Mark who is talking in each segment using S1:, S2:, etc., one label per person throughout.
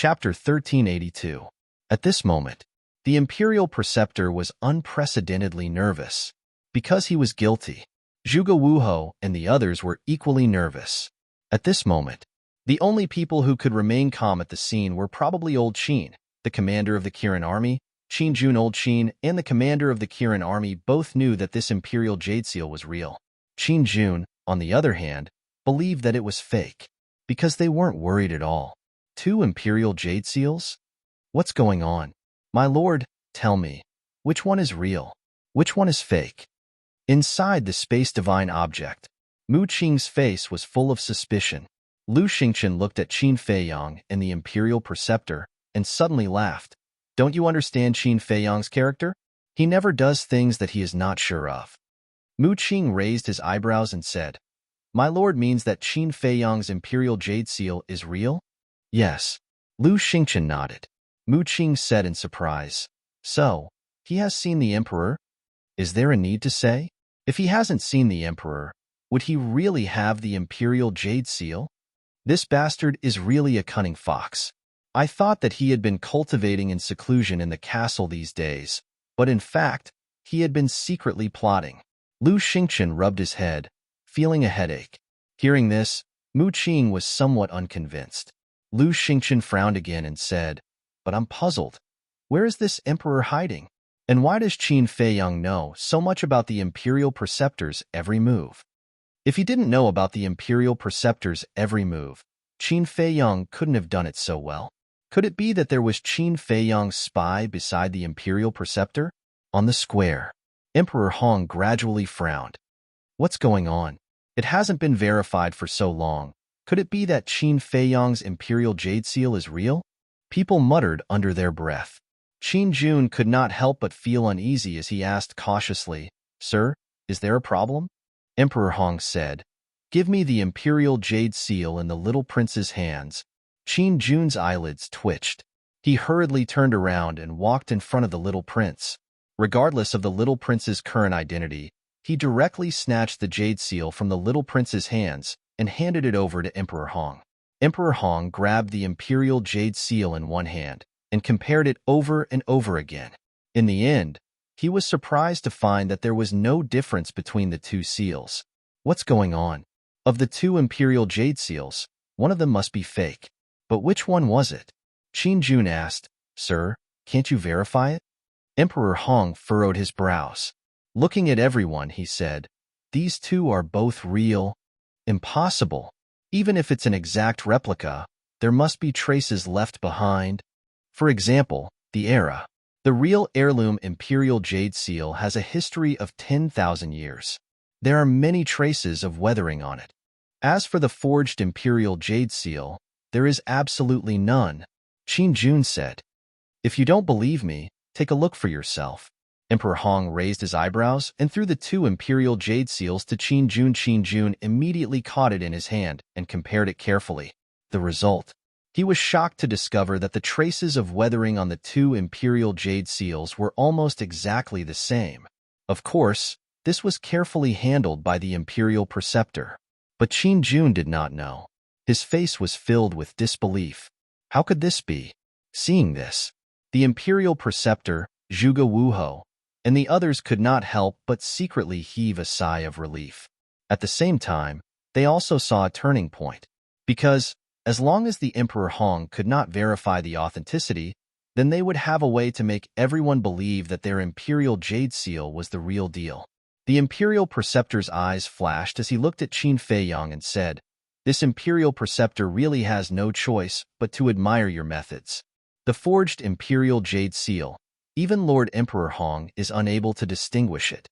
S1: Chapter 1382. At this moment, the Imperial Preceptor was unprecedentedly nervous. Because he was guilty, Zhuge Wuhou and the others were equally nervous. At this moment, the only people who could remain calm at the scene were probably Old Qin, the commander of the Kirin army. Qin Jun, Old Qin, and the commander of the Kirin army both knew that this Imperial Jade Seal was real. Qin Jun, on the other hand, believed that it was fake, because they weren't worried at all. 2 Imperial Jade Seals? What's going on? My lord, tell me, which one is real? Which one is fake? Inside the space divine object, Mu Qing's face was full of suspicion. Lu Xingchen looked at Qin Feiyang and the Imperial Preceptor and suddenly laughed. Don't you understand Qin Feiyang's character? He never does things that he is not sure of. Mu Qing raised his eyebrows and said, My lord means that Qin Feiyang's Imperial Jade Seal is real? Yes. Lu Xingchen nodded. Mu Qing said in surprise, So, he has seen the Emperor? Is there a need to say? If he hasn't seen the Emperor, would he really have the Imperial Jade Seal? This bastard is really a cunning fox. I thought that he had been cultivating in seclusion in the castle these days, but in fact, he had been secretly plotting. Lu Xingchen rubbed his head, feeling a headache. Hearing this, Mu Qing was somewhat unconvinced. Lu Xingchen frowned again and said, But I'm puzzled. Where is this Emperor hiding? And why does Qin Feiyang know so much about the Imperial Preceptor's every move? If he didn't know about the Imperial Preceptor's every move, Qin Feiyang couldn't have done it so well. Could it be that there was Qin Feiyang's spy beside the Imperial Preceptor? On the square, Emperor Hong gradually frowned. What's going on? It hasn't been verified for so long. Could it be that Qin Feiyang's Imperial Jade Seal is real? People muttered under their breath. Qin Jun could not help but feel uneasy as he asked cautiously, Sir, is there a problem? Emperor Hong said, Give me the Imperial Jade Seal in the little prince's hands. Qin Jun's eyelids twitched. He hurriedly turned around and walked in front of the little prince. Regardless of the little prince's current identity, he directly snatched the Jade Seal from the little prince's hands and handed it over to Emperor Hong. Emperor Hong grabbed the Imperial Jade Seal in one hand and compared it over and over again. In the end, he was surprised to find that there was no difference between the 2 seals. What's going on? Of the 2 Imperial Jade Seals, one of them must be fake. But which one was it? Qin Jun asked, Sir, can't you verify it? Emperor Hong furrowed his brows. Looking at everyone, he said, These 2 are both real. Impossible. Even if it's an exact replica, there must be traces left behind. For example, the era. The real heirloom Imperial Jade Seal has a history of 10,000 years. There are many traces of weathering on it. As for the forged Imperial Jade Seal, there is absolutely none, Qin Jun said. If you don't believe me, take a look for yourself. Emperor Hong raised his eyebrows and threw the 2 Imperial Jade Seals to Qin Jun. Qin Jun immediately caught it in his hand and compared it carefully. The result. He was shocked to discover that the traces of weathering on the 2 Imperial Jade Seals were almost exactly the same. Of course, this was carefully handled by the Imperial Preceptor. But Qin Jun did not know. His face was filled with disbelief. How could this be? Seeing this, the Imperial Preceptor, Zhuge Wuhou, and the others could not help but secretly heave a sigh of relief. At the same time, they also saw a turning point. Because, as long as the Emperor Hong could not verify the authenticity, then they would have a way to make everyone believe that their Imperial Jade Seal was the real deal. The Imperial Preceptor's eyes flashed as he looked at Qin Feiyang and said, This Imperial Preceptor really has no choice but to admire your methods. The forged Imperial Jade Seal, even Lord Emperor Hong is unable to distinguish it.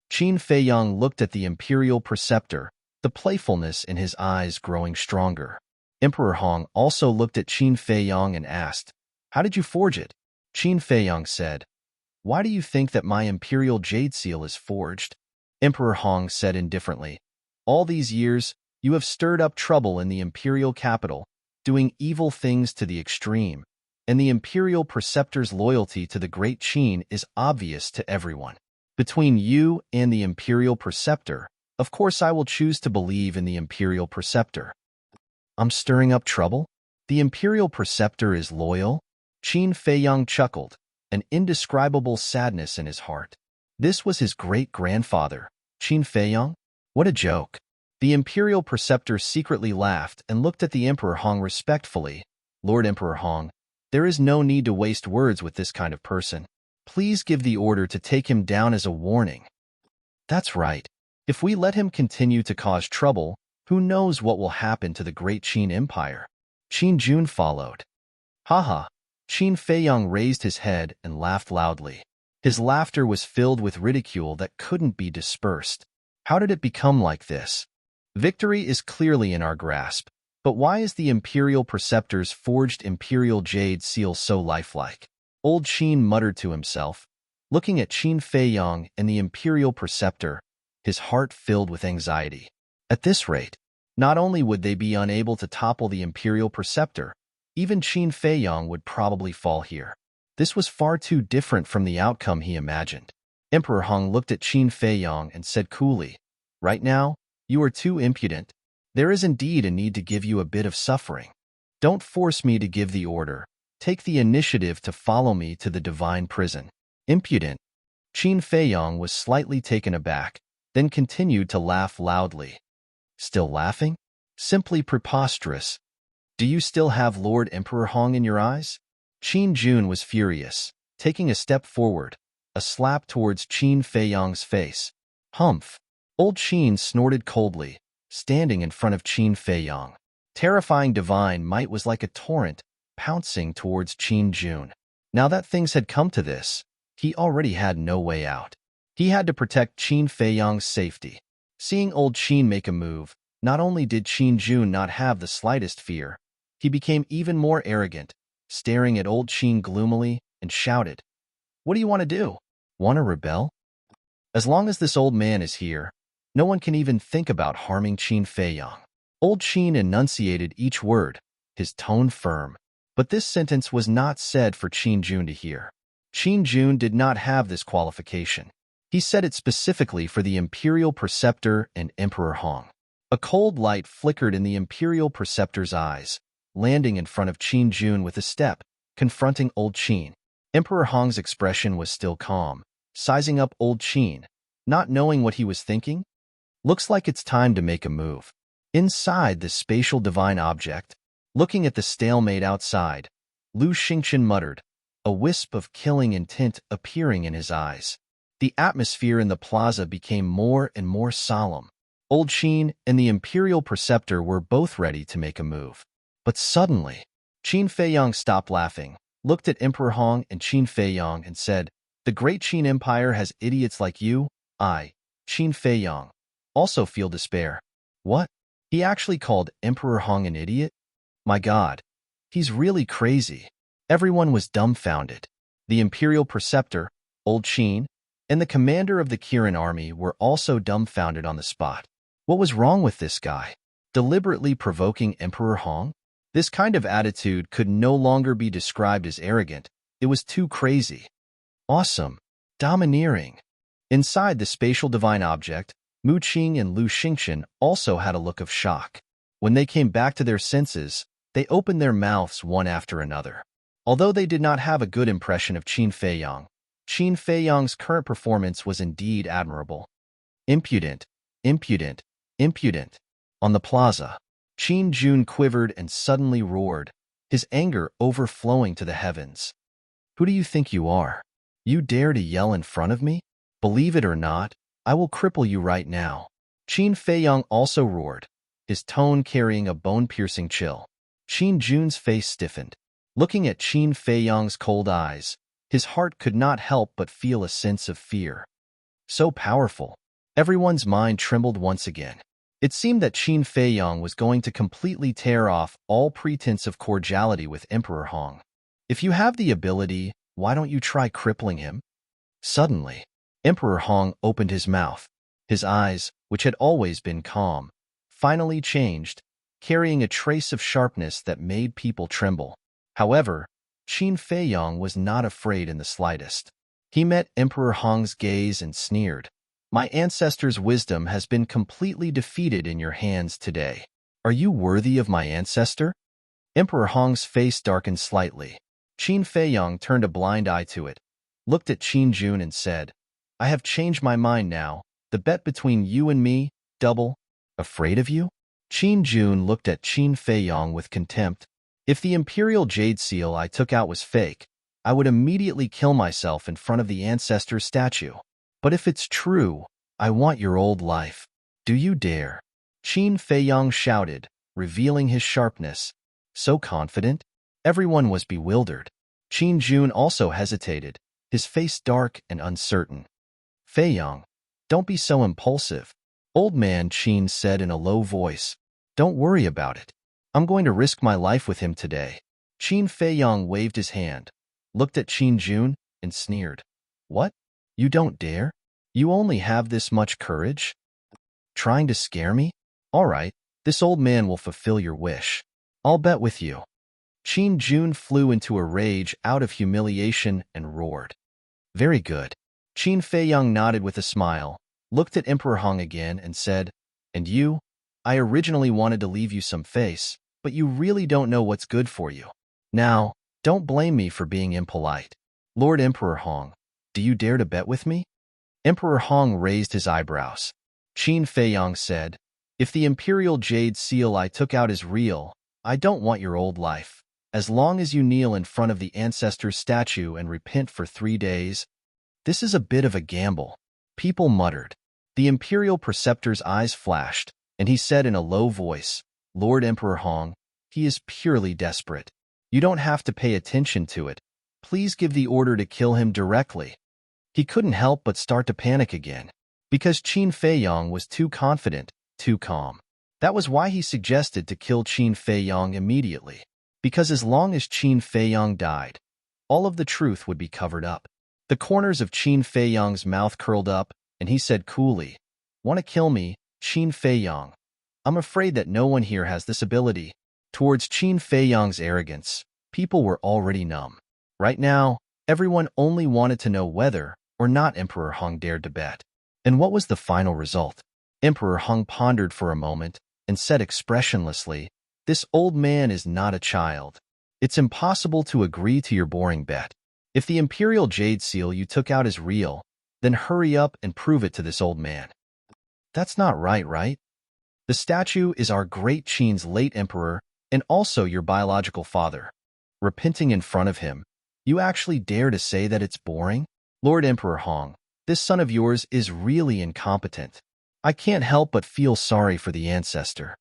S1: Qin Feiyang looked at the Imperial Preceptor, the playfulness in his eyes growing stronger. Emperor Hong also looked at Qin Feiyang and asked, How did you forge it? Qin Feiyang said, Why do you think that my Imperial Jade Seal is forged? Emperor Hong said indifferently, All these years, you have stirred up trouble in the imperial capital, doing evil things to the extreme, and the Imperial Preceptor's loyalty to the Great Qin is obvious to everyone. Between you and the Imperial Preceptor, of course I will choose to believe in the Imperial Preceptor. I'm stirring up trouble? The imperial preceptor is loyal? Qin Feiyang chuckled, an indescribable sadness in his heart. This was his great-grandfather, Qin Feiyang? What a joke. The imperial preceptor secretly laughed and looked at the Emperor Hong respectfully. Lord Emperor Hong, there is no need to waste words with this kind of person. Please give the order to take him down as a warning. That's right. If we let him continue to cause trouble, who knows what will happen to the great Qin Empire? Qin Jun followed. Haha. Qin Feiyang raised his head and laughed loudly. His laughter was filled with ridicule that couldn't be dispersed. How did it become like this? Victory is clearly in our grasp, but why is the imperial preceptor's forged imperial jade seal so lifelike? Old Qin muttered to himself, looking at Qin Feiyang and the imperial preceptor, his heart filled with anxiety. At this rate, not only would they be unable to topple the imperial preceptor, even Qin Feiyang would probably fall here. This was far too different from the outcome he imagined. Emperor Hong looked at Qin Feiyang and said coolly, "Right now, you are too impudent. There is indeed a need to give you a bit of suffering. Don't force me to give the order. Take the initiative to follow me to the divine prison." Impudent. Qin Feiyang was slightly taken aback, then continued to laugh loudly. Still laughing? Simply preposterous. Do you still have Lord Emperor Hong in your eyes? Qin Jun was furious, taking a step forward, a slap towards Qin Feiyang's face. Humph. Old Qin snorted coldly, standing in front of Qin Feiyang. Terrifying divine might was like a torrent, pouncing towards Qin Jun. Now that things had come to this, he already had no way out. He had to protect Qin Feiyang's safety. Seeing old Qin make a move, not only did Qin Jun not have the slightest fear, he became even more arrogant, staring at old Qin gloomily, and shouted, "What do you want to do? Want to rebel? As long as this old man is here, no one can even think about harming Qin Feiyang." Old Qin enunciated each word, his tone firm. But this sentence was not said for Qin Jun to hear. Qin Jun did not have this qualification. He said it specifically for the imperial preceptor and Emperor Hong. A cold light flickered in the imperial preceptor's eyes, landing in front of Qin Jun with a step, confronting old Qin. Emperor Hong's expression was still calm, sizing up old Qin, not knowing what he was thinking. Looks like it's time to make a move. Inside the spatial divine object, looking at the stalemate outside, Lu Xingqian muttered, a wisp of killing intent appearing in his eyes. The atmosphere in the plaza became more and more solemn. Old Qin and the imperial preceptor were both ready to make a move. But suddenly, Qin Feiyang stopped laughing, looked at Emperor Hong and Qin Feiyang and said, "The great Qin Empire has idiots like you. I, Qin Feiyang, also feel despair." What? He actually called Emperor Hong an idiot? My God, he's really crazy. Everyone was dumbfounded. The imperial preceptor, old Qin, and the commander of the Kirin army were also dumbfounded on the spot. What was wrong with this guy? Deliberately provoking Emperor Hong? This kind of attitude could no longer be described as arrogant. It was too crazy. Awesome. Domineering. Inside the spatial divine object, Mu Qing and Lu Xingqian also had a look of shock. When they came back to their senses, they opened their mouths one after another. Although they did not have a good impression of Qin Feiyang's current performance was indeed admirable. Impudent, impudent, impudent. On the plaza, Qin Jun quivered and suddenly roared, his anger overflowing to the heavens. Who do you think you are? You dare to yell in front of me? Believe it or not, I will cripple you right now. Qin Feiyang also roared, his tone carrying a bone-piercing chill. Qin Jun's face stiffened. Looking at Qin Feiyang's cold eyes, his heart could not help but feel a sense of fear. So powerful. Everyone's mind trembled once again. It seemed that Qin Feiyang was going to completely tear off all pretense of cordiality with Emperor Hong. If you have the ability, why don't you try crippling him? Suddenly, Emperor Hong opened his mouth. His eyes, which had always been calm, finally changed, carrying a trace of sharpness that made people tremble. However, Qin Feiyang was not afraid in the slightest. He met Emperor Hong's gaze and sneered. My ancestors' wisdom has been completely defeated in your hands today. Are you worthy of my ancestor? Emperor Hong's face darkened slightly. Qin Feiyong turned a blind eye to it, looked at Qin Jun and said, I have changed my mind now. The bet between you and me, double. Afraid of you? Qin Jun looked at Qin Feiyong with contempt. If the Imperial Jade Seal I took out was fake, I would immediately kill myself in front of the ancestor statue. But if it's true, I want your old life. Do you dare? Qin Feiyong shouted, revealing his sharpness. So confident? Everyone was bewildered. Qin Jun also hesitated, his face dark and uncertain. Feiyong, don't be so impulsive. Old man Qin said in a low voice. Don't worry about it. I'm going to risk my life with him today. Qin Feiyong waved his hand, looked at Qin Jun, and sneered. What? You don't dare? You only have this much courage? Trying to scare me? All right, this old man will fulfill your wish. I'll bet with you. Qin Jun flew into a rage out of humiliation and roared. Very good. Qin Feiyong nodded with a smile, looked at Emperor Hong again and said, And you? I originally wanted to leave you some face, but you really don't know what's good for you. Now, don't blame me for being impolite. Lord Emperor Hong, do you dare to bet with me? Emperor Hong raised his eyebrows. Qin Feiyong said, If the Imperial Jade Seal I took out is real, I don't want your old life. As long as you kneel in front of the ancestor's statue and repent for 3 days. This is a bit of a gamble. People muttered. The Imperial Preceptor's eyes flashed, and he said in a low voice, Lord Emperor Hong, he is purely desperate. You don't have to pay attention to it. Please give the order to kill him directly. He couldn't help but start to panic again, because Qin Feiyong was too confident, too calm. That was why he suggested to kill Qin Feiyong immediately, because as long as Qin Feiyong died, all of the truth would be covered up. The corners of Qin Feiyong's mouth curled up, and he said coolly, Want to kill me, Qin Feiyong? I'm afraid that no one here has this ability. Towards Qin Feiyong's arrogance, people were already numb. Right now, everyone only wanted to know whether or not Emperor Hong dared to bet. And what was the final result? Emperor Hong pondered for a moment and said expressionlessly, This old man is not a child. It's impossible to agree to your boring bet. If the Imperial Jade Seal you took out is real, then hurry up and prove it to this old man. That's not right? The statue is our great Qin's late emperor and also your biological father. Repenting in front of him, you actually dare to say that it's boring? Lord Emperor Hong, this son of yours is really incompetent. I can't help but feel sorry for the ancestor.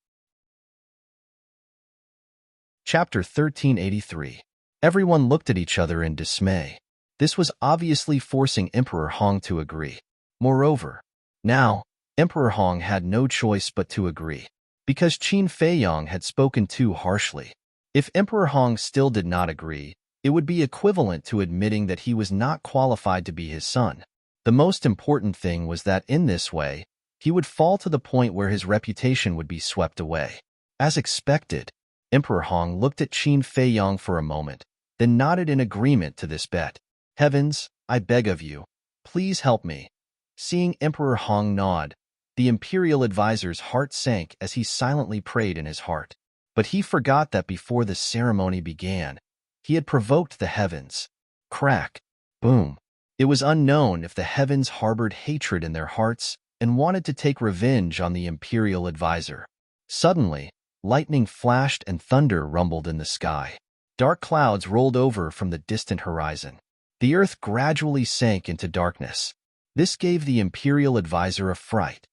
S1: Chapter 1383. Everyone looked at each other in dismay. This was obviously forcing Emperor Hong to agree. Moreover, now, Emperor Hong had no choice but to agree, because Qin Feiyong had spoken too harshly. If Emperor Hong still did not agree, it would be equivalent to admitting that he was not qualified to be his son. The most important thing was that in this way, he would fall to the point where his reputation would be swept away. As expected, Emperor Hong looked at Qin Feiyong for a moment, then nodded in agreement to this bet. Heavens, I beg of you, please help me. Seeing Emperor Hong nod, the imperial advisor's heart sank as he silently prayed in his heart. But he forgot that before the ceremony began, he had provoked the heavens. Crack. Boom. It was unknown if the heavens harbored hatred in their hearts and wanted to take revenge on the imperial advisor. Suddenly, lightning flashed and thunder rumbled in the sky. Dark clouds rolled over from the distant horizon. The earth gradually sank into darkness. This gave the imperial advisor a fright.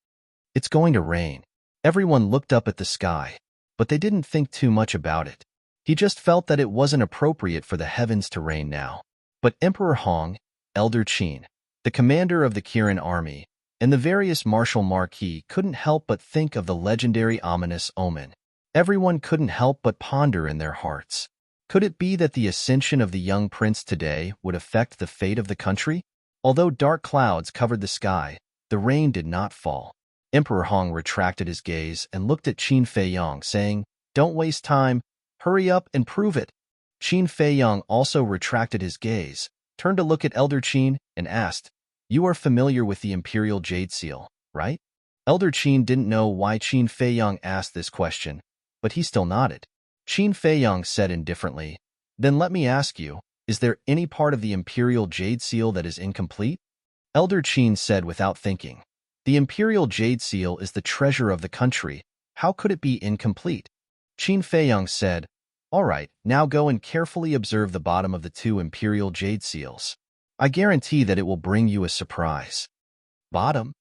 S1: It's going to rain. Everyone looked up at the sky, but they didn't think too much about it. He just felt that it wasn't appropriate for the heavens to rain now. But Emperor Hong, Elder Qin, the commander of the Kirin army, and the various martial marquis couldn't help but think of the legendary ominous omen. Everyone couldn't help but ponder in their hearts. Could it be that the ascension of the young prince today would affect the fate of the country? Although dark clouds covered the sky, the rain did not fall. Emperor Hong retracted his gaze and looked at Qin Feiyong, saying, Don't waste time. Hurry up and prove it. Qin Feiyong also retracted his gaze, turned to look at Elder Qin, and asked, You are familiar with the Imperial Jade Seal, right? Elder Qin didn't know why Qin Feiyong asked this question, but he still nodded. Qin Feiyang said indifferently. Then let me ask you, is there any part of the imperial jade seal that is incomplete? Elder Qin said without thinking. The imperial jade seal is the treasure of the country. How could it be incomplete? Qin Feiyang said, all right, now go and carefully observe the bottom of the two imperial jade seals. I guarantee that it will bring you a surprise. Bottom?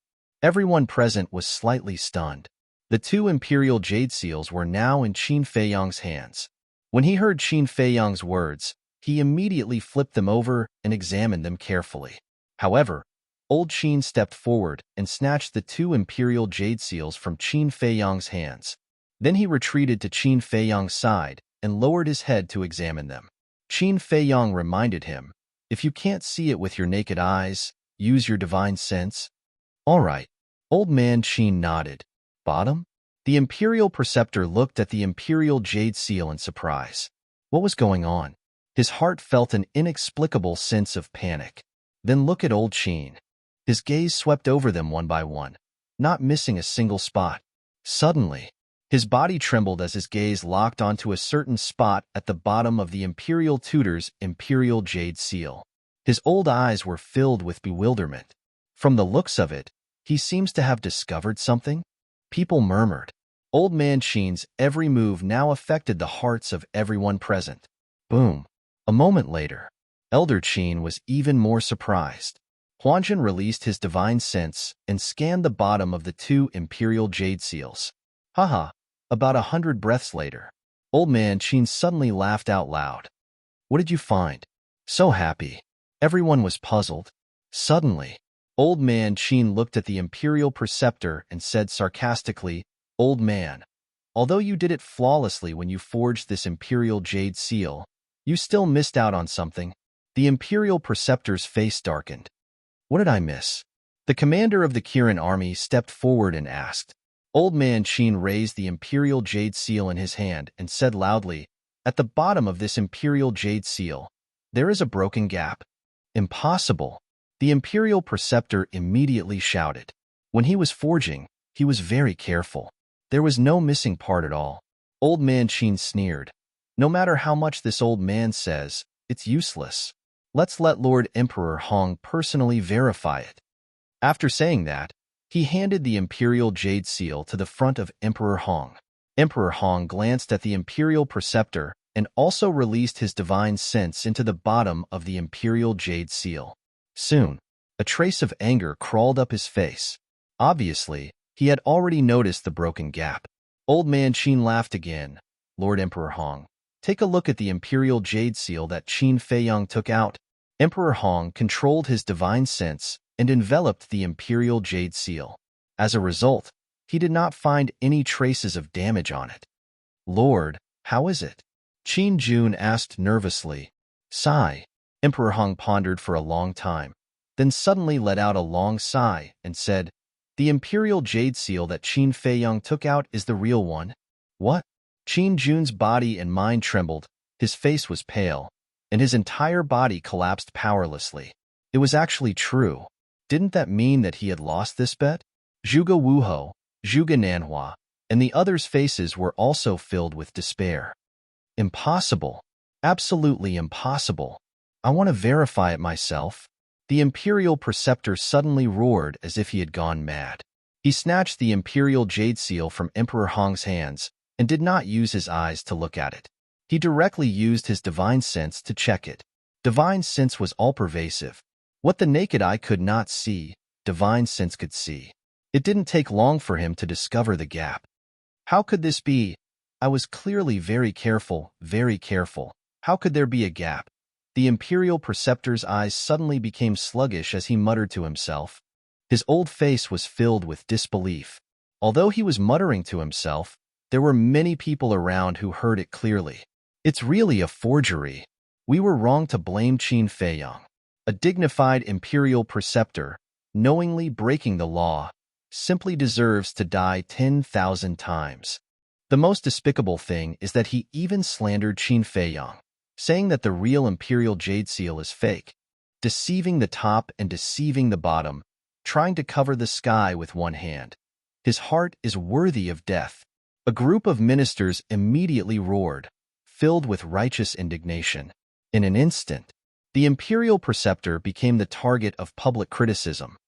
S1: Everyone present was slightly stunned. The two imperial jade seals were now in Qin Feiyang's hands. When he heard Qin Feiyang's words, he immediately flipped them over and examined them carefully. However, Old Qin stepped forward and snatched the two imperial jade seals from Qin Feiyang's hands. Then he retreated to Qin Feiyang's side and lowered his head to examine them. Qin Feiyang reminded him, if you can't see it with your naked eyes, use your divine sense. All right. Old man Qin nodded. Bottom? The imperial preceptor looked at the imperial jade seal in surprise. What was going on? His heart felt an inexplicable sense of panic. Then look at Old Qin. His gaze swept over them one by one, not missing a single spot. Suddenly, his body trembled as his gaze locked onto a certain spot at the bottom of the imperial tutor's imperial jade seal. His old eyes were filled with bewilderment. From the looks of it, he seems to have discovered something. People murmured. Old man Qin's every move now affected the hearts of everyone present. Boom. A moment later, Elder Qin was even more surprised. Huanjun released his divine sense and scanned the bottom of the two imperial jade seals. Haha, about 100 breaths later, Old man Qin suddenly laughed out loud. What did you find? So happy. Everyone was puzzled. Suddenly, Old man Qin looked at the imperial preceptor and said sarcastically, Old man, although you did it flawlessly when you forged this imperial jade seal, you still missed out on something. The imperial preceptor's face darkened. What did I miss? The commander of the Kirin army stepped forward and asked. Old man Qin raised the imperial jade seal in his hand and said loudly, at the bottom of this imperial jade seal, there is a broken gap. Impossible. The imperial preceptor immediately shouted. When he was forging, he was very careful. There was no missing part at all. Old man Qin sneered. No matter how much this old man says, it's useless. Let's let Lord Emperor Hong personally verify it. After saying that, he handed the imperial jade seal to the front of Emperor Hong. Emperor Hong glanced at the imperial preceptor and also released his divine sense into the bottom of the imperial jade seal. Soon, a trace of anger crawled up his face. Obviously, he had already noticed the broken gap. Old man Qin laughed again. Lord Emperor Hong, take a look at the imperial jade seal that Qin Feiyang took out. Emperor Hong controlled his divine sense and enveloped the imperial jade seal. As a result, he did not find any traces of damage on it. Lord, how is it? Qin Jun asked nervously. Sigh. Emperor Hong pondered for a long time, then suddenly let out a long sigh and said, the imperial jade seal that Qin Feiyang took out is the real one. What? Qin Jun's body and mind trembled, his face was pale, and his entire body collapsed powerlessly. It was actually true. Didn't that mean that he had lost this bet? Zhuge Wuhou, Zhuge Nanhua, and the others' faces were also filled with despair. Impossible. Absolutely impossible. I want to verify it myself. The imperial preceptor suddenly roared as if he had gone mad. He snatched the imperial jade seal from Emperor Hong's hands and did not use his eyes to look at it. He directly used his divine sense to check it. Divine sense was all-pervasive. What the naked eye could not see, divine sense could see. It didn't take long for him to discover the gap. How could this be? I was clearly very careful, very careful. How could there be a gap? The imperial preceptor's eyes suddenly became sluggish as he muttered to himself. His old face was filled with disbelief. Although he was muttering to himself, there were many people around who heard it clearly. It's really a forgery. We were wrong to blame Qin Feiyang. A dignified imperial preceptor, knowingly breaking the law, simply deserves to die 10,000 times. The most despicable thing is that he even slandered Qin Feiyang, saying that the real imperial jade seal is fake, deceiving the top and deceiving the bottom, trying to cover the sky with one hand. His heart is worthy of death. A group of ministers immediately roared. filled with righteous indignation. In an instant, the imperial preceptor became the target of public criticism.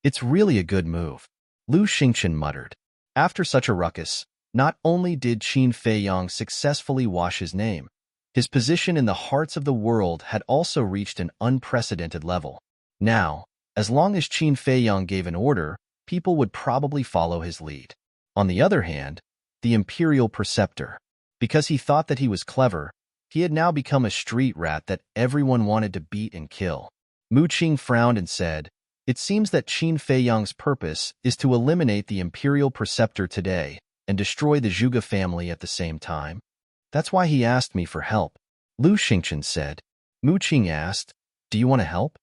S1: "It's really a good move," Lu Xingchen muttered. After such a ruckus, not only did Qin Feiyang successfully wash his name, his position in the hearts of the world had also reached an unprecedented level. Now, as long as Qin Feiyang gave an order, people would probably follow his lead. On the other hand, the imperial preceptor, because he thought that he was clever, he had now become a street rat that everyone wanted to beat and kill. Mu Qing frowned and said, "It seems that Qin Feiyang's purpose is to eliminate the imperial preceptor today and destroy the Zhuge family at the same time. That's why he asked me for help," Lu Xingchen said. Mu Qing asked, "Do you want to help?"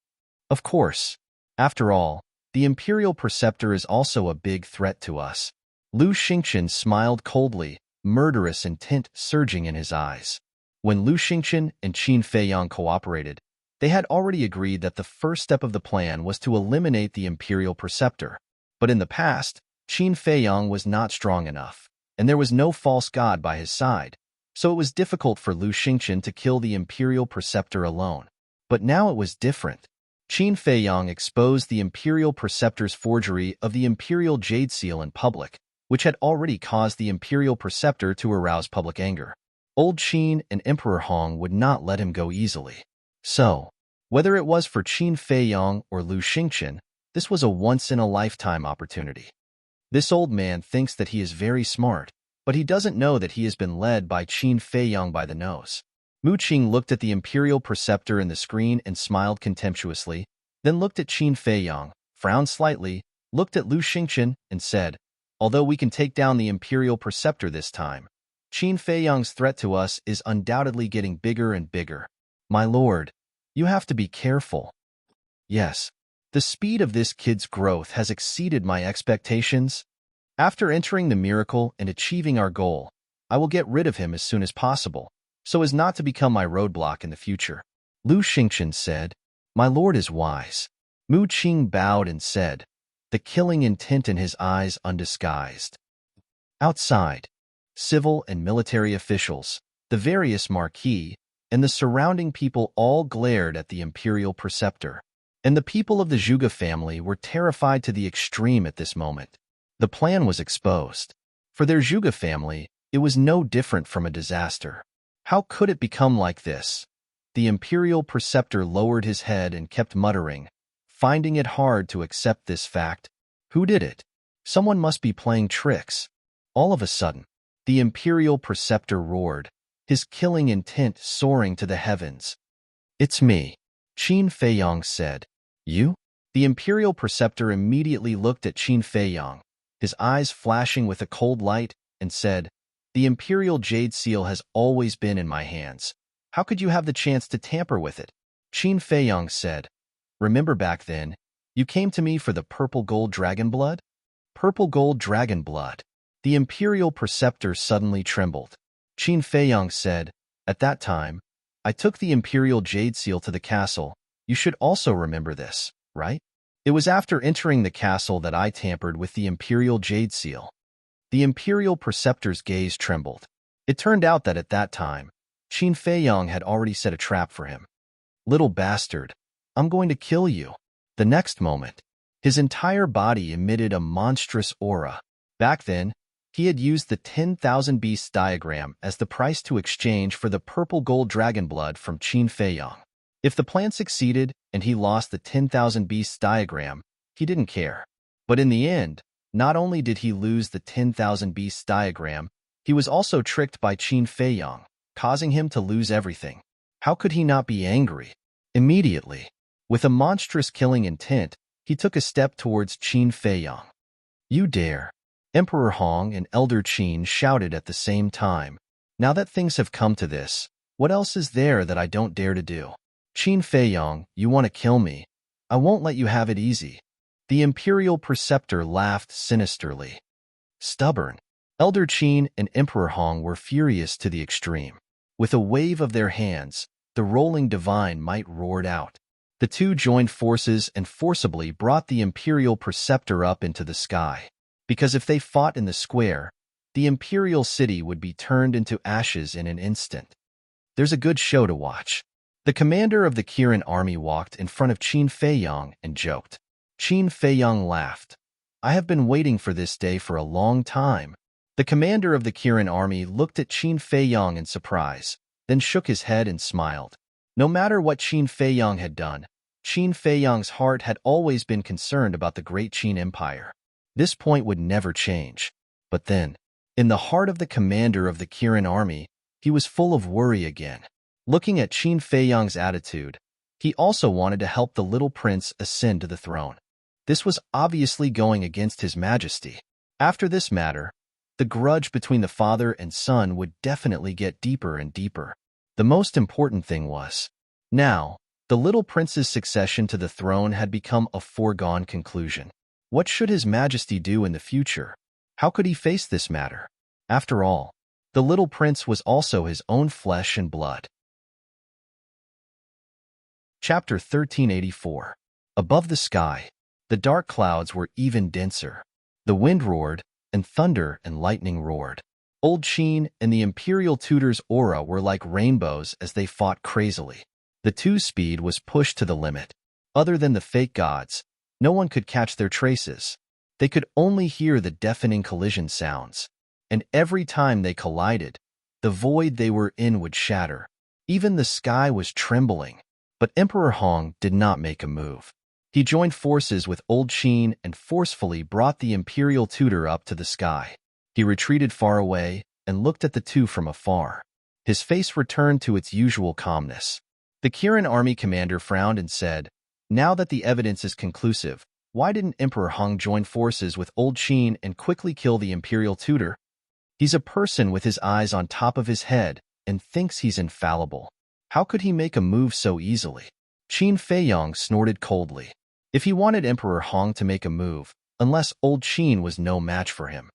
S1: "Of course. After all, the imperial preceptor is also a big threat to us." Lu Xingchen smiled coldly, murderous intent surging in his eyes. When Lu Xingchen and Qin Feiyang cooperated, they had already agreed that the first step of the plan was to eliminate the imperial preceptor. But in the past, Qin Feiyang was not strong enough, and there was no false god by his side, so it was difficult for Lu Xingchen to kill the imperial preceptor alone. But now it was different. Qin Feiyang exposed the imperial preceptor's forgery of the imperial jade seal in public, which had already caused the imperial preceptor to arouse public anger. Old Qin and Emperor Hong would not let him go easily. So, whether it was for Qin Feiyang or Lu Xingchen, this was a once-in-a-lifetime opportunity. This old man thinks that he is very smart, but he doesn't know that he has been led by Qin Feiyang by the nose. Mu Qing looked at the imperial preceptor in the screen and smiled contemptuously, then looked at Qin Feiyang, frowned slightly, looked at Lu Xingchen, and said, "Although we can take down the imperial preceptor this time, Qin Feiyang's threat to us is undoubtedly getting bigger and bigger. My lord, you have to be careful." "Yes, the speed of this kid's growth has exceeded my expectations. After entering the miracle and achieving our goal, I will get rid of him as soon as possible, so as not to become my roadblock in the future," Lu Xingchen said. "My lord is wise." Mu Qing bowed and said, the killing intent in his eyes undisguised. Outside, civil and military officials, the various marquis, and the surrounding people all glared at the imperial preceptor. And the people of the Zhuge family were terrified to the extreme at this moment. The plan was exposed. For their Zhuge family, it was no different from a disaster. How could it become like this? The imperial preceptor lowered his head and kept muttering, finding it hard to accept this fact. Who did it? Someone must be playing tricks. All of a sudden, the imperial preceptor roared, his killing intent soaring to the heavens. "It's me," Qin Feiyang said. "You?" The imperial preceptor immediately looked at Qin Feiyang, his eyes flashing with a cold light, and said, "The imperial jade seal has always been in my hands. How could you have the chance to tamper with it?" Qin Feiyang said, "Remember back then, you came to me for the purple gold dragon blood?" Purple gold dragon blood. The imperial preceptor suddenly trembled. Qin Feiyang said, "At that time, I took the imperial jade seal to the castle. You should also remember this, right? It was after entering the castle that I tampered with the imperial jade seal." The imperial preceptor's gaze trembled. It turned out that at that time, Qin Feiyang had already set a trap for him. "Little bastard, I'm going to kill you." The next moment, his entire body emitted a monstrous aura. Back then, he had used the 10,000 beasts diagram as the price to exchange for the purple gold dragon blood from Qin Feiyang. If the plan succeeded and he lost the 10,000 beasts diagram, he didn't care. But in the end, not only did he lose the 10,000 beasts diagram, he was also tricked by Qin Feiyang, causing him to lose everything. How could he not be angry? Immediately, with a monstrous killing intent, he took a step towards Qin Feiyang. "You dare!" Emperor Hong and Elder Qin shouted at the same time. "Now that things have come to this, what else is there that I don't dare to do? Qin Feiyang, you want to kill me? I won't let you have it easy." The imperial preceptor laughed sinisterly. Stubborn. Elder Qin and Emperor Hong were furious to the extreme. With a wave of their hands, the rolling divine might roared out. The two joined forces and forcibly brought the imperial preceptor up into the sky. Because if they fought in the square, the imperial city would be turned into ashes in an instant. There's a good show to watch. The commander of the Kirin army walked in front of Qin Feiyang and joked. Qin Feiyang laughed. I have been waiting for this day for a long time. The commander of the Kirin army looked at Qin Feiyang in surprise, then shook his head and smiled. No matter what Qin Feiyang had done, Qin Feiyang's heart had always been concerned about the great Qin Empire. This point would never change. But then, in the heart of the commander of the Kirin army, he was full of worry again. Looking at Qin Feiyang's attitude, he also wanted to help the little prince ascend to the throne. This was obviously going against his majesty. After this matter, the grudge between the father and son would definitely get deeper and deeper. The most important thing was, now, the little prince's succession to the throne had become a foregone conclusion. What should his majesty do in the future? How could he face this matter? After all, the little prince was also his own flesh and blood. Chapter 1384. Above the sky, the dark clouds were even denser. The wind roared, and thunder and lightning roared. Old Qin and the imperial tutor's aura were like rainbows as they fought crazily. The two's speed was pushed to the limit. Other than the fake gods, no one could catch their traces. They could only hear the deafening collision sounds. And every time they collided, the void they were in would shatter. Even the sky was trembling. But Emperor Hong did not make a move. He joined forces with Old Qin and forcefully brought the imperial tutor up to the sky. He retreated far away and looked at the two from afar. His face returned to its usual calmness. The Kirin army commander frowned and said, now that the evidence is conclusive, why didn't Emperor Hong join forces with Old Qin and quickly kill the imperial tutor? He's a person with his eyes on top of his head and thinks he's infallible. How could he make a move so easily? Qin Feiyang snorted coldly. If he wanted Emperor Hong to make a move, unless Old Qin was no match for him.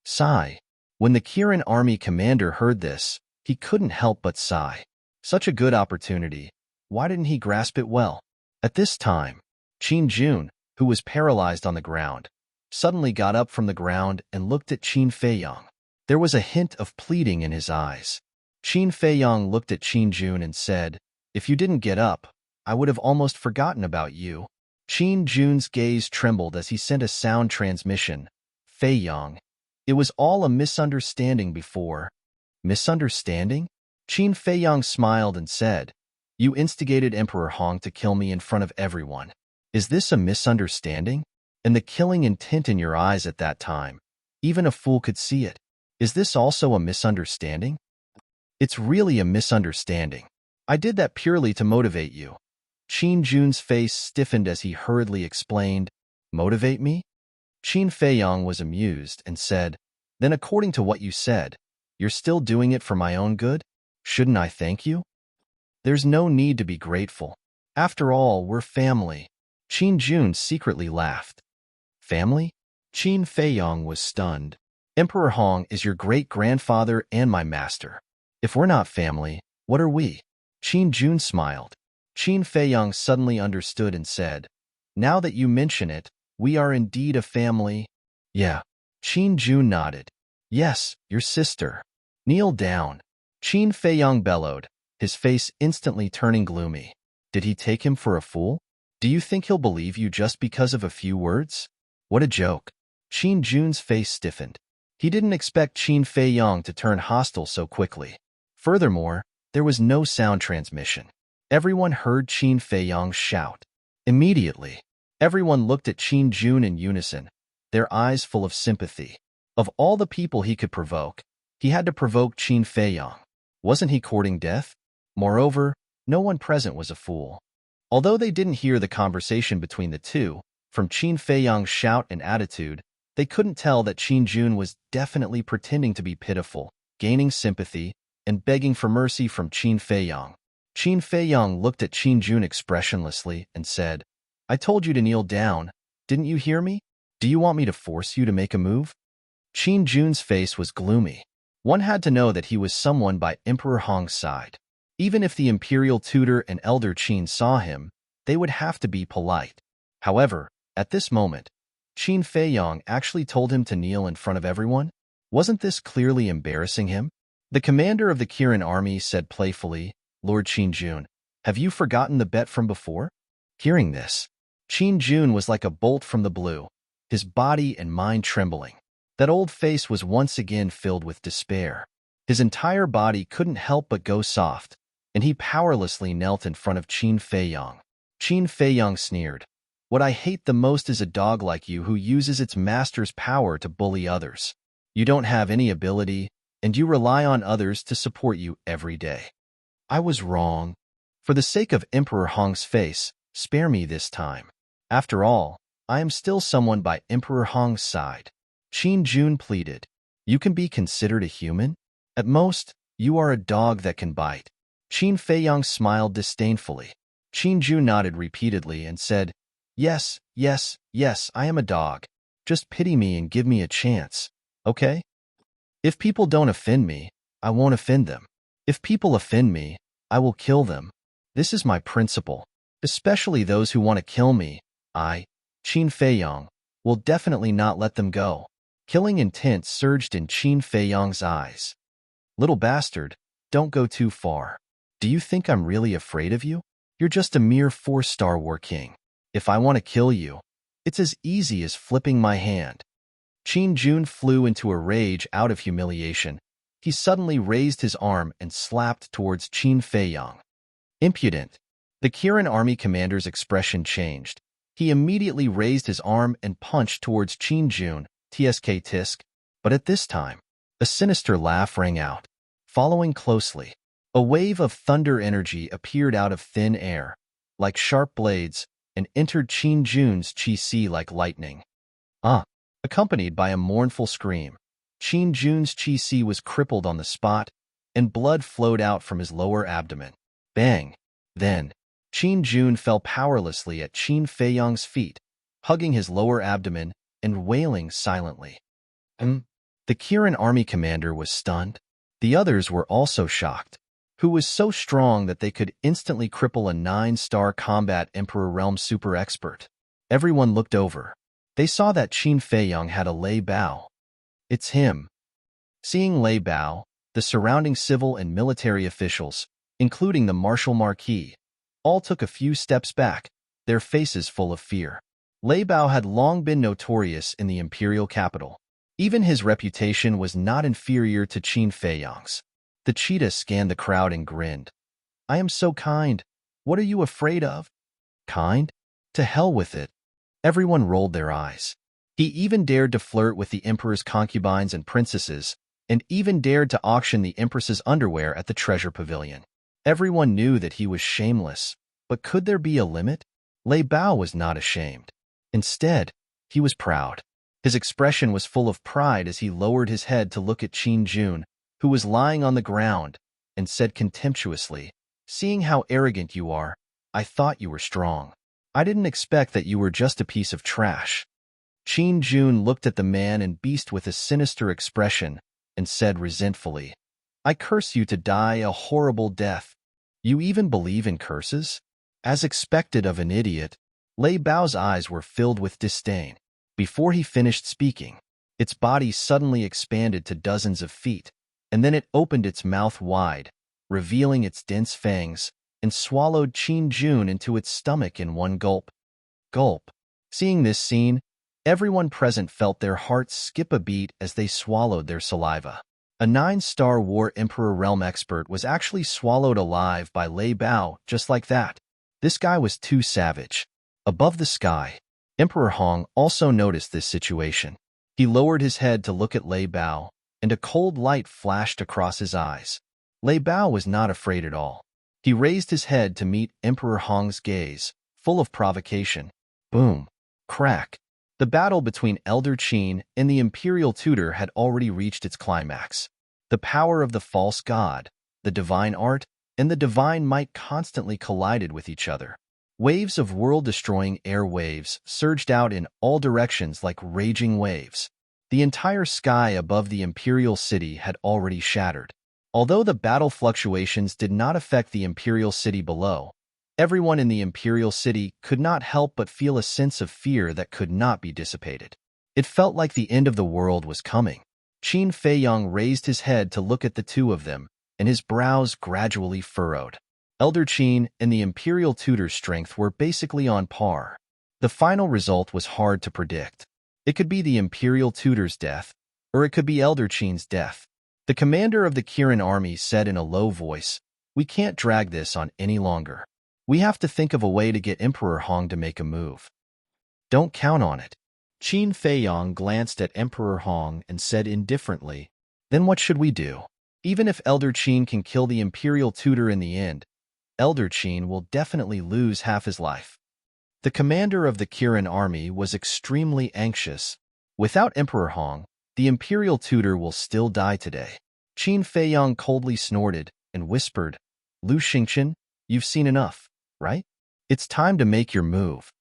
S1: Sigh. When the Kirin army commander heard this, he couldn't help but sigh. Such a good opportunity. Why didn't he grasp it well? At this time, Qin Jun, who was paralyzed on the ground, suddenly got up from the ground and looked at Qin Feiyang. There was a hint of pleading in his eyes. Qin Feiyang looked at Qin Jun and said, if you didn't get up, I would have almost forgotten about you. Qin Jun's gaze trembled as he sent a sound transmission. Feiyang. It was all a misunderstanding before. Misunderstanding? Qin Feiyang smiled and said, you instigated Emperor Hong to kill me in front of everyone. Is this a misunderstanding? And the killing intent in your eyes at that time. Even a fool could see it. Is this also a misunderstanding? It's really a misunderstanding. I did that purely to motivate you. Qin Jun's face stiffened as he hurriedly explained, motivate me? Qin Feiyang was amused and said, then according to what you said, you're still doing it for my own good? Shouldn't I thank you? There's no need to be grateful. After all, we're family. Qin Jun secretly laughed. Family? Qin Feiyang was stunned. Emperor Hong is your great-grandfather and my master. If we're not family, what are we? Qin Jun smiled. Qin Feiyang suddenly understood and said, now that you mention it, we are indeed a family. Yeah. Qin Jun nodded. Yes, your sister. Kneel down. Qin Feiyang bellowed, his face instantly turning gloomy. Did he take him for a fool? Do you think he'll believe you just because of a few words? What a joke. Qin Jun's face stiffened. He didn't expect Qin Feiyang to turn hostile so quickly. Furthermore, there was no sound transmission. Everyone heard Qin Feiyang shout. Immediately, everyone looked at Qin Jun in unison, their eyes full of sympathy. Of all the people he could provoke, he had to provoke Qin Feiyang. Wasn't he courting death? Moreover, no one present was a fool. Although they didn't hear the conversation between the two, from Qin Feiyang's shout and attitude, they couldn't tell that Qin Jun was definitely pretending to be pitiful, gaining sympathy, and begging for mercy from Qin Feiyang. Qin Feiyang looked at Qin Jun expressionlessly and said, I told you to kneel down. Didn't you hear me? Do you want me to force you to make a move? Qin Jun's face was gloomy. One had to know that he was someone by Emperor Hong's side. Even if the imperial tutor and elder Qin saw him, they would have to be polite. However, at this moment, Qin Feiyang actually told him to kneel in front of everyone. Wasn't this clearly embarrassing him? The commander of the Kirin army said playfully, Lord Qinjun, have you forgotten the bet from before? Hearing this, Qinjun was like a bolt from the blue, his body and mind trembling. That old face was once again filled with despair. His entire body couldn't help but go soft, and he powerlessly knelt in front of Qin Feiyang. Qin Feiyang sneered, what I hate the most is a dog like you who uses its master's power to bully others. You don't have any ability, and you rely on others to support you every day. I was wrong. For the sake of Emperor Hong's face, spare me this time. After all, I am still someone by Emperor Hong's side. Qin Jun pleaded, you can be considered a human? At most, you are a dog that can bite. Qin Feiyang smiled disdainfully. Qin Jun nodded repeatedly and said, yes, yes, yes, I am a dog. Just pity me and give me a chance, okay? If people don't offend me, I won't offend them. If people offend me, I will kill them. This is my principle. Especially those who want to kill me, I, Qin Feiyang, will definitely not let them go. Killing intent surged in Qin Feiyang's eyes. Little bastard, don't go too far. Do you think I'm really afraid of you? You're just a mere 4-star war king. If I want to kill you, it's as easy as flipping my hand. Qin Jun flew into a rage out of humiliation. He suddenly raised his arm and slapped towards Qin Feiyang. Impudent. The Kirin army commander's expression changed. He immediately raised his arm and punched towards Qin Jun, tsk tisk, but at this time, a sinister laugh rang out. Following closely, a wave of thunder energy appeared out of thin air, like sharp blades, and entered Qin Jun's qi like lightning. Accompanied by a mournful scream, Qin Jun's qi was crippled on the spot, and blood flowed out from his lower abdomen. Bang! Then, Qin Jun fell powerlessly at Qin Feiyang's feet, hugging his lower abdomen and wailing silently. The Kirin army commander was stunned. The others were also shocked. Who was so strong that they could instantly cripple a 9-star combat Emperor Realm super expert? Everyone looked over. They saw that Qin Feiyang had a Lei Bao. It's him. Seeing Lei Bao, the surrounding civil and military officials, including the Marshal Marquis, all took a few steps back, their faces full of fear. Lei Bao had long been notorious in the imperial capital. Even his reputation was not inferior to Qin Feiyang's. The cheetah scanned the crowd and grinned. I am so kind. What are you afraid of? Kind? To hell with it. Everyone rolled their eyes. He even dared to flirt with the emperor's concubines and princesses, and even dared to auction the empress's underwear at the treasure pavilion. Everyone knew that he was shameless, but could there be a limit? Lei Bao was not ashamed. Instead, he was proud. His expression was full of pride as he lowered his head to look at Qin Jun, who was lying on the ground, and said contemptuously, seeing how arrogant you are, I thought you were strong. I didn't expect that you were just a piece of trash. Qin Jun looked at the man and beast with a sinister expression and said resentfully, I curse you to die a horrible death. You even believe in curses? As expected of an idiot, Lei Bao's eyes were filled with disdain. Before he finished speaking, its body suddenly expanded to dozens of feet, and then it opened its mouth wide, revealing its dense fangs, and swallowed Qin Jun into its stomach in one gulp. Gulp. Seeing this scene, everyone present felt their hearts skip a beat as they swallowed their saliva. A 9-star War Emperor Realm expert was actually swallowed alive by Lei Bao just like that. This guy was too savage. Above the sky, Emperor Hong also noticed this situation. He lowered his head to look at Lei Bao, and a cold light flashed across his eyes. Lei Bao was not afraid at all. He raised his head to meet Emperor Hong's gaze, full of provocation. Boom. Crack. The battle between Elder Qin and the Imperial Tutor had already reached its climax. The power of the false god, the divine art, and the divine might constantly collided with each other. Waves of world-destroying air waves surged out in all directions like raging waves. The entire sky above the Imperial City had already shattered. Although the battle fluctuations did not affect the Imperial City below, everyone in the Imperial City could not help but feel a sense of fear that could not be dissipated. It felt like the end of the world was coming. Qin Feiyang raised his head to look at the two of them, and his brows gradually furrowed. Elder Qin and the Imperial Tutor's strength were basically on par. The final result was hard to predict. It could be the Imperial Tutor's death, or it could be Elder Qin's death. The commander of the Kirin army said in a low voice, "We can't drag this on any longer. We have to think of a way to get Emperor Hong to make a move." "Don't count on it." Qin Feiyang glanced at Emperor Hong and said indifferently, "Then what should we do? Even if Elder Qin can kill the Imperial Tutor in the end, Elder Qin will definitely lose half his life." The commander of the Kirin army was extremely anxious. Without Emperor Hong, the Imperial Tutor will still die today. Qin Feiyang coldly snorted and whispered, "Lu Xingqian, you've seen enough, right? It's time to make your move."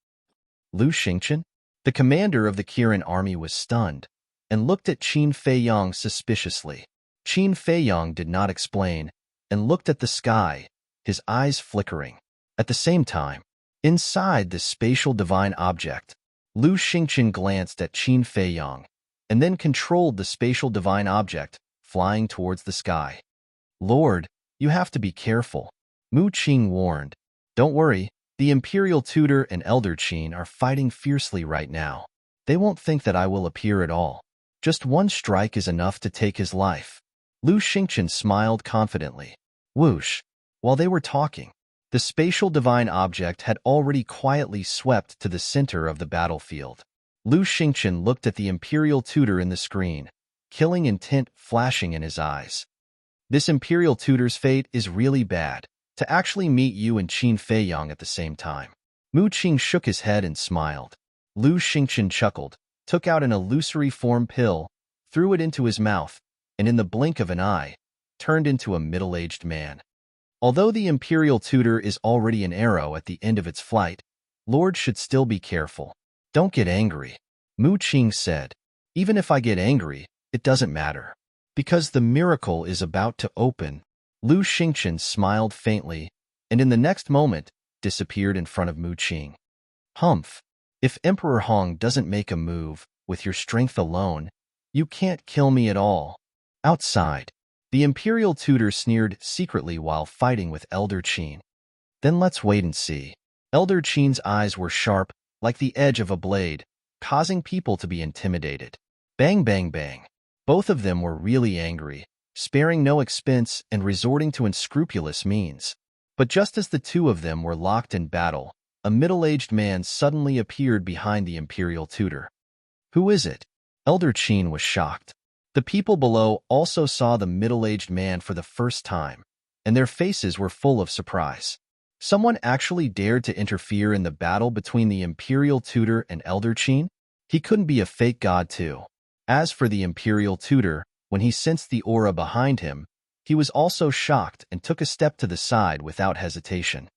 S1: Lu Xingqian? The commander of the Kirin army was stunned and looked at Qin Feiyang suspiciously. Qin Feiyang did not explain and looked at the sky, his eyes flickering. At the same time, inside the spatial divine object, Lu Xingqian glanced at Qin Feiyang and then controlled the spatial divine object, flying towards the sky. "Lord, you have to be careful," Mu Qing warned. "Don't worry, the Imperial Tutor and Elder Qin are fighting fiercely right now. They won't think that I will appear at all. Just one strike is enough to take his life." Lu Xingqian smiled confidently. Whoosh! While they were talking, the spatial divine object had already quietly swept to the center of the battlefield. Lu Xingqian looked at the Imperial Tutor in the screen, killing intent flashing in his eyes. "This Imperial Tutor's fate is really bad, to actually meet you and Qin Feiyang at the same time." Mu Qing shook his head and smiled. Lu Xingqian chuckled, took out an illusory form pill, threw it into his mouth, and in the blink of an eye, turned into a middle-aged man. Although the Imperial Tutor is already an arrow at the end of its flight, Lord should still be careful. "Don't get angry," Mu Qing said. "Even if I get angry, it doesn't matter. Because the miracle is about to open." Lu Xingqian smiled faintly, and in the next moment, disappeared in front of Mu Qing. "Humph! If Emperor Hong doesn't make a move, with your strength alone, you can't kill me at all." Outside, the Imperial Tutor sneered secretly while fighting with Elder Qin. "Then let's wait and see." Elder Qin's eyes were sharp, like the edge of a blade, causing people to be intimidated. Bang, bang, bang. Both of them were really angry, sparing no expense and resorting to unscrupulous means. But just as the two of them were locked in battle, a middle-aged man suddenly appeared behind the Imperial Tutor. "Who is it?" Elder Qin was shocked. The people below also saw the middle-aged man for the first time, and their faces were full of surprise. Someone actually dared to interfere in the battle between the Imperial Tutor and Elder Qin? He couldn't be a fake god too. As for the Imperial Tutor, when he sensed the aura behind him, he was also shocked and took a step to the side without hesitation.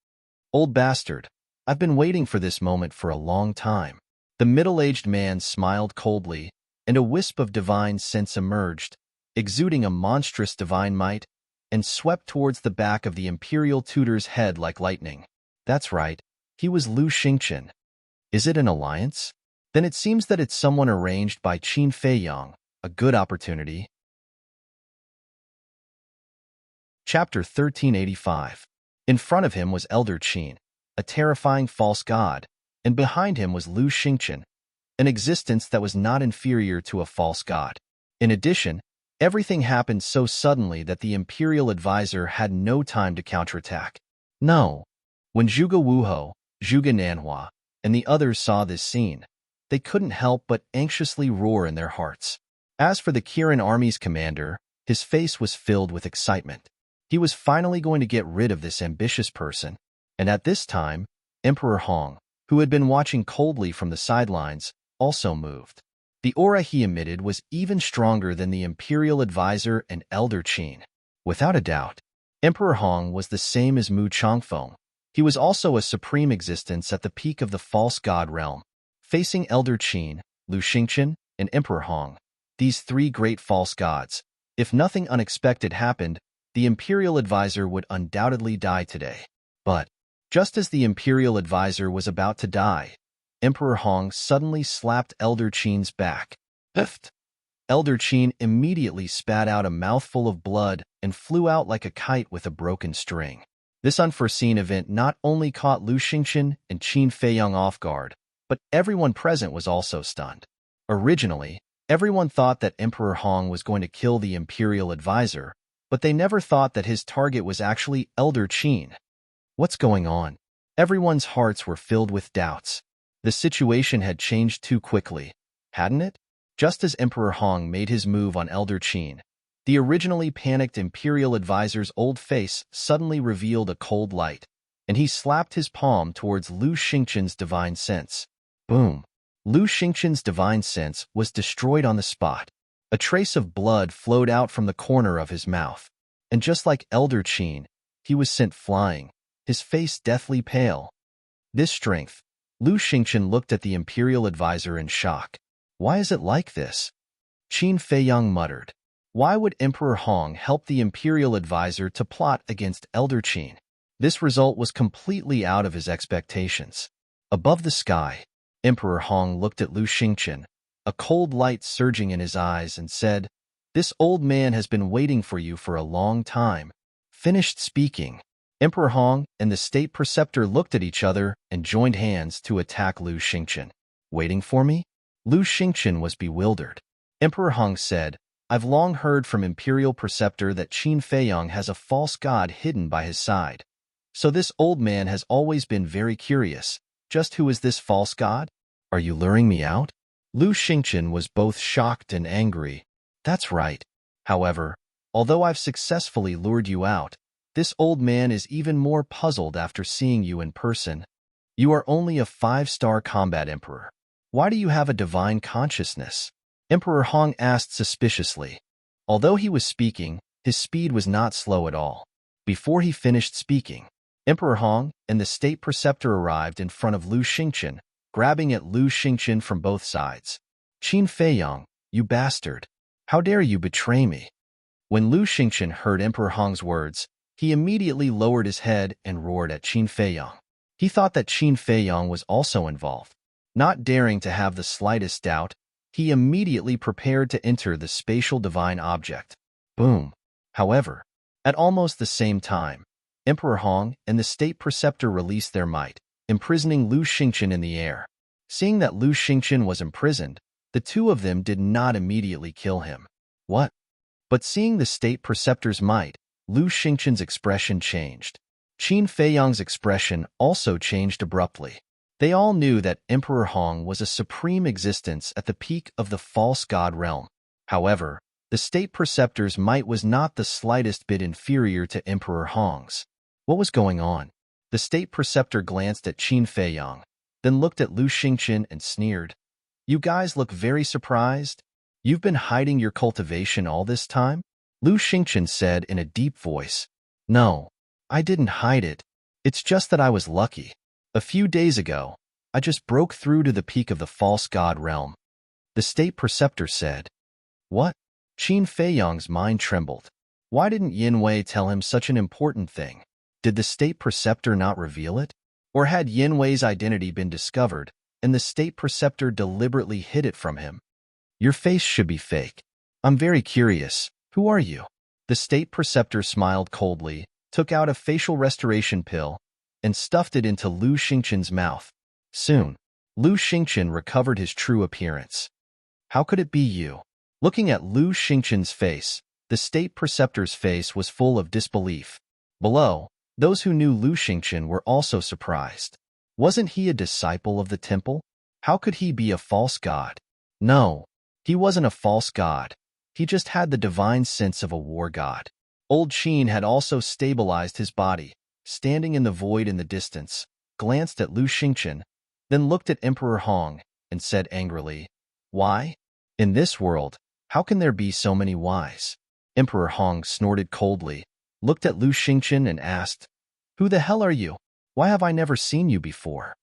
S1: "Old bastard, I've been waiting for this moment for a long time." The middle-aged man smiled coldly, and a wisp of divine sense emerged, exuding a monstrous divine might, and swept towards the back of the Imperial Tutor's head like lightning. That's right, he was Lu Xingqian. Is it an alliance? Then it seems that it's someone arranged by Qin Feiyang, a good opportunity. Chapter 1385. In front of him was Elder Qin, a terrifying false god, and behind him was Lu Xingqian, an existence that was not inferior to a false god. In addition, everything happened so suddenly that the Imperial Advisor had no time to counterattack. No. When Zhuge Wuhou, Zhuge Nanhua, and the others saw this scene, they couldn't help but anxiously roar in their hearts. As for the Kirin army's commander, his face was filled with excitement. He was finally going to get rid of this ambitious person, and at this time, Emperor Hong, who had been watching coldly from the sidelines, also moved. The aura he emitted was even stronger than the Imperial Advisor and Elder Qin. Without a doubt, Emperor Hong was the same as Mu Changfeng. He was also a supreme existence at the peak of the false god realm. Facing Elder Qin, Lu Xingqian, and Emperor Hong, these three great false gods, if nothing unexpected happened, the Imperial Advisor would undoubtedly die today. But, just as the Imperial Advisor was about to die, Emperor Hong suddenly slapped Elder Qin's back. Piffed! Elder Qin immediately spat out a mouthful of blood and flew out like a kite with a broken string. This unforeseen event not only caught Lu Xingqian and Qin Feiyang off guard, but everyone present was also stunned. Originally, everyone thought that Emperor Hong was going to kill the imperial advisor, but they never thought that his target was actually Elder Qin. What's going on? Everyone's hearts were filled with doubts. The situation had changed too quickly, hadn't it? Just as Emperor Hong made his move on Elder Qin, the originally panicked imperial advisor's old face suddenly revealed a cold light, and he slapped his palm towards Lu Xingqian's divine sense. Boom! Lu Xingqian's divine sense was destroyed on the spot. A trace of blood flowed out from the corner of his mouth, and just like Elder Qin, he was sent flying, his face deathly pale. This strength, Lu Xingqian looked at the imperial advisor in shock. Why is it like this? Qin Feiyang muttered. Why would Emperor Hong help the imperial advisor to plot against Elder Qin? This result was completely out of his expectations. Above the sky, Emperor Hong looked at Lu Xingqian, a cold light surging in his eyes, and said, "This old man has been waiting for you for a long time." Finished speaking, Emperor Hong and the state preceptor looked at each other and joined hands to attack Lu Xingqian. Waiting for me? Lu Xingqian was bewildered. Emperor Hong said, "I've long heard from Imperial Preceptor that Qin Feiyang has a false god hidden by his side. So this old man has always been very curious. Just who is this false god? Are you luring me out?" Lu Xingqian was both shocked and angry. "That's right. However, although I've successfully lured you out, this old man is even more puzzled after seeing you in person. You are only a 5-star combat emperor. Why do you have a divine consciousness?" Emperor Hong asked suspiciously. Although he was speaking, his speed was not slow at all. Before he finished speaking, Emperor Hong and the state preceptor arrived in front of Lu Xingqian, grabbing at Lu Xingqian from both sides. "Qin Feiyang, you bastard! How dare you betray me?" When Lu Xingqian heard Emperor Hong's words, he immediately lowered his head and roared at Qin Feiyang. He thought that Qin Feiyang was also involved. Not daring to have the slightest doubt, he immediately prepared to enter the spatial divine object. Boom! However, at almost the same time, Emperor Hong and the state preceptor released their might, imprisoning Lu Xingqian in the air. Seeing that Lu Xingqian was imprisoned, the two of them did not immediately kill him. What? But seeing the state preceptor's might, Lu Xingqian's expression changed. Qin Feiyang's expression also changed abruptly. They all knew that Emperor Hong was a supreme existence at the peak of the false god realm. However, the state preceptor's might was not the slightest bit inferior to Emperor Hong's. What was going on? The state preceptor glanced at Qin Feiyang, then looked at Lu Xingqian and sneered. "You guys look very surprised. You've been hiding your cultivation all this time?" Lu Xingqian said in a deep voice. "No, I didn't hide it. It's just that I was lucky. A few days ago, I just broke through to the peak of the false god realm." The state preceptor said. "What?" Qin Feiyang's mind trembled. Why didn't Yin Wei tell him such an important thing? Did the state preceptor not reveal it? Or had Yin Wei's identity been discovered, and the state preceptor deliberately hid it from him? "Your face should be fake. I'm very curious. Who are you?" The state preceptor smiled coldly, took out a facial restoration pill, and stuffed it into Lu Xingqian's mouth. Soon, Lu Xingqian recovered his true appearance. "How could it be you?" Looking at Lu Xingqian's face, the state preceptor's face was full of disbelief. Below, those who knew Lu Xingqian were also surprised. Wasn't he a disciple of the temple? How could he be a false god? No, he wasn't a false god. He just had the divine sense of a war god. Old Qin had also stabilized his body, standing in the void in the distance, glanced at Lu Xingqian, then looked at Emperor Hong and said angrily, "Why? In this world, how can there be so many whys?" Emperor Hong snorted coldly, looked at Lu Xingqian and asked, "Who the hell are you? Why have I never seen you before?"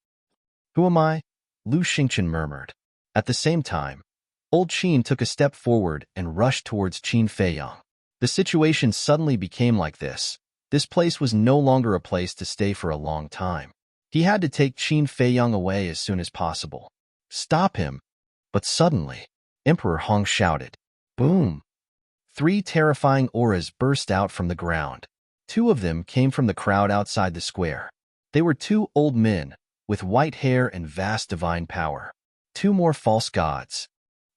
S1: "Who am I?" Lu Xingqian murmured. At the same time, Old Qin took a step forward and rushed towards Qin Feiyang. The situation suddenly became like this. This place was no longer a place to stay for a long time. He had to take Qin Feiyang away as soon as possible. "Stop him!" But suddenly, Emperor Hong shouted, Boom! 3 terrifying auras burst out from the ground. 2 of them came from the crowd outside the square. They were 2 old men, with white hair and vast divine power. 2 more false gods.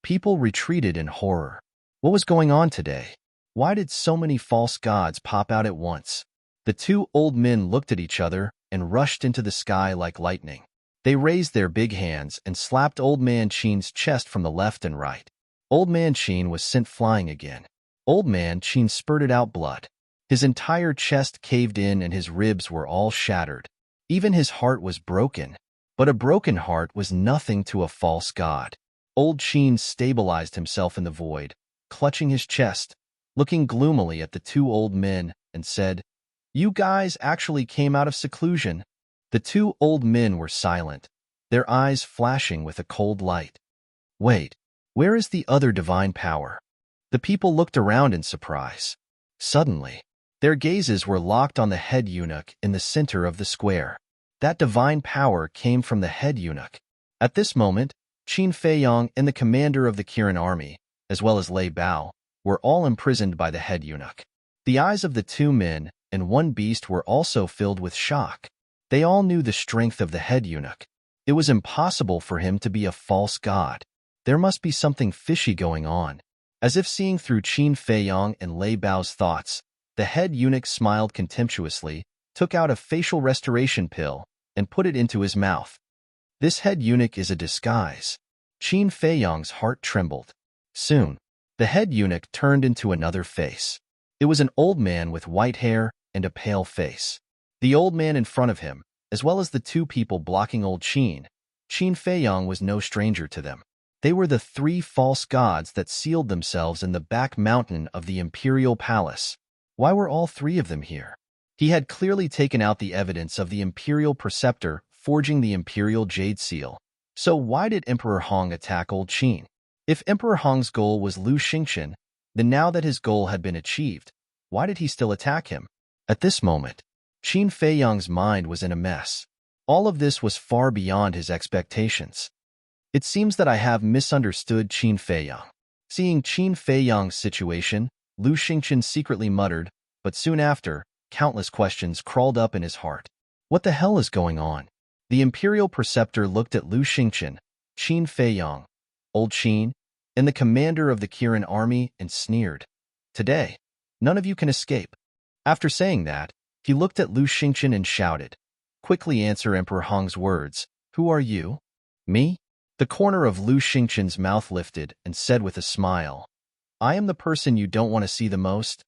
S1: People retreated in horror. What was going on today? Why did so many false gods pop out at once? The 2 old men looked at each other and rushed into the sky like lightning. They raised their big hands and slapped Old Man Chin's chest from the left and right. Old Man Chin was sent flying again. Old Man Chin spurted out blood. His entire chest caved in and his ribs were all shattered. Even his heart was broken. But a broken heart was nothing to a false god. Old Chin stabilized himself in the void, clutching his chest, looking gloomily at the 2 old men, and said, "You guys actually came out of seclusion." The 2 old men were silent, their eyes flashing with a cold light. Wait, where is the other divine power? The people looked around in surprise. Suddenly, their gazes were locked on the head eunuch in the center of the square. That divine power came from the head eunuch. At this moment, Qin Feiyong and the commander of the Kirin army, as well as Lei Bao, were all imprisoned by the head eunuch. The eyes of the 2 men and 1 beast were also filled with shock. They all knew the strength of the head eunuch. It was impossible for him to be a false god. There must be something fishy going on. As if seeing through Qin Feiyong and Lei Bao's thoughts, the head eunuch smiled contemptuously, took out a facial restoration pill, and put it into his mouth. This head eunuch is a disguise. Qin Feiyong's heart trembled. Soon, the head eunuch turned into another face. It was an old man with white hair and a pale face. The old man in front of him, as well as the 2 people blocking old Qin Feiyong was no stranger to them. They were the 3 false gods that sealed themselves in the back mountain of the imperial palace. Why were all 3 of them here? He had clearly taken out the evidence of the imperial preceptor forging the imperial jade seal. So why did Emperor Hong attack old Qin? If Emperor Hong's goal was Lu Xingqian, then now that his goal had been achieved, why did he still attack him? At this moment, Qin Feiyong's mind was in a mess. All of this was far beyond his expectations. It seems that I have misunderstood Qin Feiyong. Seeing Qin Feiyong's situation, Lu Xingqian secretly muttered, but soon after, countless questions crawled up in his heart. What the hell is going on? The imperial preceptor looked at Lu Xingqian, Qin Feiyong, old Qin, and the commander of the Kirin army and sneered. Today, none of you can escape. After saying that, he looked at Lu Xingqian and shouted, "Quickly answer Emperor Hong's words. Who are you?" "Me?" The corner of Lu Xingqian's mouth lifted and said with a smile, "I am the person you don't want to see the most."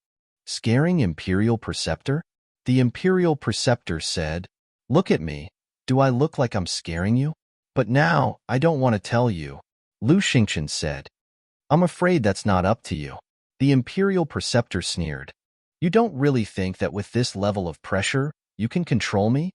S1: Scaring imperial preceptor? The imperial preceptor said, "Look at me. Do I look like I'm scaring you?" "But now, I don't want to tell you," Lu Xingqian said. "I'm afraid that's not up to you." The imperial preceptor sneered. "You don't really think that with this level of pressure, you can control me?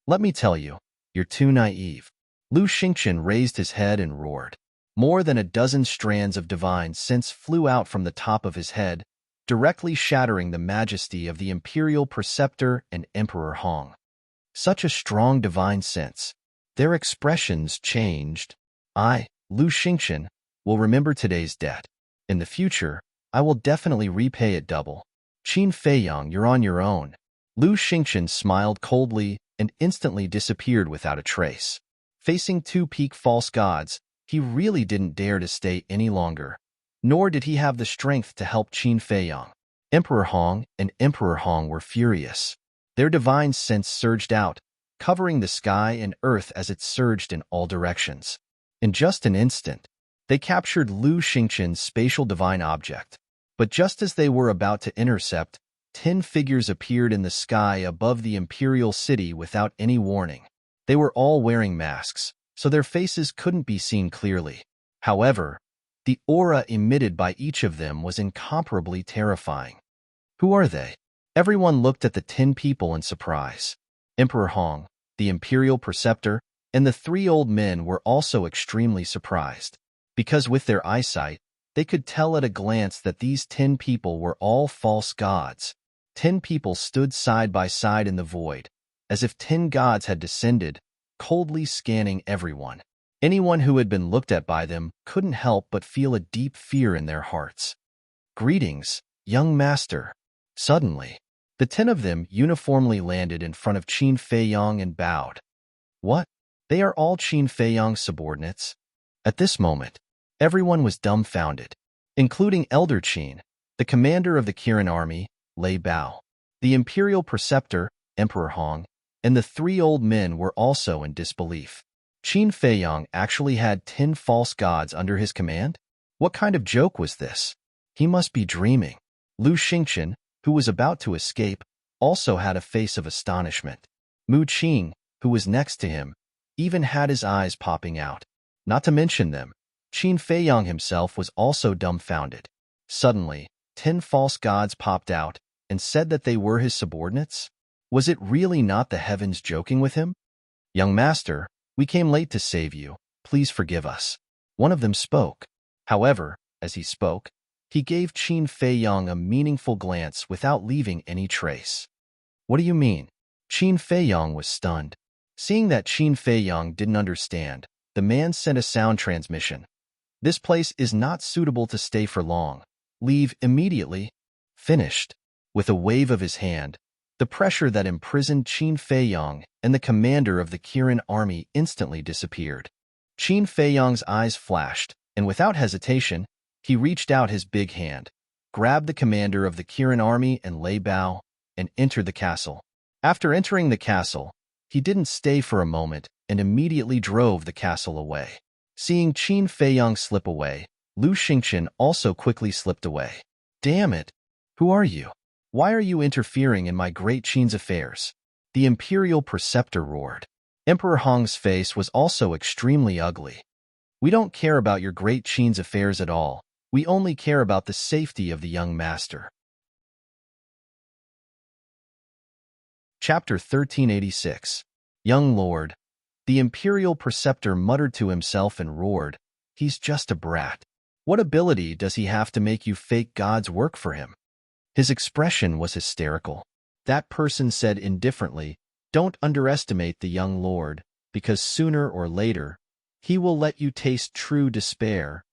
S1: Let me tell you, you're too naive." Lu Xingqian raised his head and roared. More than a dozen strands of divine sense flew out from the top of his head, directly shattering the majesty of the imperial preceptor and Emperor Hong. Such a strong divine sense. Their expressions changed. "I, Lu Xingqian, will remember today's debt. In the future, I will definitely repay it double. Qin Feiyong, you're on your own." Lu Xingqian smiled coldly and instantly disappeared without a trace. Facing 2 peak false gods, he really didn't dare to stay any longer. Nor did he have the strength to help Qin Feiyong. Emperor Hong and Emperor Hong were furious. Their divine sense surged out, covering the sky and earth as it surged in all directions. In just an instant, they captured Lu Xingqian's spatial divine object. But just as they were about to intercept, 10 figures appeared in the sky above the imperial city without any warning. They were all wearing masks, so their faces couldn't be seen clearly. However, the aura emitted by each of them was incomparably terrifying. Who are they? Everyone looked at the 10 people in surprise. Emperor Hong, the imperial preceptor, and the 3 old men were also extremely surprised, because with their eyesight, they could tell at a glance that these 10 people were all false gods. 10 people stood side by side in the void, as if 10 gods had descended, coldly scanning everyone. Anyone who had been looked at by them couldn't help but feel a deep fear in their hearts. "Greetings, young master." Suddenly, the 10 of them uniformly landed in front of Qin Feiyang and bowed. What? They are all Qin Feiyang's subordinates? At this moment, everyone was dumbfounded, including Elder Qin, the commander of the Kirin army, Lei Bao. The imperial preceptor, Emperor Hong, and the 3 old men were also in disbelief. Qin Feiyang actually had 10 false gods under his command? What kind of joke was this? He must be dreaming. Lu Xingqian, who was about to escape, also had a face of astonishment. Mu Qing, who was next to him, even had his eyes popping out. Not to mention them, Qin Feiyang himself was also dumbfounded. Suddenly, 10 false gods popped out and said that they were his subordinates? Was it really not the heavens joking with him? "Young master, we came late to save you. Please forgive us." One of them spoke. However, as he spoke, he gave Qin Feiyang a meaningful glance without leaving any trace. "What do you mean?" Qin Feiyang was stunned. Seeing that Qin Feiyang didn't understand, the man sent a sound transmission. "This place is not suitable to stay for long. Leave immediately." Finished. With a wave of his hand, the pressure that imprisoned Qin Feiyang and the commander of the Kirin army instantly disappeared. Qin Feiyang's eyes flashed, and without hesitation, he reached out his big hand, grabbed the commander of the Kirin army and Lei Bao, and entered the castle. After entering the castle, he didn't stay for a moment and immediately drove the castle away. Seeing Qin Feiyang slip away, Lu Xingqian also quickly slipped away. "Damn it! Who are you? Why are you interfering in my great Qin's affairs?" The imperial preceptor roared. Emperor Hong's face was also extremely ugly. "We don't care about your great Qin's affairs at all. We only care about the safety of the young master." Chapter 1386. Young Lord. The imperial preceptor muttered to himself and roared, "He's just a brat. What ability does he have to make you fake gods work for him?" His expression was hysterical. That person said indifferently, "Don't underestimate the young lord, because sooner or later, he will let you taste true despair.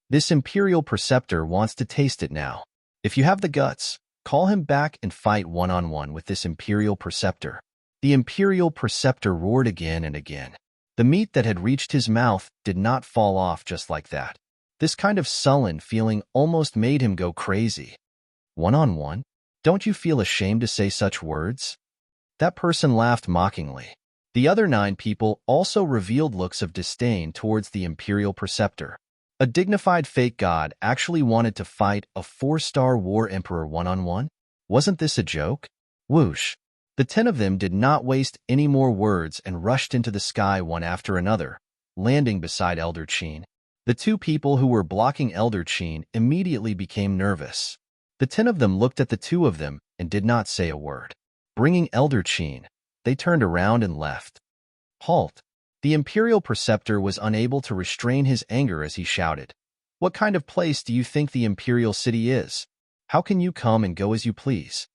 S1: This imperial preceptor wants to taste it now. If you have the guts, call him back and fight one-on-one with this imperial preceptor." The imperial preceptor roared again and again. The meat that had reached his mouth did not fall off just like that. This kind of sullen feeling almost made him go crazy. "One-on-one? Don't you feel ashamed to say such words?" That person laughed mockingly. The other 9 people also revealed looks of disdain towards the imperial preceptor. A dignified fake god actually wanted to fight a 4-star war emperor one-on-one? Wasn't this a joke? Whoosh! The 10 of them did not waste any more words and rushed into the sky one after another, landing beside Elder Qin. The 2 people who were blocking Elder Qin immediately became nervous. The 10 of them looked at the 2 of them and did not say a word. Bringing Elder Qin, they turned around and left. "Halt!" The imperial preceptor was unable to restrain his anger as he shouted, "What kind of place do you think the imperial city is? How can you come and go as you please?"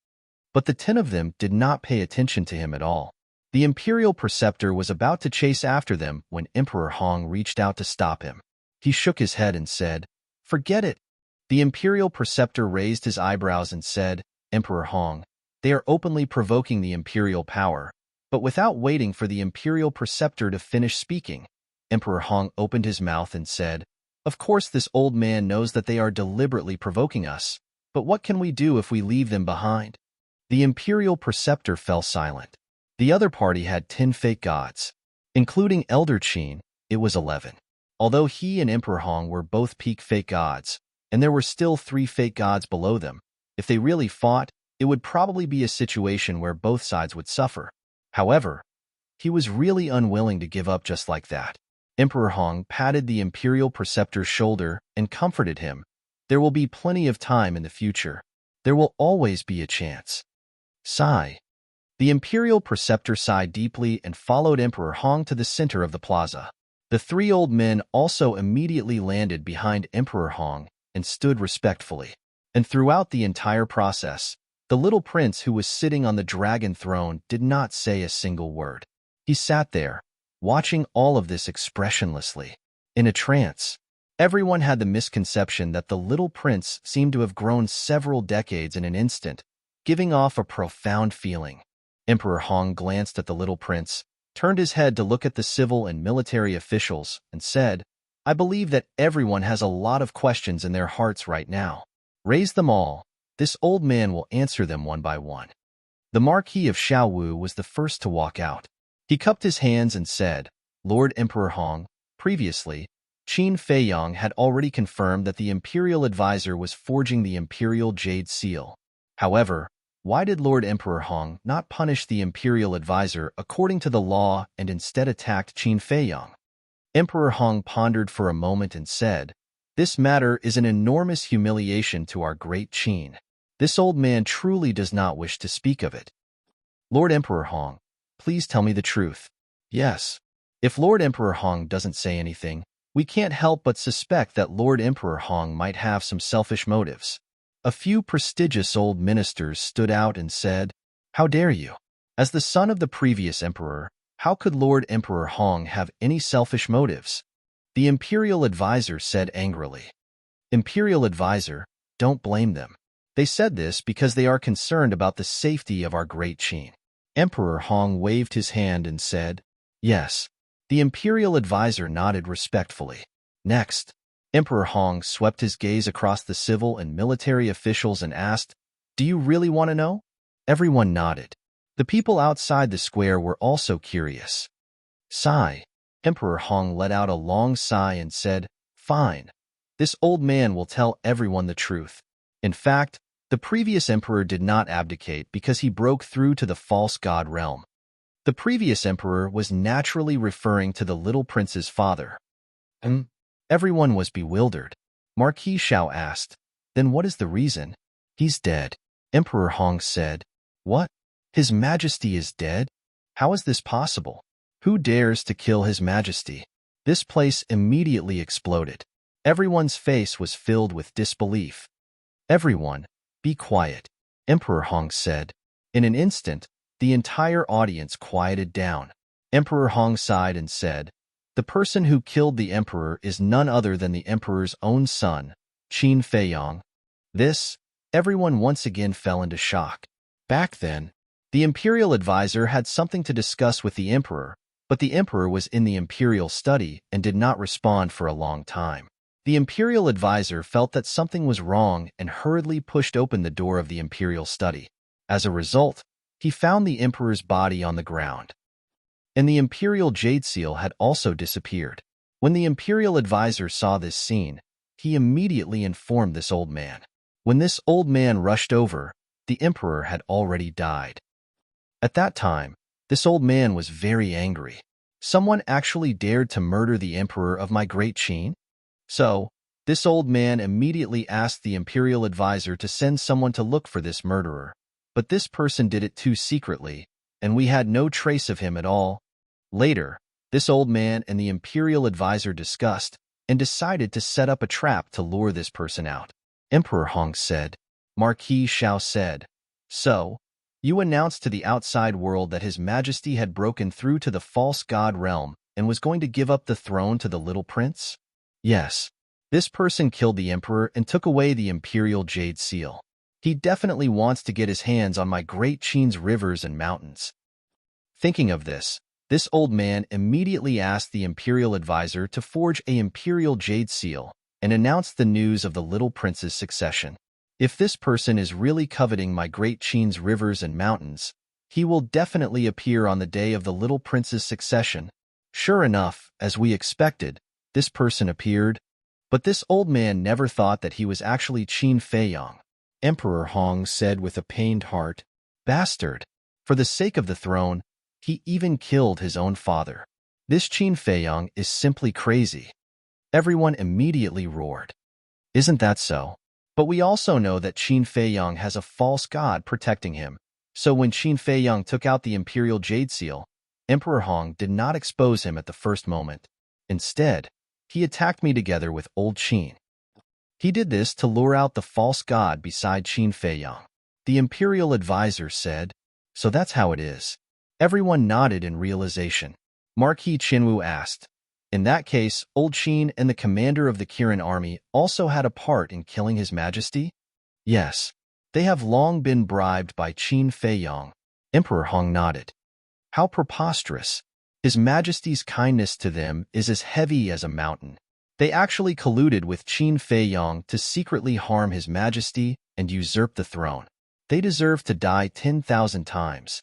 S1: But the 10 of them did not pay attention to him at all. The imperial preceptor was about to chase after them when Emperor Hong reached out to stop him. He shook his head and said, "Forget it." The imperial preceptor raised his eyebrows and said, "Emperor Hong, they are openly provoking the imperial power." But without waiting for the imperial preceptor to finish speaking, Emperor Hong opened his mouth and said, "Of course this old man knows that they are deliberately provoking us, but what can we do if we leave them behind?" The imperial preceptor fell silent. The other party had 10 fake gods. Including Elder Qin, it was 11. Although he and Emperor Hong were both peak fake gods, and there were still 3 fake gods below them, if they really fought, it would probably be a situation where both sides would suffer. However, he was really unwilling to give up just like that. Emperor Hong patted the imperial preceptor's shoulder and comforted him. "There will be plenty of time in the future. There will always be a chance." Sigh. The imperial preceptor sighed deeply and followed Emperor Hong to the center of the plaza. The 3 old men also immediately landed behind Emperor Hong and stood respectfully. And throughout the entire process, the little prince who was sitting on the dragon throne did not say a single word. He sat there, watching all of this expressionlessly, in a trance. Everyone had the misconception that the little prince seemed to have grown several decades in an instant, giving off a profound feeling. Emperor Hong glanced at the little prince, turned his head to look at the civil and military officials, and said, "I believe that everyone has a lot of questions in their hearts right now. Raise them all. This old man will answer them one by one." The Marquis of Shaowu was the first to walk out. He cupped his hands and said, "Lord Emperor Hong, previously, Qin Feiyang had already confirmed that the imperial advisor was forging the imperial jade seal. However, why did Lord Emperor Hong not punish the imperial advisor according to the law and instead attacked Qin Feiyang?" Emperor Hong pondered for a moment and said, "This matter is an enormous humiliation to our great Qin. This old man truly does not wish to speak of it. Lord Emperor Hong, please tell me the truth." "Yes." If Lord Emperor Hong doesn't say anything, we can't help but suspect that Lord Emperor Hong might have some selfish motives. A few prestigious old ministers stood out and said, "How dare you? As the son of the previous emperor, how could Lord Emperor Hong have any selfish motives?" The imperial advisor said angrily. "Imperial advisor, don't blame them. They said this because they are concerned about the safety of our great Qin." Emperor Hong waved his hand and said, "Yes." The imperial advisor nodded respectfully. Next, Emperor Hong swept his gaze across the civil and military officials and asked, "Do you really want to know?" Everyone nodded. The people outside the square were also curious. Sigh. Emperor Hong let out a long sigh and said, "Fine. This old man will tell everyone the truth. In fact, the previous emperor did not abdicate because he broke through to the false god realm." The previous emperor was naturally referring to the little prince's father. Everyone was bewildered. Marquis Shao asked, "Then what is the reason?" "He's dead," Emperor Hong said. "What? His Majesty is dead? How is this possible? Who dares to kill His Majesty?" This place immediately exploded. Everyone's face was filled with disbelief. "Everyone, be quiet," Emperor Hong said. In an instant, the entire audience quieted down. Emperor Hong sighed and said, "The person who killed the emperor is none other than the emperor's own son, Qin Feiyang." Everyone once again fell into shock. Back then, the imperial advisor had something to discuss with the emperor, but the emperor was in the imperial study and did not respond for a long time. The imperial advisor felt that something was wrong and hurriedly pushed open the door of the imperial study. As a result, he found the emperor's body on the ground. And the imperial jade seal had also disappeared. When the imperial advisor saw this scene, he immediately informed this old man. When this old man rushed over, the emperor had already died. At that time, this old man was very angry. Someone actually dared to murder the emperor of my great Qin? So, this old man immediately asked the imperial advisor to send someone to look for this murderer. But this person did it too secretly, and we had no trace of him at all. Later, this old man and the imperial advisor discussed and decided to set up a trap to lure this person out. Emperor Hong said. Marquis Shao said, "So, you announced to the outside world that His Majesty had broken through to the false god realm and was going to give up the throne to the little prince?" "Yes. This person killed the emperor and took away the imperial jade seal. He definitely wants to get his hands on my great Qin's rivers and mountains." Thinking of this old man immediately asked the imperial advisor to forge an imperial jade seal and announced the news of the little prince's succession. If this person is really coveting my great Qin's rivers and mountains, he will definitely appear on the day of the little prince's succession. Sure enough, as we expected, this person appeared, but this old man never thought that he was actually Qin Feiyang. Emperor Hong said with a pained heart, "Bastard! For the sake of the throne, he even killed his own father. This Qin Feiyang is simply crazy." Everyone immediately roared. "Isn't that so? But we also know that Qin Feiyang has a false god protecting him. So when Qin Feiyang took out the imperial jade seal, Emperor Hong did not expose him at the first moment. Instead, he attacked me together with old Qin. He did this to lure out the false god beside Qin Feiyang." The imperial advisor said, "So that's how it is." Everyone nodded in realization. Marquis Qinwu asked, In that case, Old Qin and the commander of the Kirin army also had a part in killing His Majesty? Yes. They have long been bribed by Qin Feiyong. Emperor Hong nodded. How preposterous. His Majesty's kindness to them is as heavy as a mountain. They actually colluded with Qin Feiyong to secretly harm His Majesty and usurp the throne. They deserve to die 10,000 times.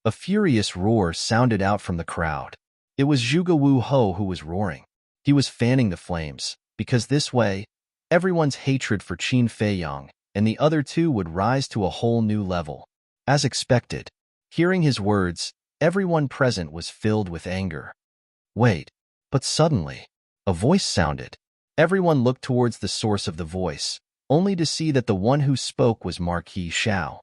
S1: A furious roar sounded out from the crowd. It was Zhuge Wu Ho who was roaring. He was fanning the flames, because this way, everyone's hatred for Qin Feiyong and the other two would rise to a whole new level. As expected, hearing his words, everyone present was filled with anger. Wait, but suddenly, a voice sounded. Everyone looked towards the source of the voice, only to see that the one who spoke was Marquis Xiao.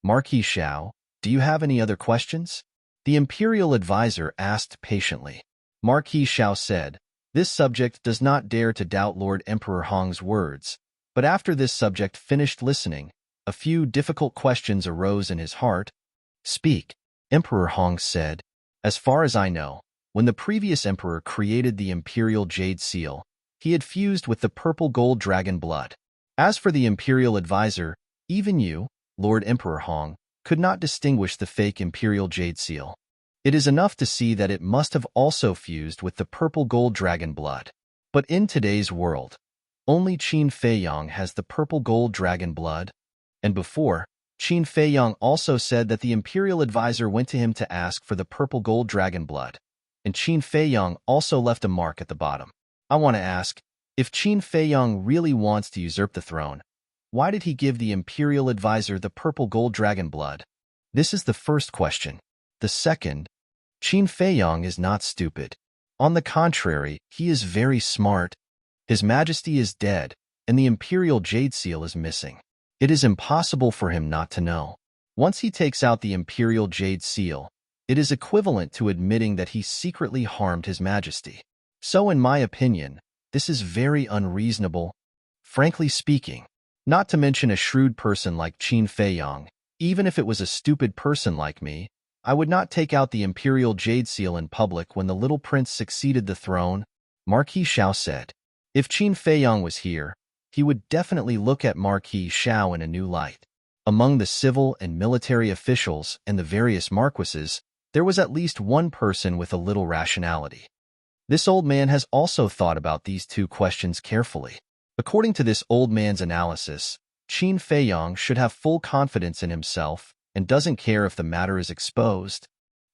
S1: Marquis Xiao, do you have any other questions? The imperial advisor asked patiently. Marquis Xiao said, this subject does not dare to doubt Lord Emperor Hong's words, but after this subject finished listening, a few difficult questions arose in his heart. Speak, Emperor Hong said. As far as I know, when the previous emperor created the imperial jade seal, he had fused with the purple gold dragon blood. As for the imperial advisor, even you, Lord Emperor Hong, could not distinguish the fake imperial jade seal. It is enough to see that it must have also fused with the purple gold dragon blood. But in today's world, only Qin Feiyong has the purple gold dragon blood. And before, Qin Feiyong also said that the imperial advisor went to him to ask for the purple gold dragon blood. And Qin Feiyong also left a mark at the bottom. I want to ask, if Qin Feiyong really wants to usurp the throne, why did he give the imperial advisor the purple gold dragon blood? This is the first question. The second, Qin Feiyong is not stupid. On the contrary, he is very smart. His Majesty is dead, and the imperial jade seal is missing. It is impossible for him not to know. Once he takes out the imperial jade seal, it is equivalent to admitting that he secretly harmed His Majesty. So in my opinion, this is very unreasonable. Frankly speaking, not to mention a shrewd person like Qin Feiyong, even if it was a stupid person like me, I would not take out the imperial jade seal in public when the little prince succeeded the throne, Marquis Xiao said. If Qin Feiyong was here, he would definitely look at Marquis Xiao in a new light. Among the civil and military officials and the various marquises, there was at least one person with a little rationality. This old man has also thought about these two questions carefully. According to this old man's analysis, Qin Feiyong should have full confidence in himself and doesn't care if the matter is exposed.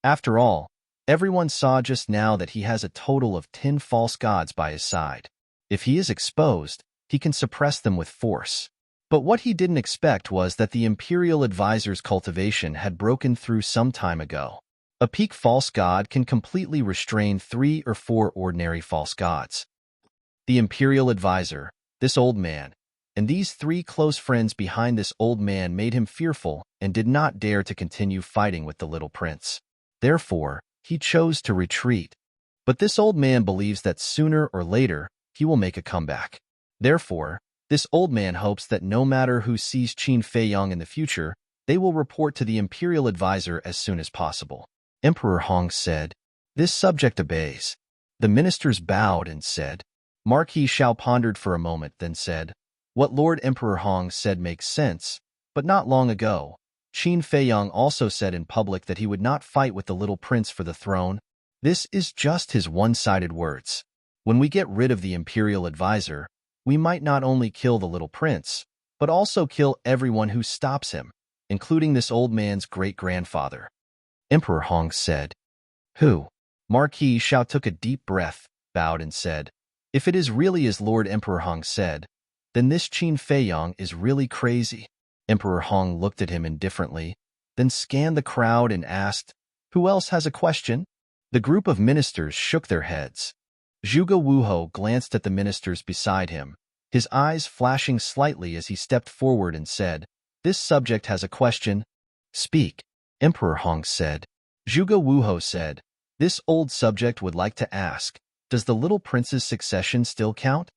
S1: After all, everyone saw just now that he has a total of 10 false gods by his side. If he is exposed, he can suppress them with force. But what he didn't expect was that the imperial advisor's cultivation had broken through some time ago. A peak false god can completely restrain 3 or 4 ordinary false gods. The imperial advisor, this old man, and these 3 close friends behind this old man made him fearful and did not dare to continue fighting with the little prince. Therefore, he chose to retreat. But this old man believes that sooner or later, he will make a comeback. Therefore, this old man hopes that no matter who sees Qin Feiyong in the future, they will report to the imperial advisor as soon as possible. Emperor Hong said, "This subject obeys." The ministers bowed and said. Marquis Xiao pondered for a moment, then said, "What Lord Emperor Hong said makes sense, but not long ago, Qin Feiyong also said in public that he would not fight with the little prince for the throne. This is just his one-sided words. When we get rid of the imperial advisor, we might not only kill the little prince, but also kill everyone who stops him, including this old man's great-grandfather." Emperor Hong said, "Who?" Marquis Xiao took a deep breath, bowed and said, "If it is really as Lord Emperor Hong said, then this Qin Feiyong is really crazy." Emperor Hong looked at him indifferently, then scanned the crowd and asked, "Who else has a question?" The group of ministers shook their heads. Zhuge Wuho glanced at the ministers beside him, his eyes flashing slightly as he stepped forward and said, "This subject has a question." "Speak," Emperor Hong said. Zhuge Wuho said, "This old subject would like to ask, does the little prince's succession still count?"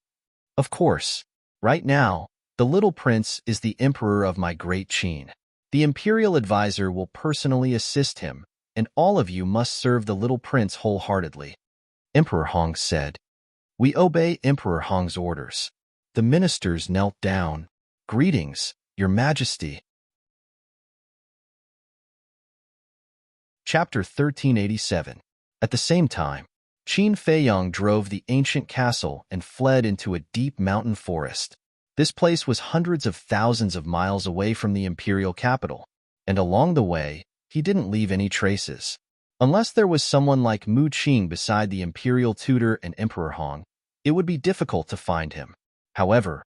S1: "Of course. Right now, the little prince is the emperor of my great Qin. The imperial advisor will personally assist him, and all of you must serve the little prince wholeheartedly." Emperor Hong said. We obey Emperor Hong's orders. The ministers knelt down. Greetings, Your Majesty. Chapter 1387. At the same time, Qin Feiyang drove the ancient castle and fled into a deep mountain forest. This place was hundreds of thousands of miles away from the imperial capital, and along the way, he didn't leave any traces. Unless there was someone like Mu Qing beside the imperial tutor and Emperor Hong, it would be difficult to find him. However,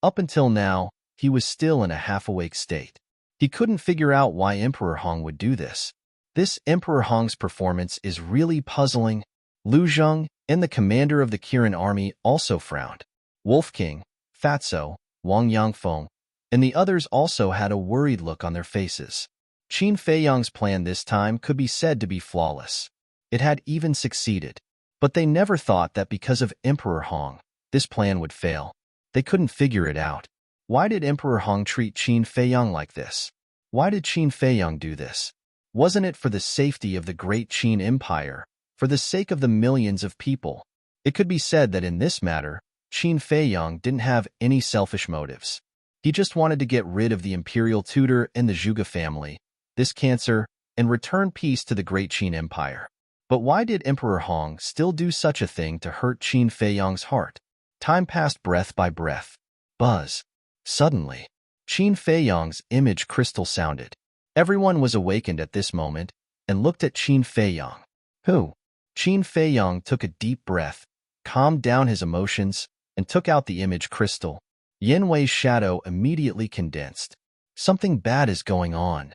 S1: up until now, he was still in a half-awake state. He couldn't figure out why Emperor Hong would do this. This Emperor Hong's performance is really puzzling. Lu Zheng and the commander of the Kirin army also frowned. Wolf King, Fatso, Wang Yangfeng, and the others also had a worried look on their faces. Qin Feiyang's plan this time could be said to be flawless. It had even succeeded. But they never thought that because of Emperor Hong, this plan would fail. They couldn't figure it out. Why did Emperor Hong treat Qin Feiyang like this? Why did Qin Feiyang do this? Wasn't it for the safety of the great Qin Empire, for the sake of the millions of people? It could be said that in this matter, Qin Feiyang didn't have any selfish motives. He just wanted to get rid of the imperial tutor and the Zhuge family, this cancer, and return peace to the great Qin Empire. But why did Emperor Hong still do such a thing to hurt Qin Feiyang's heart? Time passed breath by breath. Buzz. Suddenly, Qin Feiyang's image crystal sounded. Everyone was awakened at this moment and looked at Qin Feiyang. Who? Qin Feiyang took a deep breath, calmed down his emotions, and took out the image crystal. Yin Wei's shadow immediately condensed. Something bad is going on.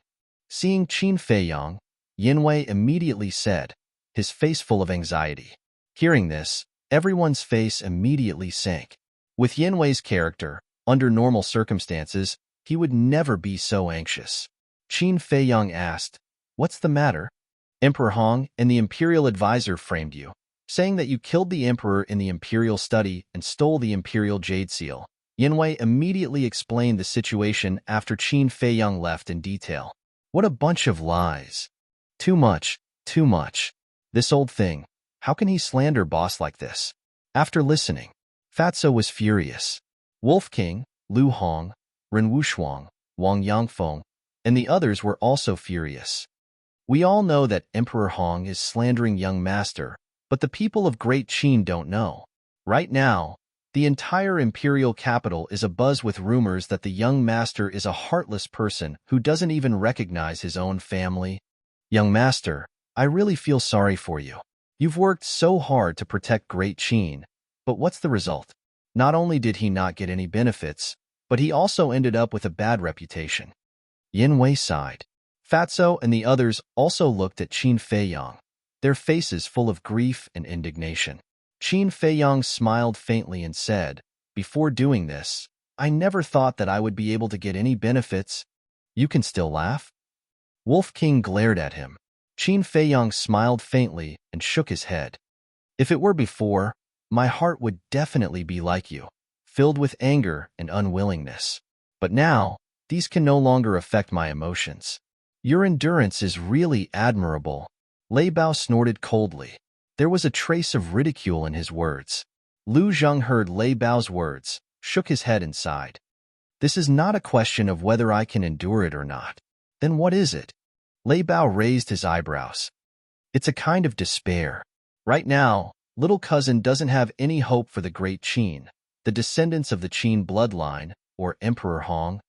S1: Seeing Qin Feiyang, Yin Wei immediately said, his face full of anxiety. Hearing this, everyone's face immediately sank. With Yin Wei's character, under normal circumstances, he would never be so anxious. Qin Feiyang asked, "What's the matter?" Emperor Hong and the imperial advisor framed you, saying that you killed the emperor in the imperial study and stole the imperial jade seal. Yin Wei immediately explained the situation after Qin Feiyang left in detail. What a bunch of lies. Too much, too much. This old thing, how can he slander boss like this? After listening, Fatso was furious. Wolf King, Lu Hong, Ren Wushuang, Wang Yangfeng, and the others were also furious. We all know that Emperor Hong is slandering young master, but the people of Great Qin don't know. Right now, the entire imperial capital is abuzz with rumors that the young master is a heartless person who doesn't even recognize his own family. Young master, I really feel sorry for you. You've worked so hard to protect Great Qin, but what's the result? Not only did he not get any benefits, but he also ended up with a bad reputation. Yin Wei sighed. Fatso and the others also looked at Qin Feiyang, their faces full of grief and indignation. Qin Feiyang smiled faintly and said, "Before doing this, I never thought that I would be able to get any benefits. You can still laugh?" Wolf King glared at him. Qin Feiyang smiled faintly and shook his head. "If it were before, my heart would definitely be like you, filled with anger and unwillingness. But now, these can no longer affect my emotions. Your endurance is really admirable." Lei Bao snorted coldly. There was a trace of ridicule in his words. Lu Zheng heard Lei Bao's words, shook his head and sighed. "This is not a question of whether I can endure it or not. Then what is it?" Lei Bao raised his eyebrows. "It's a kind of despair. Right now, little cousin doesn't have any hope for the great Qin, the descendants of the Qin bloodline, or Emperor Hong.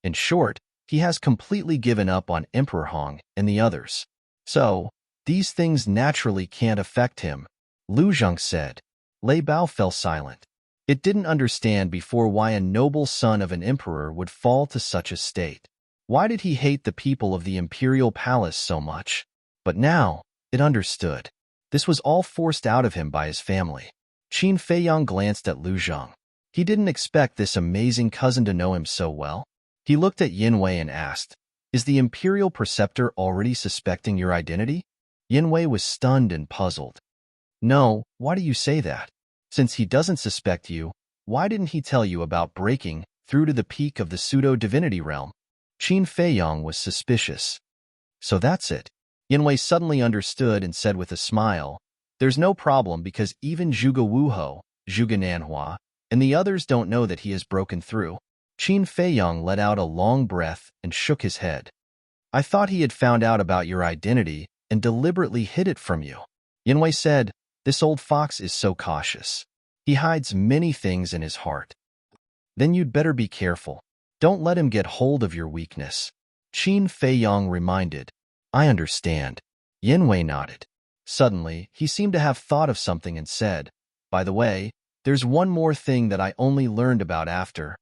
S1: In short, he has completely given up on Emperor Hong and the others. So, these things naturally can't affect him," Lu Zheng said. Lei Bao fell silent. It didn't understand before why a noble son of an emperor would fall to such a state. Why did he hate the people of the imperial palace so much? But now, it understood. This was all forced out of him by his family. Qin Feiyang glanced at Lu Zheng. He didn't expect this amazing cousin to know him so well. He looked at Yin Wei and asked, "Is the imperial preceptor already suspecting your identity?" Yin Wei was stunned and puzzled. "No, why do you say that? Since he doesn't suspect you, why didn't he tell you about breaking through to the peak of the pseudo-divinity realm?" Qin Feiyang was suspicious. "So that's it." Yin Wei suddenly understood and said with a smile, There's no problem because even Zhuge Wuhou, Zhuge Nanhua, and the others don't know that he has broken through. Qin Feiyang let out a long breath and shook his head. I thought he had found out about your identity and deliberately hid it from you. Yanwei said, this old fox is so cautious. He hides many things in his heart. Then you'd better be careful. Don't let him get hold of your weakness. Qin Feiyang reminded. I understand. Yanwei nodded. Suddenly, he seemed to have thought of something and said, by the way, there's one more thing that I only learned about after.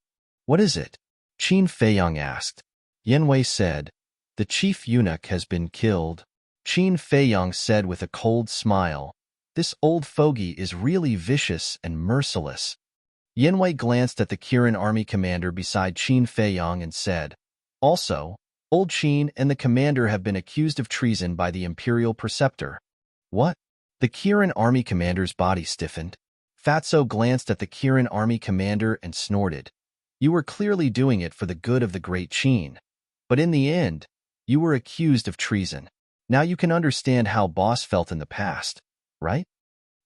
S1: What is it? Qin Feiyang asked. Yanwei said, the chief eunuch has been killed. Qin Feiyang said with a cold smile, this old fogey is really vicious and merciless. Yanwei glanced at the Kirin army commander beside Qin Feiyang and said, also, old Qin and the commander have been accused of treason by the imperial preceptor. What? The Kirin army commander's body stiffened. Fatso glanced at the Kirin army commander and snorted. You were clearly doing it for the good of the great Qin. But in the end, you were accused of treason. Now you can understand how Boss felt in the past, right?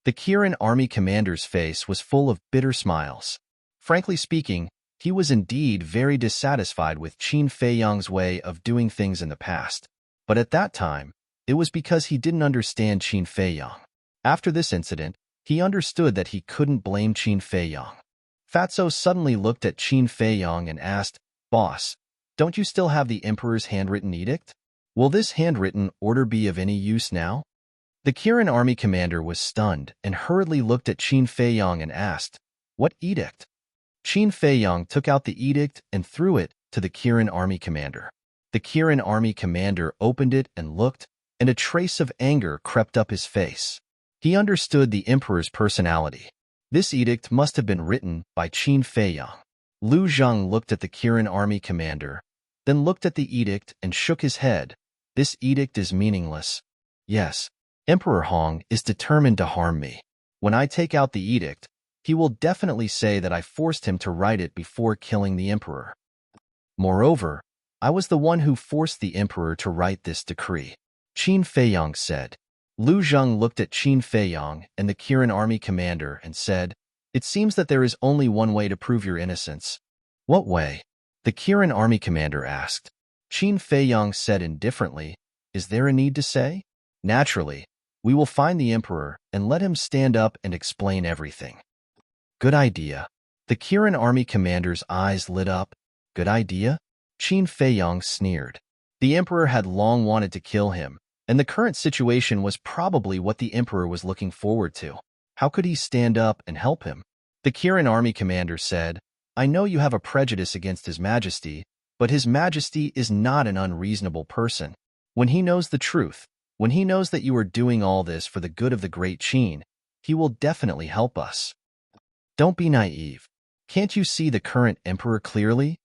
S1: The Kirin army commander's face was full of bitter smiles. Frankly speaking, he was indeed very dissatisfied with Qin Feiyang's way of doing things in the past. But at that time, it was because he didn't understand Qin Feiyang. After this incident, he understood that he couldn't blame Qin Feiyang. Fatso suddenly looked at Qin Feiyang and asked, Boss, don't you still have the Emperor's handwritten edict? Will this handwritten order be of any use now? The Kirin army commander was stunned and hurriedly looked at Qin Feiyang and asked, what edict? Qin Feiyang took out the edict and threw it to the Kirin army commander. The Kirin army commander opened it and looked, and a trace of anger crept up his face. He understood the Emperor's personality. This edict must have been written by Qin Feiyang. Lu Zheng looked at the Kirin army commander, then looked at the edict and shook his head. This edict is meaningless. Yes, Emperor Hong is determined to harm me. When I take out the edict, he will definitely say that I forced him to write it before killing the Emperor. Moreover, I was the one who forced the Emperor to write this decree. Qin Feiyang said. Lu Zheng looked at Qin Feiyang and the Kirin army commander and said, it seems that there is only one way to prove your innocence. What way? The Kirin army commander asked. Qin Feiyang said indifferently, is there a need to say? Naturally, we will find the Emperor and let him stand up and explain everything. Good idea. The Kirin army commander's eyes lit up. Good idea? Qin Feiyang sneered. The Emperor had long wanted to kill him, and the current situation was probably what the Emperor was looking forward to. How could he stand up and help him? The Kirin army commander said, I know you have a prejudice against His Majesty, but His Majesty is not an unreasonable person. When he knows the truth, when he knows that you are doing all this for the good of the great Qin, he will definitely help us. Don't be naive. Can't you see the current Emperor clearly?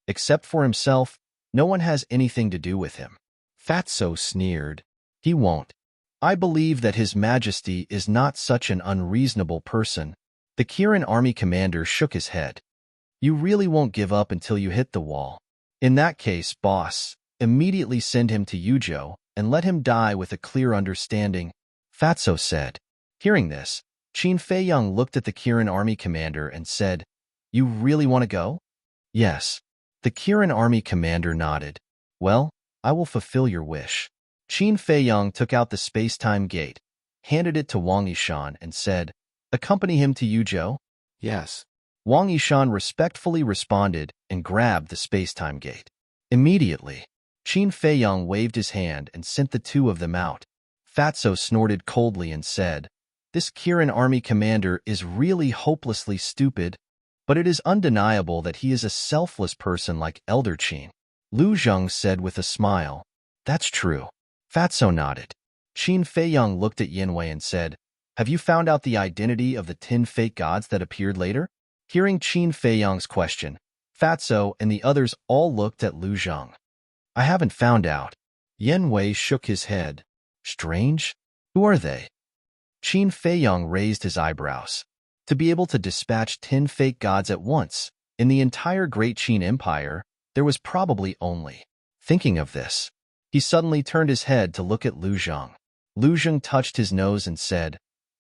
S1: Except for himself, no one has anything to do with him. Fatso sneered. He won't. I believe that His Majesty is not such an unreasonable person. The Kirin army commander shook his head. You really won't give up until you hit the wall. In that case, boss, immediately send him to Yuzhou and let him die with a clear understanding, Fatso said. Hearing this, Qin Feiyang looked at the Kirin army commander and said, You really want to go? Yes. The Kirin army commander nodded. Well, I will fulfill your wish. Qin Feiyang took out the space-time gate, handed it to Wang Yishan and said, Accompany him to Yuzhou? Yes. Wang Yishan respectfully responded and grabbed the space-time gate. Immediately, Qin Feiyang waved his hand and sent the two of them out. Fatso snorted coldly and said, This Kirin army commander is really hopelessly stupid, but it is undeniable that he is a selfless person like Elder Qin. Lu Zheng said with a smile, That's true. Fatso nodded. Qin Feiyang looked at Yanwei and said, Have you found out the identity of the 10 fake gods that appeared later? Hearing Qin Feiyang's question, Fatso and the others all looked at Lu Zheng. I haven't found out. Yanwei shook his head. Strange? Who are they? Qin Feiyang raised his eyebrows. To be able to dispatch 10 fake gods at once, in the entire Great Qin Empire, there was probably only. Thinking of this, he suddenly turned his head to look at Lu Zheng. Lu Zheng touched his nose and said,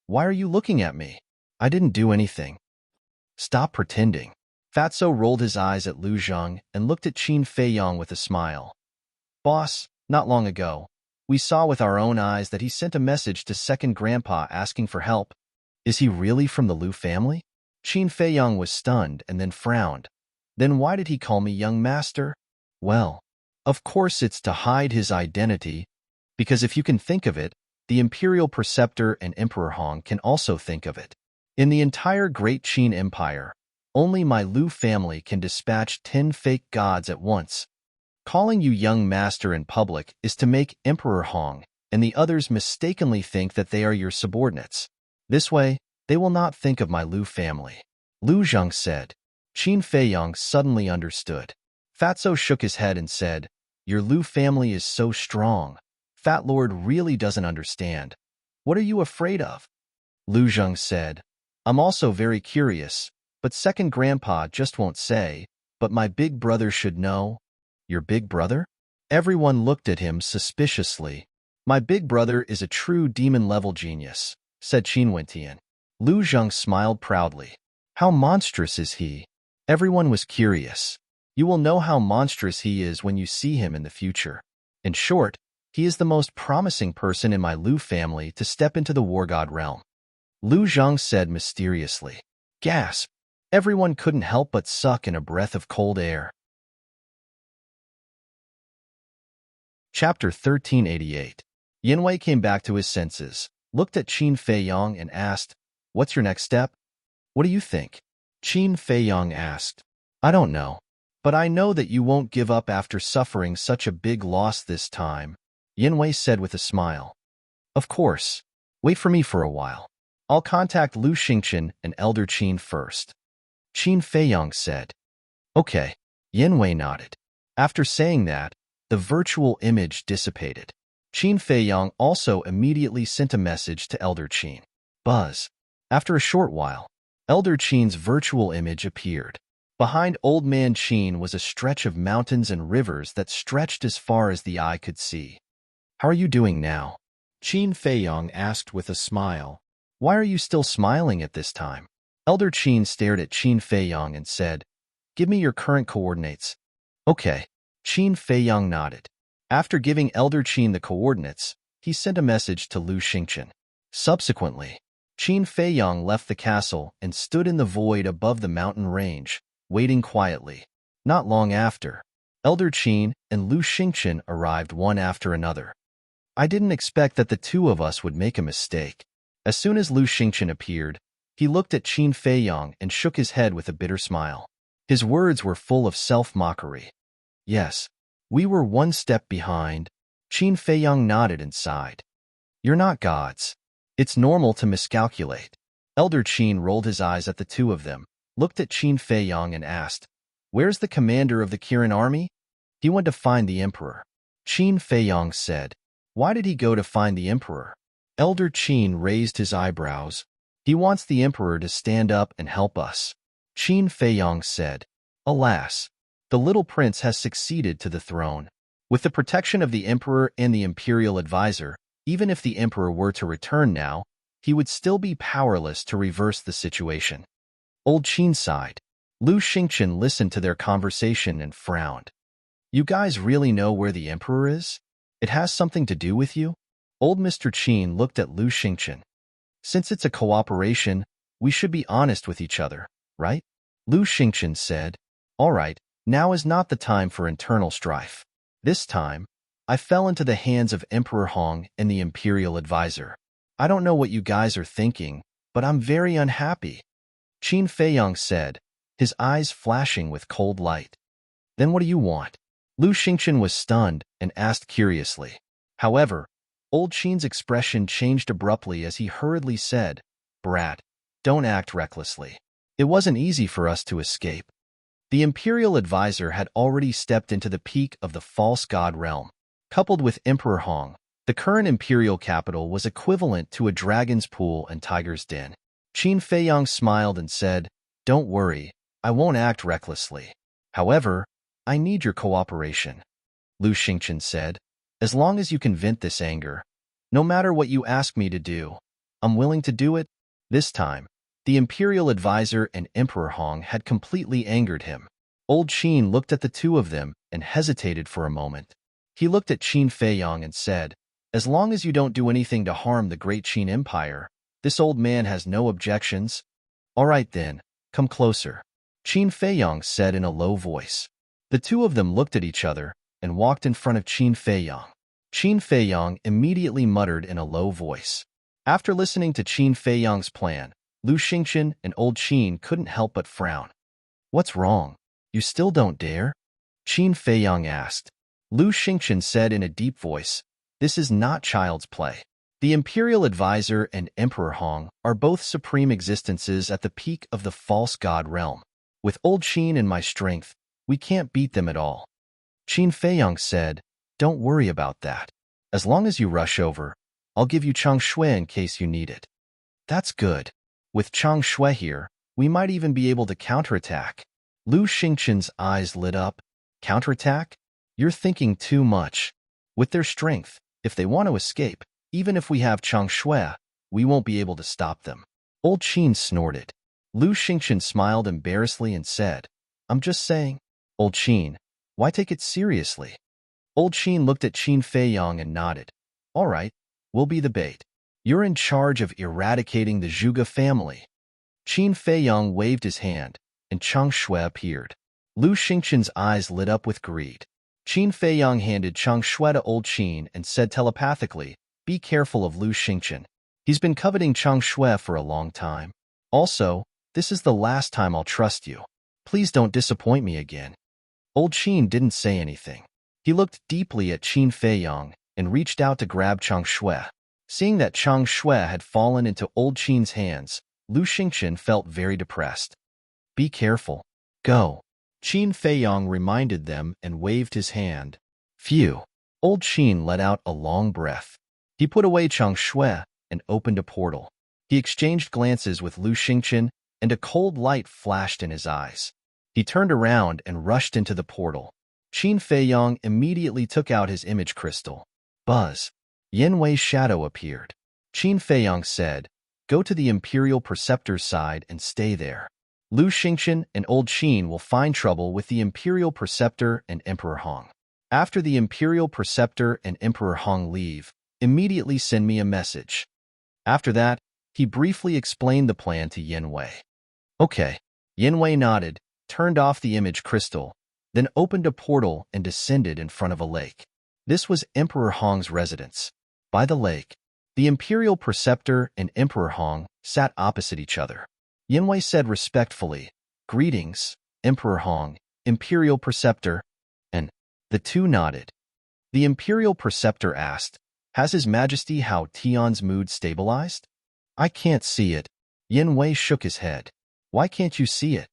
S1: Why are you looking at me? I didn't do anything. Stop pretending. Fatso rolled his eyes at Lu Zheng and looked at Qin Feiyong with a smile. Boss, not long ago, we saw with our own eyes that he sent a message to second grandpa asking for help. Is he really from the Lu family? Qin Feiyong was stunned and then frowned. Then why did he call me young master? Well, of course it's to hide his identity, because if you can think of it, the imperial preceptor and Emperor Hong can also think of it. In the entire Great Qin Empire, only my Lu family can dispatch 10 fake gods at once. Calling you young master in public is to make Emperor Hong and the others mistakenly think that they are your subordinates. This way, they will not think of my Lu family. Lu Zheng said. Qin Feiyong suddenly understood. Fatso shook his head and said, Your Lu family is so strong. Fat Lord really doesn't understand. What are you afraid of? Lu Zheng said, I'm also very curious, but second grandpa just won't say, but my big brother should know. Your big brother? Everyone looked at him suspiciously. My big brother is a true demon-level genius, said Qin Wentian. Lu Zheng smiled proudly. How monstrous is he? Everyone was curious. You will know how monstrous he is when you see him in the future. In short, he is the most promising person in my Lu family to step into the war god realm. Lu Zheng said mysteriously. Gasp! Everyone couldn't help but suck in a breath of cold air. Chapter 1388. Yinwei came back to his senses, looked at Qin Feiyong and asked, What's your next step? What do you think? Qin Feiyong asked. I don't know. But I know that you won't give up after suffering such a big loss this time, Yinwei said with a smile. Of course. Wait for me for a while. I'll contact Lu Xingqian and Elder Qin first. Qin Feiyong said. Okay. Yinwei nodded. After saying that, the virtual image dissipated. Qin Feiyong also immediately sent a message to Elder Qin. Buzz. After a short while, Elder Qin's virtual image appeared. Behind Old Man Qin was a stretch of mountains and rivers that stretched as far as the eye could see. How are you doing now? Qin Feiyong asked with a smile. Why are you still smiling at this time? Elder Qin stared at Qin Feiyong and said, Give me your current coordinates. Okay. Qin Feiyong nodded. After giving Elder Qin the coordinates, he sent a message to Lu Xingqian. Subsequently, Qin Feiyong left the castle and stood in the void above the mountain range, waiting quietly. Not long after, Elder Qin and Lu Xingqian arrived one after another. I didn't expect that the two of us would make a mistake. As soon as Lu Xingqian appeared, he looked at Qin Feiyong and shook his head with a bitter smile. His words were full of self-mockery. Yes, we were one step behind. Qin Feiyong nodded and sighed. You're not gods. It's normal to miscalculate. Elder Qin rolled his eyes at the two of them, looked at Qin Feiyong and asked, Where's the commander of the Kirin army? He went to find the emperor. Qin Feiyong said. Why did he go to find the emperor? Elder Qin raised his eyebrows. He wants the emperor to stand up and help us. Qin Feiyong said. Alas, the little prince has succeeded to the throne. With the protection of the emperor and the imperial advisor, even if the emperor were to return now, he would still be powerless to reverse the situation. Old Qin sighed. Lu Xingqian listened to their conversation and frowned. You guys really know where the emperor is? It has something to do with you? Old Mr. Qin looked at Lu Xingqian. Since it's a cooperation, we should be honest with each other, right? Lu Xingqian said. All right, now is not the time for internal strife. This time, I fell into the hands of Emperor Hong and the imperial advisor. I don't know what you guys are thinking, but I'm very unhappy. Qin Feiyong said, his eyes flashing with cold light. Then what do you want? Lu Xingqian was stunned and asked curiously. However, Old Qin's expression changed abruptly as he hurriedly said, Brat, don't act recklessly. It wasn't easy for us to escape. The imperial advisor had already stepped into the peak of the false god realm. Coupled with Emperor Hong, the current imperial capital was equivalent to a dragon's pool and tiger's den. Qin Feiyong smiled and said, Don't worry, I won't act recklessly. However, I need your cooperation. Lu Xingqian said, As long as you can vent this anger, no matter what you ask me to do, I'm willing to do it. This time, the imperial advisor and Emperor Hong had completely angered him. Old Qin looked at the two of them and hesitated for a moment. He looked at Qin Feiyong and said, "As long as you don't do anything to harm the great Qin Empire, this old man has no objections." "All right then, come closer," Qin Feiyong said in a low voice. The two of them looked at each other and walked in front of Qin Feiyong. Qin Feiyong immediately muttered in a low voice. After listening to Qin Feiyong's plan, Lu Xingqian and Old Qin couldn't help but frown. "What's wrong? You still don't dare?" Qin Feiyong asked. Lu Xingqian said in a deep voice, "This is not child's play. The imperial advisor and Emperor Hong are both supreme existences at the peak of the false god realm. With Old Qin and my strength, we can't beat them at all." Qin Feiyong said, "Don't worry about that. As long as you rush over, I'll give you Chang Shui in case you need it." "That's good. With Chang Shui here, we might even be able to counterattack." Lu Xingqian's eyes lit up. "Counterattack? You're thinking too much. With their strength, if they want to escape, even if we have Chang Shui, we won't be able to stop them." Old Qin snorted. Lu Xingqian smiled embarrassedly and said, "I'm just saying." "Old Qin, why take it seriously?" Old Qin looked at Qin Feiyong and nodded. "All right, we'll be the bait. You're in charge of eradicating the Zhuge family." Qin Feiyong waved his hand, and Chang Shui appeared. Lu Xingqian's eyes lit up with greed. Qin Feiyong handed Chang Shui to Old Qin and said telepathically, "Be careful of Lu Xingqian. He's been coveting Chang Shui for a long time. Also, this is the last time I'll trust you. Please don't disappoint me again." Old Qin didn't say anything. He looked deeply at Qin Feiyong and reached out to grab Chang Shui. Seeing that Chang Shui had fallen into Old Qin's hands, Lu Xingqian felt very depressed. "Be careful. Go," Qin Feiyong reminded them and waved his hand. Phew. Old Qin let out a long breath. He put away Chang Shui and opened a portal. He exchanged glances with Lu Xingqian, and a cold light flashed in his eyes. He turned around and rushed into the portal. Qin Feiyong immediately took out his image crystal. Buzz. Yin Wei's shadow appeared. Qin Feiyong said, "Go to the Imperial Preceptor's side and stay there. Lu Xingqian and Old Qin will find trouble with the Imperial Preceptor and Emperor Hong. After the Imperial Preceptor and Emperor Hong leave, immediately send me a message." After that, he briefly explained the plan to Yin Wei. "Okay." Yin Wei nodded, turned off the image crystal, then opened a portal and descended in front of a lake. This was Emperor Hong's residence. By the lake, the Imperial Preceptor and Emperor Hong sat opposite each other. Yin Wei said respectfully, "Greetings, Emperor Hong, Imperial Preceptor," and the two nodded. The Imperial Preceptor asked, "Has His Majesty Hao Tian's mood stabilized?" "I can't see it." Yin Wei shook his head. "Why can't you see it?"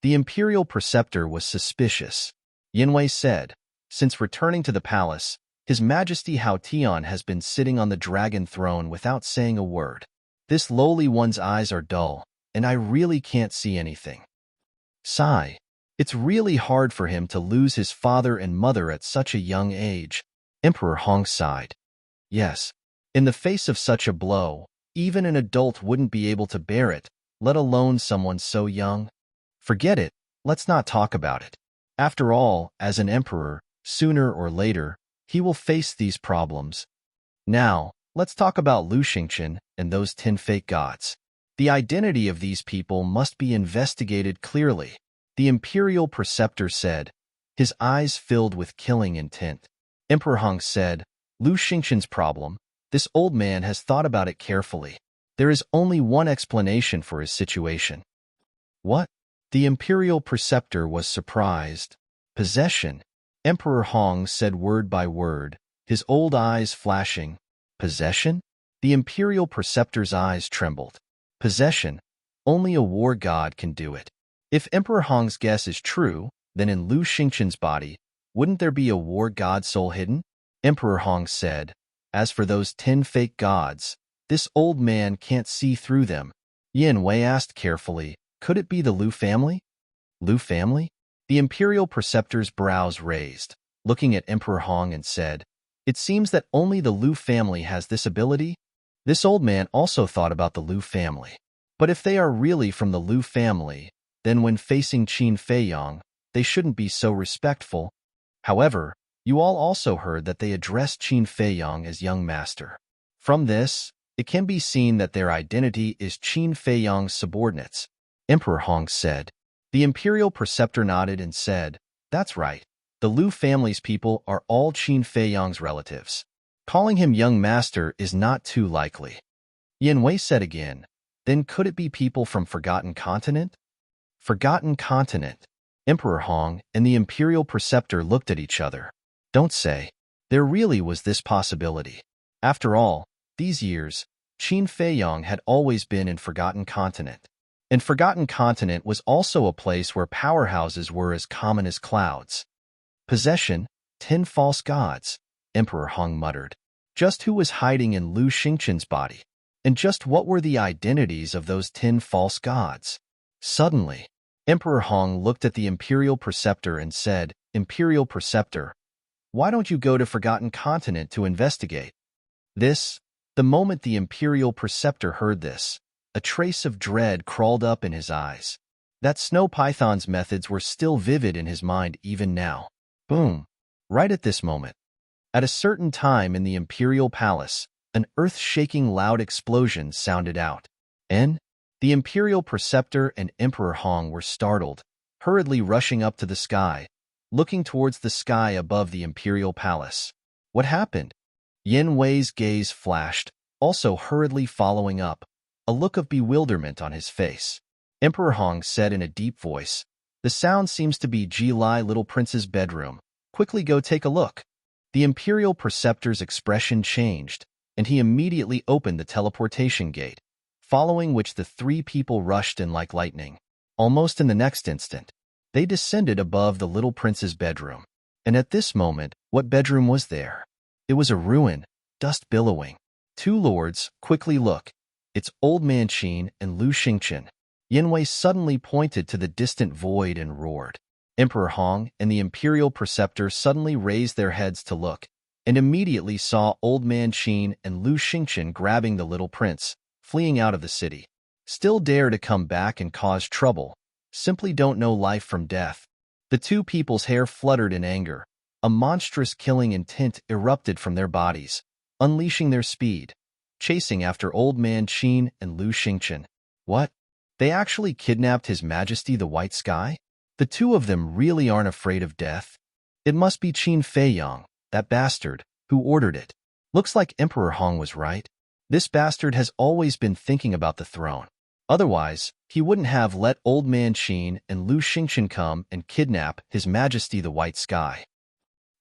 S1: The Imperial Preceptor was suspicious. Yin Wei said, "Since returning to the palace, His Majesty Hao Tian has been sitting on the dragon throne without saying a word. This lowly one's eyes are dull, and I really can't see anything. Sigh. It's really hard for him to lose his father and mother at such a young age." Emperor Hong sighed. "Yes, in the face of such a blow, even an adult wouldn't be able to bear it, let alone someone so young. Forget it, let's not talk about it. After all, as an emperor, sooner or later, he will face these problems. Now, let's talk about Lu Xingqian and those 10 fake gods. The identity of these people must be investigated clearly," the Imperial Preceptor said, his eyes filled with killing intent. Emperor Hong said, "Lu Xingqian's problem, this old man has thought about it carefully. There is only one explanation for his situation." "What?" The Imperial Preceptor was surprised. "Possession." Emperor Hong said word by word, his old eyes flashing. "Possession?" The Imperial Preceptor's eyes trembled. "Possession. Only a war god can do it. If Emperor Hong's guess is true, then in Lu Xingqian's body, wouldn't there be a war god soul hidden?" Emperor Hong said, "As for those 10 fake gods, this old man can't see through them." Yin Wei asked carefully, "Could it be the Lu family?" "Lu family?" The Imperial Preceptor's brows raised, looking at Emperor Hong and said, "It seems that only the Lu family has this ability." This old man also thought about the Liu family. But if they are really from the Liu family, then when facing Qin Feiyang, they shouldn't be so respectful. However, you all also heard that they addressed Qin Feiyang as young master. From this, it can be seen that their identity is Qin Feiyang's subordinates. Emperor Hong said. The imperial preceptor nodded and said, "That's right. The Liu family's people are all Qin Feiyang's relatives. Calling him young master is not too likely." Yin Wei said again, "Then could it be people from Forgotten Continent?" Forgotten Continent. Emperor Hong and the imperial preceptor looked at each other. Don't say. There really was this possibility. After all, these years, Qin Feiyang had always been in Forgotten Continent. And Forgotten Continent was also a place where powerhouses were as common as clouds. Possession, 10 false gods, Emperor Hong muttered. Just who was hiding in Liu Xingqian's body? And just what were the identities of those 10 false gods? Suddenly, Emperor Hong looked at the imperial preceptor and said, "Imperial preceptor, why don't you go to Forgotten Continent to investigate?" The moment the imperial preceptor heard this, a trace of dread crawled up in his eyes. That snow python's methods were still vivid in his mind even now. Boom! Right at this moment. At a certain time in the imperial palace, an earth-shaking loud explosion sounded out. And the imperial preceptor and Emperor Hong were startled, hurriedly rushing up to the sky, looking towards the sky above the imperial palace. What happened? Yin Wei's gaze flashed, also hurriedly following up, a look of bewilderment on his face. Emperor Hong said in a deep voice, "The sound seems to be Ji Lai Little Prince's bedroom. Quickly go take a look." The imperial preceptor's expression changed, and he immediately opened the teleportation gate, following which the 3 people rushed in like lightning. Almost in the next instant, they descended above the little prince's bedroom. And at this moment, what bedroom was there? It was a ruin, dust billowing. 2 lords, quickly look. It's Old Man Qin and Liu Xingqian. Yin Wei suddenly pointed to the distant void and roared. Emperor Hong and the imperial preceptor suddenly raised their heads to look, and immediately saw Old Man Qin and Liu Xingqian grabbing the little prince, fleeing out of the city. Still dare to come back and cause trouble. Simply don't know life from death. The 2 people's hair fluttered in anger. A monstrous killing intent erupted from their bodies, unleashing their speed, chasing after Old Man Qin and Liu Xingqian. What? They actually kidnapped His Majesty the White Sky? The 2 of them really aren't afraid of death? It must be Qin Feiyang, that bastard, who ordered it. Looks like Emperor Hong was right. This bastard has always been thinking about the throne. Otherwise, he wouldn't have let Old Man Qin and Liu Xingqian come and kidnap His Majesty the White Sky.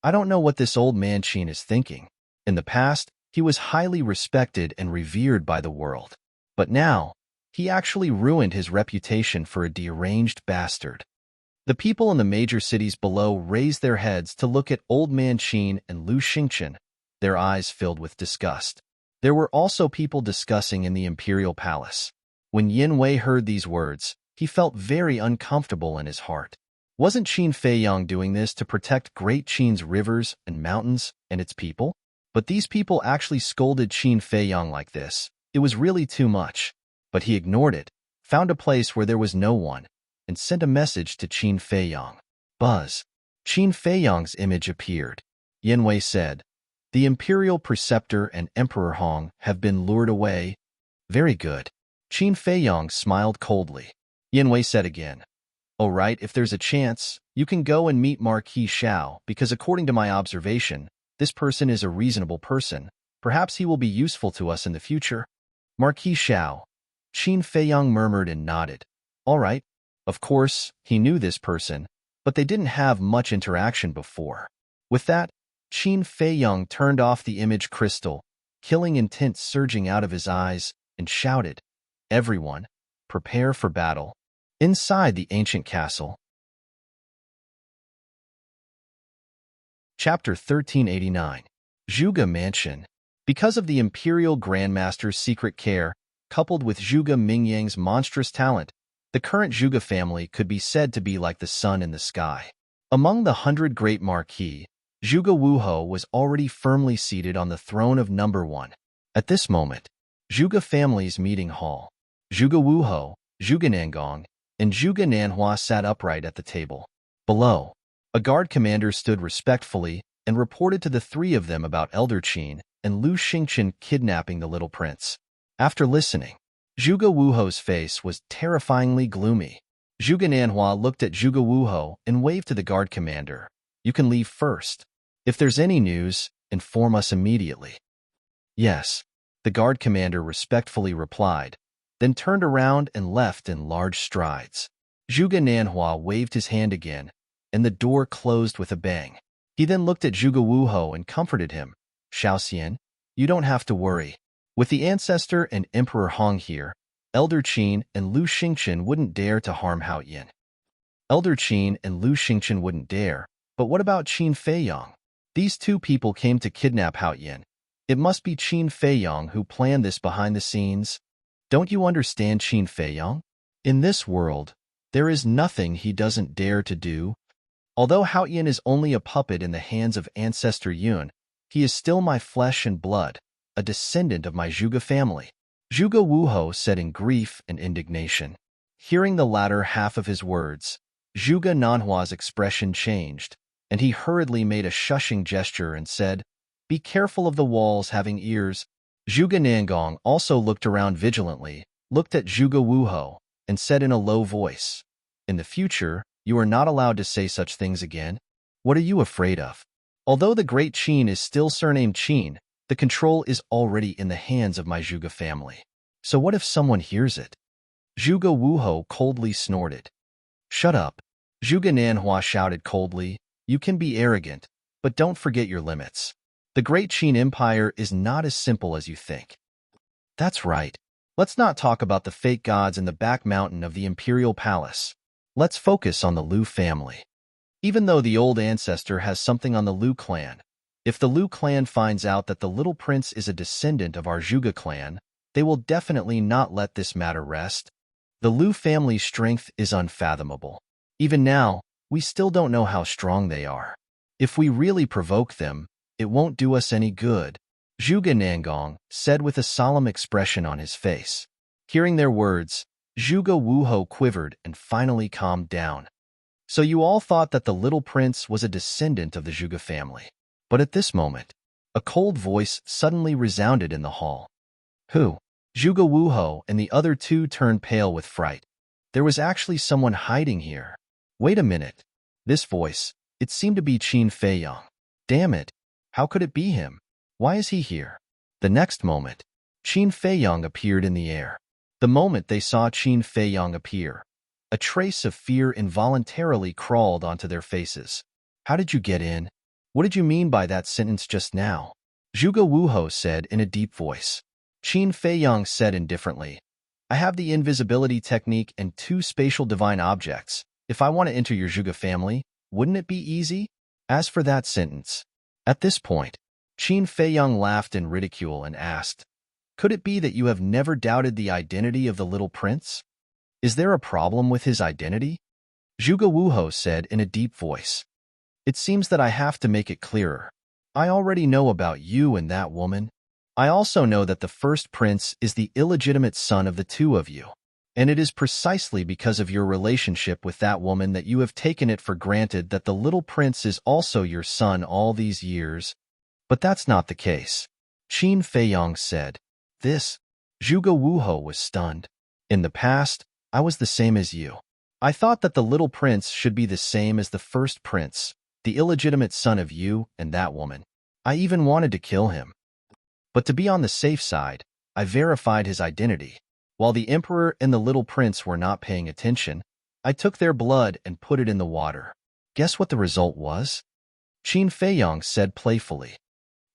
S1: I don't know what this Old Man Qin is thinking. In the past, he was highly respected and revered by the world. But now, he actually ruined his reputation for a deranged bastard. The people in the major cities below raised their heads to look at Old Man Qin and Liu Xingqian, their eyes filled with disgust. There were also people discussing in the imperial palace. When Yin Wei heard these words, he felt very uncomfortable in his heart. Wasn't Qin Feiyang doing this to protect Great Qin's rivers and mountains and its people? But these people actually scolded Qin Feiyang like this. It was really too much. But he ignored it, found a place where there was no one, and sent a message to Qin Feiyang. Buzz. Qin Feiyang's image appeared. Yin Wei said, "The imperial preceptor and Emperor Hong have been lured away." Very good. Qin Feiyang smiled coldly. Yin Wei said again, "Oh right, if there's a chance, you can go and meet Marquis Xiao, because according to my observation, this person is a reasonable person. Perhaps he will be useful to us in the future." Marquis Xiao. Qin Feiyang murmured and nodded. All right. Of course, he knew this person, but they didn't have much interaction before. With that, Qin Feiyang turned off the image crystal, killing intent surging out of his eyes, and shouted, "Everyone, prepare for battle." Inside the ancient castle. Chapter 1389. Zhuge Mansion. Because of the Imperial Grandmaster's secret care, coupled with Zhuge Mingyang's monstrous talent, the current Zhuge family could be said to be like the sun in the sky. Among the 100 great marquis, Zhuge Wuhou was already firmly seated on the throne of number 1. At this moment, Zhuge family's meeting hall. Zhuge Wuhou, Zhuge Nangong, and Zhuge Nanhua sat upright at the table. Below, a guard commander stood respectfully and reported to the three of them about Elder Qin and Lu Xingqian kidnapping the little prince. After listening, Zhuge Wuhou's face was terrifyingly gloomy. Zhuge Nanhua looked at Zhuge Wuhou and waved to the guard commander. You can leave first. If there's any news, inform us immediately. Yes, the guard commander respectfully replied, then turned around and left in large strides. Zhuge Nanhua waved his hand again, and the door closed with a bang. He then looked at Zhuge Wuhou and comforted him. Xiaoxian, you don't have to worry. With the ancestor and Emperor Hong here, Elder Qin and Lu Xingqian wouldn't dare to harm Haoyin. Elder Qin and Lu Xingqian wouldn't dare, but what about Qin Feiyang? These two people came to kidnap Haoyin. It must be Qin Feiyang who planned this behind the scenes. Don't you understand Qin Feiyang? In this world, there is nothing he doesn't dare to do. Although Haoyin is only a puppet in the hands of Ancestor Yun, he is still my flesh and blood, a descendant of my Zhuge family. Zhuge Wuhou said in grief and indignation. Hearing the latter half of his words, Zhuge Nanhua's expression changed, and he hurriedly made a shushing gesture and said, Be careful of the walls having ears. Zhuge Nangong also looked around vigilantly, looked at Zhuge Wuhou, and said in a low voice, In the future, you are not allowed to say such things again. What are you afraid of? Although the great Qin is still surnamed Qin, the control is already in the hands of my Zhuge family. So what if someone hears it? Zhuge Wuhou coldly snorted. Shut up. Zhuge Nanhua shouted coldly. You can be arrogant, but don't forget your limits. The great Qin Empire is not as simple as you think. That's right. Let's not talk about the fake gods in the back mountain of the imperial palace. Let's focus on the Lu family. Even though the old ancestor has something on the Lu clan, if the Lu clan finds out that the little prince is a descendant of our Zhuge clan, they will definitely not let this matter rest. The Lu family's strength is unfathomable. Even now, we still don't know how strong they are. If we really provoke them, it won't do us any good, Zhuge Nangong said with a solemn expression on his face. Hearing their words, Zhuge Wuhou quivered and finally calmed down. So you all thought that the little prince was a descendant of the Zhuge family. But at this moment, a cold voice suddenly resounded in the hall. Who? Zhuge Wuhou and the other two turned pale with fright. There was actually someone hiding here. Wait a minute. This voice, it seemed to be Qin Feiyang. Damn it. How could it be him? Why is he here? The next moment, Qin Feiyang appeared in the air. The moment they saw Qin Feiyang appear, a trace of fear involuntarily crawled onto their faces. How did you get in? What did you mean by that sentence just now? Zhuge Wuhou said in a deep voice. Qin Feiyang said indifferently, I have the invisibility technique and 2 spatial divine objects. If I want to enter your Zhuge family, wouldn't it be easy? As for that sentence. At this point, Qin Feiyang laughed in ridicule and asked, Could it be that you have never doubted the identity of the little prince? Is there a problem with his identity? Zhuge Wuhou said in a deep voice. It seems that I have to make it clearer. I already know about you and that woman. I also know that the first prince is the illegitimate son of the two of you. And it is precisely because of your relationship with that woman that you have taken it for granted that the little prince is also your son all these years. But that's not the case. Qin Feiyang said. This? Zhuge Wuhou was stunned. In the past, I was the same as you. I thought that the little prince should be the same as the first prince, the illegitimate son of you and that woman. I even wanted to kill him. But to be on the safe side, I verified his identity. While the emperor and the little prince were not paying attention, I took their blood and put it in the water. Guess what the result was? Qin Feiyang said playfully.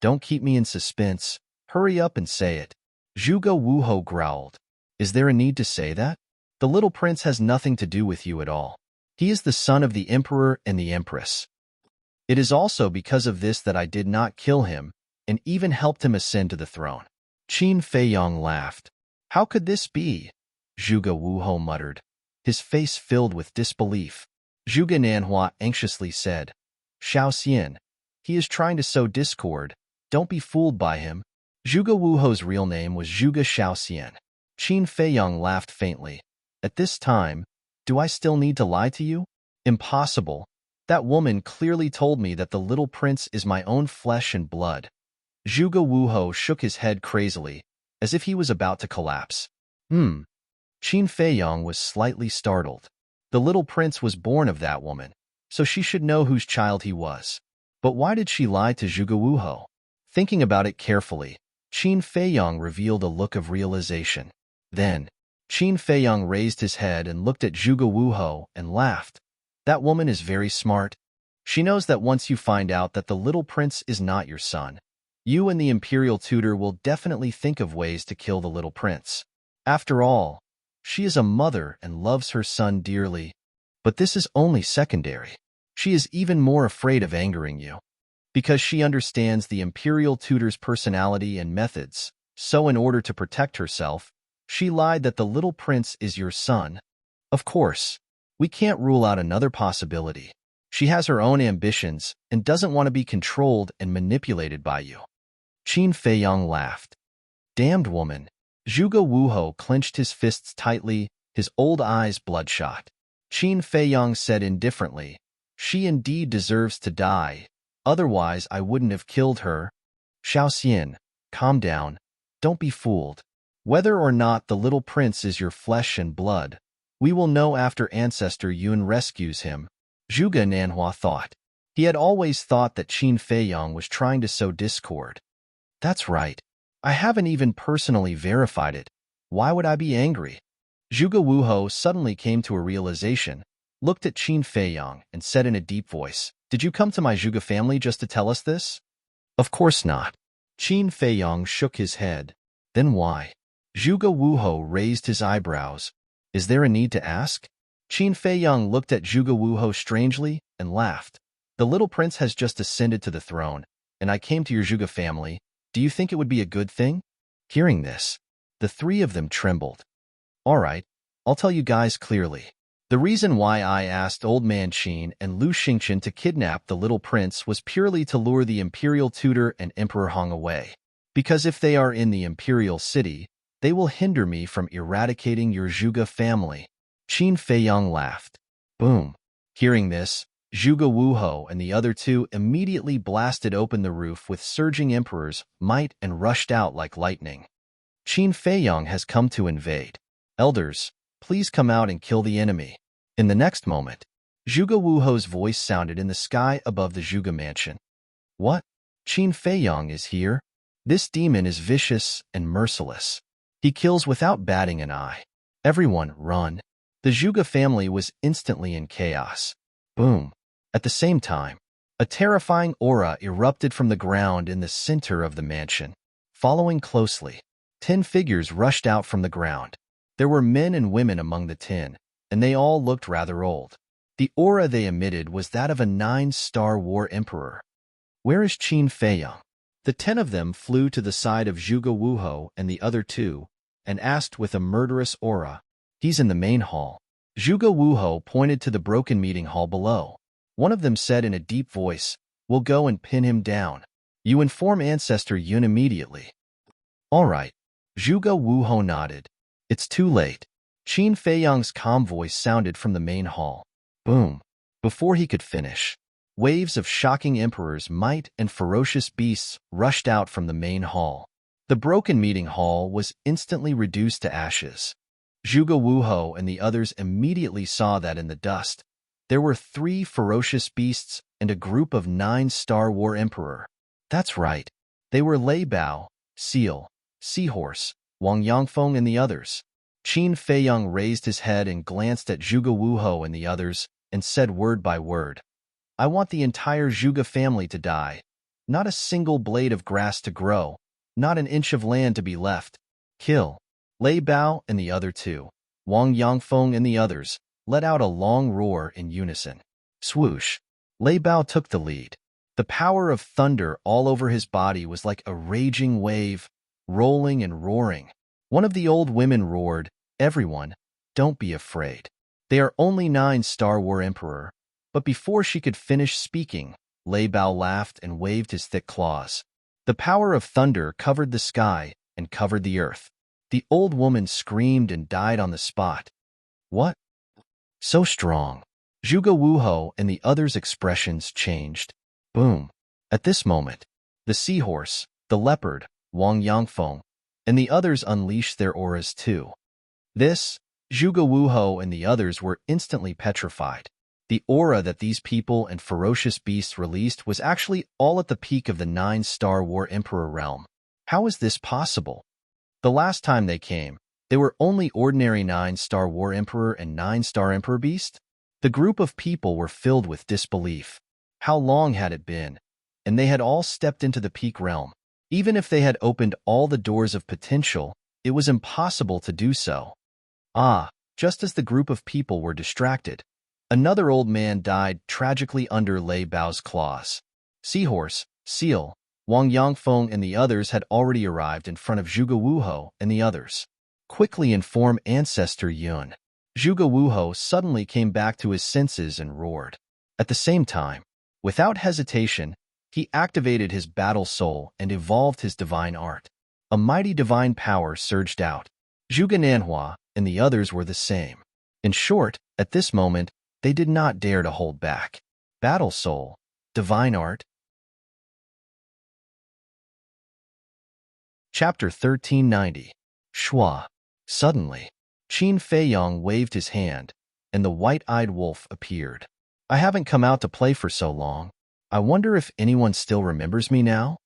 S1: Don't keep me in suspense. Hurry up and say it. Zhuge Wuhou growled. Is there a need to say that? The little prince has nothing to do with you at all. He is the son of the emperor and the empress. It is also because of this that I did not kill him, and even helped him ascend to the throne. Qin Feiyang laughed. How could this be? Zhuge Wuhou muttered, his face filled with disbelief. Zhuge Nanhua anxiously said, Xiaoxian, he is trying to sow discord. Don't be fooled by him. Zhuge Wuho's real name was Zhuge Shaoxian. Qin Feiyang laughed faintly. At this time, do I still need to lie to you? Impossible. That woman clearly told me that the little prince is my own flesh and blood. Zhuge Wuho shook his head crazily, as if he was about to collapse. Qin Feiyang was slightly startled. The little prince was born of that woman, so she should know whose child he was. But why did she lie to Zhuge Wuho? Thinking about it carefully, Qin Feiyang revealed a look of realization. Then, Qin Feiyang raised his head and looked at Zhuge Wuho and laughed. That woman is very smart. She knows that once you find out that the little prince is not your son, you and the imperial tutor will definitely think of ways to kill the little prince. After all, she is a mother and loves her son dearly. But this is only secondary. She is even more afraid of angering you, because she understands the imperial tutor's personality and methods, so in order to protect herself, she lied that the little prince is your son. Of course, we can't rule out another possibility. She has her own ambitions and doesn't want to be controlled and manipulated by you. Qin Feiyang laughed. Damned woman. Zhuge Wuho clenched his fists tightly, his old eyes bloodshot. Qin Feiyang said indifferently, she indeed deserves to die, otherwise I wouldn't have killed her. Shaoxian, calm down. Don't be fooled. Whether or not the little prince is your flesh and blood, we will know after Ancestor Yun rescues him. Zhuge Nanhua thought. He had always thought that Qin Feiyang was trying to sow discord. That's right. I haven't even personally verified it. Why would I be angry? Zhuge Wuho suddenly came to a realization, looked at Qin Feiyang, and said in a deep voice, Did you come to my Zhuge family just to tell us this? Of course not. Qin Feiyang shook his head. Then why? Zhuge Wuho raised his eyebrows. Is there a need to ask? Qin Feiyang looked at Zhuge Wuho strangely and laughed. The little prince has just ascended to the throne, and I came to your Zhuge family. Do you think it would be a good thing? Hearing this, the three of them trembled. All right, I'll tell you guys clearly. The reason why I asked Old Man Qin and Lu Xingqian to kidnap the little prince was purely to lure the imperial tutor and Emperor Hong away. Because if they are in the imperial city, they will hinder me from eradicating your Zhuge family. Qin Feiyang laughed. Boom. Hearing this, Zhuge Wuho and the other two immediately blasted open the roof with surging emperor's might and rushed out like lightning. Qin Feiyang has come to invade. Elders, please come out and kill the enemy. In the next moment, Zhuge Wuho's voice sounded in the sky above the Zhuge mansion. What? Qin Feiyang is here? This demon is vicious and merciless. He kills without batting an eye. Everyone, run. The Zhuge family was instantly in chaos. Boom. At the same time, a terrifying aura erupted from the ground in the center of the mansion. Following closely, 10 figures rushed out from the ground. There were men and women among the 10, and they all looked rather old. The aura they emitted was that of a 9-star war emperor. Where is Qin Feiyang? The 10 of them flew to the side of Zhuge Wuho and the other two, and asked with a murderous aura. He's in the main hall. Zhuge Wuho pointed to the broken meeting hall below. One of them said in a deep voice, We'll go and pin him down. You inform Ancestor Yun immediately. All right. Zhuge Wuho nodded. It's too late. Qin Feiyang's calm voice sounded from the main hall. Boom. Before he could finish, waves of shocking emperor's might and ferocious beasts rushed out from the main hall. The broken meeting hall was instantly reduced to ashes. Zhuge Wuho and the others immediately saw that in the dust, there were 3 ferocious beasts and a group of 9-star war emperor. That's right. They were Lei Bao, Seal, Seahorse, Wang Yangfeng and the others. Qin Feiyang raised his head and glanced at Zhuge Wuho and the others and said word by word, I want the entire Zhuge family to die. Not a single blade of grass to grow. Not an inch of land to be left. Kill. Lei Bao and the other two, Wang Yangfeng and the others, let out a long roar in unison. Swoosh. Lei Bao took the lead. The power of thunder all over his body was like a raging wave, rolling and roaring. One of the old women roared, Everyone, don't be afraid. They are only 9-star war emperor. But before she could finish speaking, Lei Bao laughed and waved his thick claws. The power of thunder covered the sky and covered the earth. The old woman screamed and died on the spot. What? So strong. Zhuge Wuho and the others' expressions changed. Boom. At this moment, the seahorse, the leopard, Wang Yangfeng, and the others unleashed their auras too. This, Zhuge Wuho and the others were instantly petrified. The aura that these people and ferocious beasts released was actually all at the peak of the 9-star War Emperor realm. How is this possible? The last time they came, they were only ordinary 9-star War Emperor and 9-star Emperor Beast? The group of people were filled with disbelief. How long had it been? And they had all stepped into the peak realm. Even if they had opened all the doors of potential, it was impossible to do so. Just as the group of people were distracted, another old man died tragically under Lei Bao's claws. Seahorse, Seal, Wang Yangfeng and the others had already arrived in front of Zhuge Wuho and the others. Quickly inform Ancestor Yun. Zhuge Wuho suddenly came back to his senses and roared. At the same time, without hesitation, he activated his battle soul and evolved his divine art. A mighty divine power surged out. Zhuge Nanhua and the others were the same. In short, at this moment, they did not dare to hold back. Battle soul, divine art. Chapter 1390. Shua. Suddenly, Qin Feiyong waved his hand, and the white-eyed wolf appeared. I haven't come out to play for so long. I wonder if anyone still remembers me now?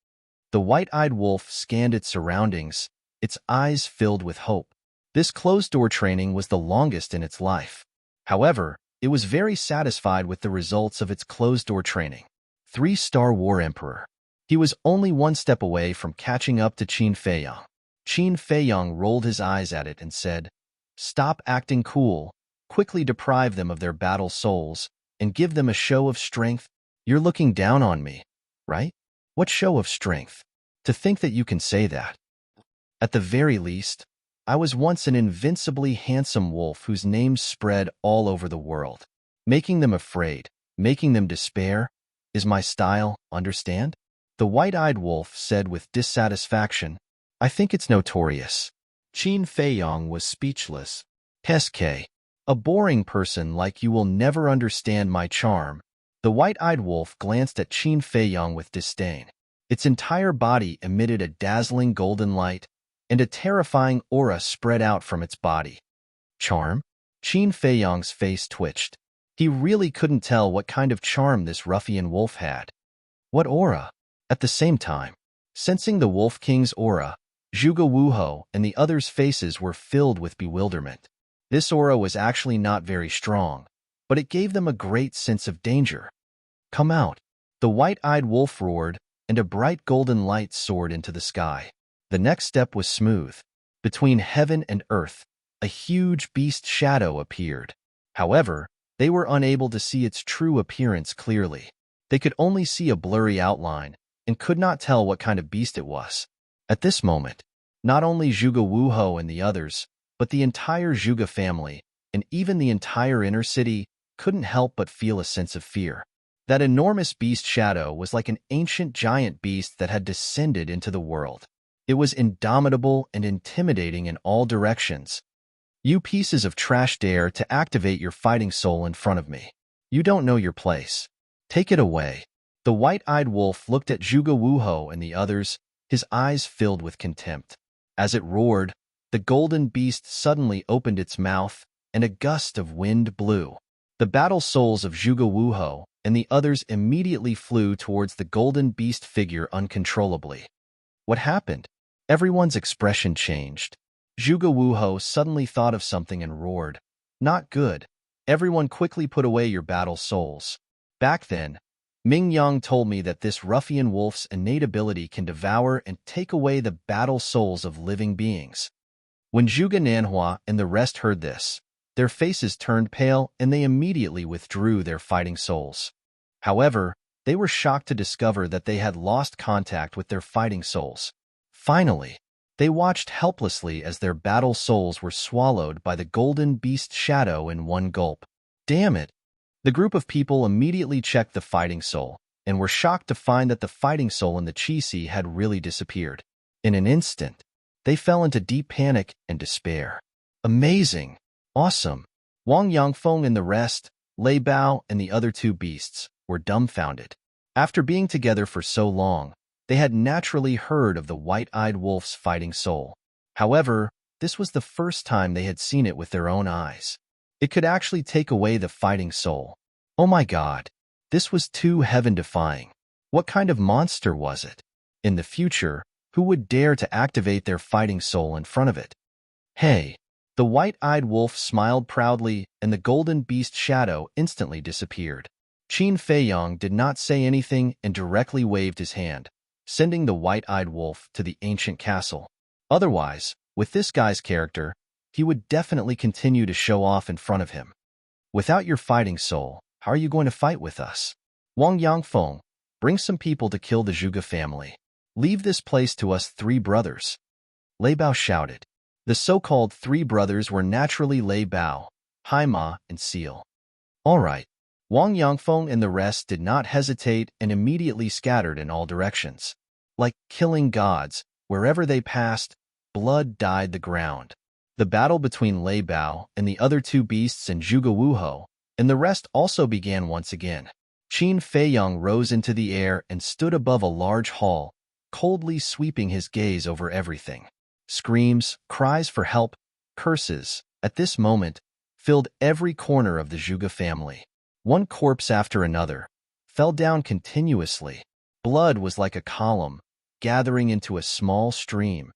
S1: The white-eyed wolf scanned its surroundings, its eyes filled with hope. This closed-door training was the longest in its life. However, it was very satisfied with the results of its closed-door training. 3-star War Emperor. He was only one step away from catching up to Qin Feiyong. Qin Feiyong rolled his eyes at it and said, "Stop acting cool, quickly deprive them of their battle souls, and give them a show of strength. You're looking down on me, right? What show of strength? To think that you can say that. At the very least, I was once an invincibly handsome wolf whose name spread all over the world. Making them afraid, making them despair, is my style, understand?" The white-eyed wolf said with dissatisfaction, "I think it's notorious." Qin Feiyong was speechless. "Heske, a boring person like you will never understand my charm." The white-eyed wolf glanced at Qin Feiyong with disdain. Its entire body emitted a dazzling golden light, and a terrifying aura spread out from its body. Charm? Qin Feiyong's face twitched. He really couldn't tell what kind of charm this ruffian wolf had. What aura? At the same time, sensing the Wolf King's aura, Zhuge Wuho and the others' faces were filled with bewilderment. This aura was actually not very strong, but it gave them a great sense of danger. "Come out!" The white-eyed wolf roared, and a bright golden light soared into the sky. The next step was smooth. Between heaven and earth, a huge beast shadow appeared. However, they were unable to see its true appearance clearly. They could only see a blurry outline, and could not tell what kind of beast it was. At this moment, not only Zhuge Wuho and the others, but the entire Zhuge family, and even the entire inner city, couldn't help but feel a sense of fear. That enormous beast shadow was like an ancient giant beast that had descended into the world. It was indomitable and intimidating in all directions. "You pieces of trash dare to activate your fighting soul in front of me. You don't know your place. Take it away." The white-eyed wolf looked at Zhuge Wuho and the others, his eyes filled with contempt. As it roared, the golden beast suddenly opened its mouth, and a gust of wind blew. The battle souls of Zhuge Wuho and the others immediately flew towards the golden beast figure uncontrollably. What happened? Everyone's expression changed. Zhuge Wuho suddenly thought of something and roared, "Not good. Everyone quickly put away your battle souls." Back then, Ming Yang told me that this ruffian wolf's innate ability can devour and take away the battle souls of living beings. When Zhuge Nanhua and the rest heard this, their faces turned pale and they immediately withdrew their fighting souls. However, they were shocked to discover that they had lost contact with their fighting souls. Finally, they watched helplessly as their battle souls were swallowed by the golden beast shadow in one gulp. Damn it! The group of people immediately checked the fighting soul, and were shocked to find that the fighting soul in the Qi had really disappeared. In an instant, they fell into deep panic and despair. Amazing! Awesome! Wang Yangfeng and the rest, Lei Bao and the other two beasts, were dumbfounded. After being together for so long, they had naturally heard of the white-eyed wolf's fighting soul. However, this was the first time they had seen it with their own eyes. It could actually take away the fighting soul. Oh my God! This was too heaven-defying. What kind of monster was it? In the future, who would dare to activate their fighting soul in front of it? Hey! The white-eyed wolf smiled proudly, and the golden beast shadow instantly disappeared. Qin Feiyang did not say anything and directly waved his hand, sending the white-eyed wolf to the ancient castle. Otherwise, with this guy's character, he would definitely continue to show off in front of him. Without your fighting soul, how are you going to fight with us? Wang Yangfeng, bring some people to kill the Zhuge family. Leave this place to us three brothers. Lei Bao shouted. The so-called three brothers were naturally Lei Bao, Haima, and Seal. All right. Wang Yangfeng and the rest did not hesitate and immediately scattered in all directions. Like killing gods, wherever they passed, blood dyed the ground. The battle between Lei Bao and the other two beasts and Zhuge Wuhou and the rest also began once again. Qin Feiyang rose into the air and stood above a large hall, coldly sweeping his gaze over everything. Screams, cries for help, curses, at this moment, filled every corner of the Zhuge family. One corpse after another fell down continuously. Blood was like a column, gathering into a small stream,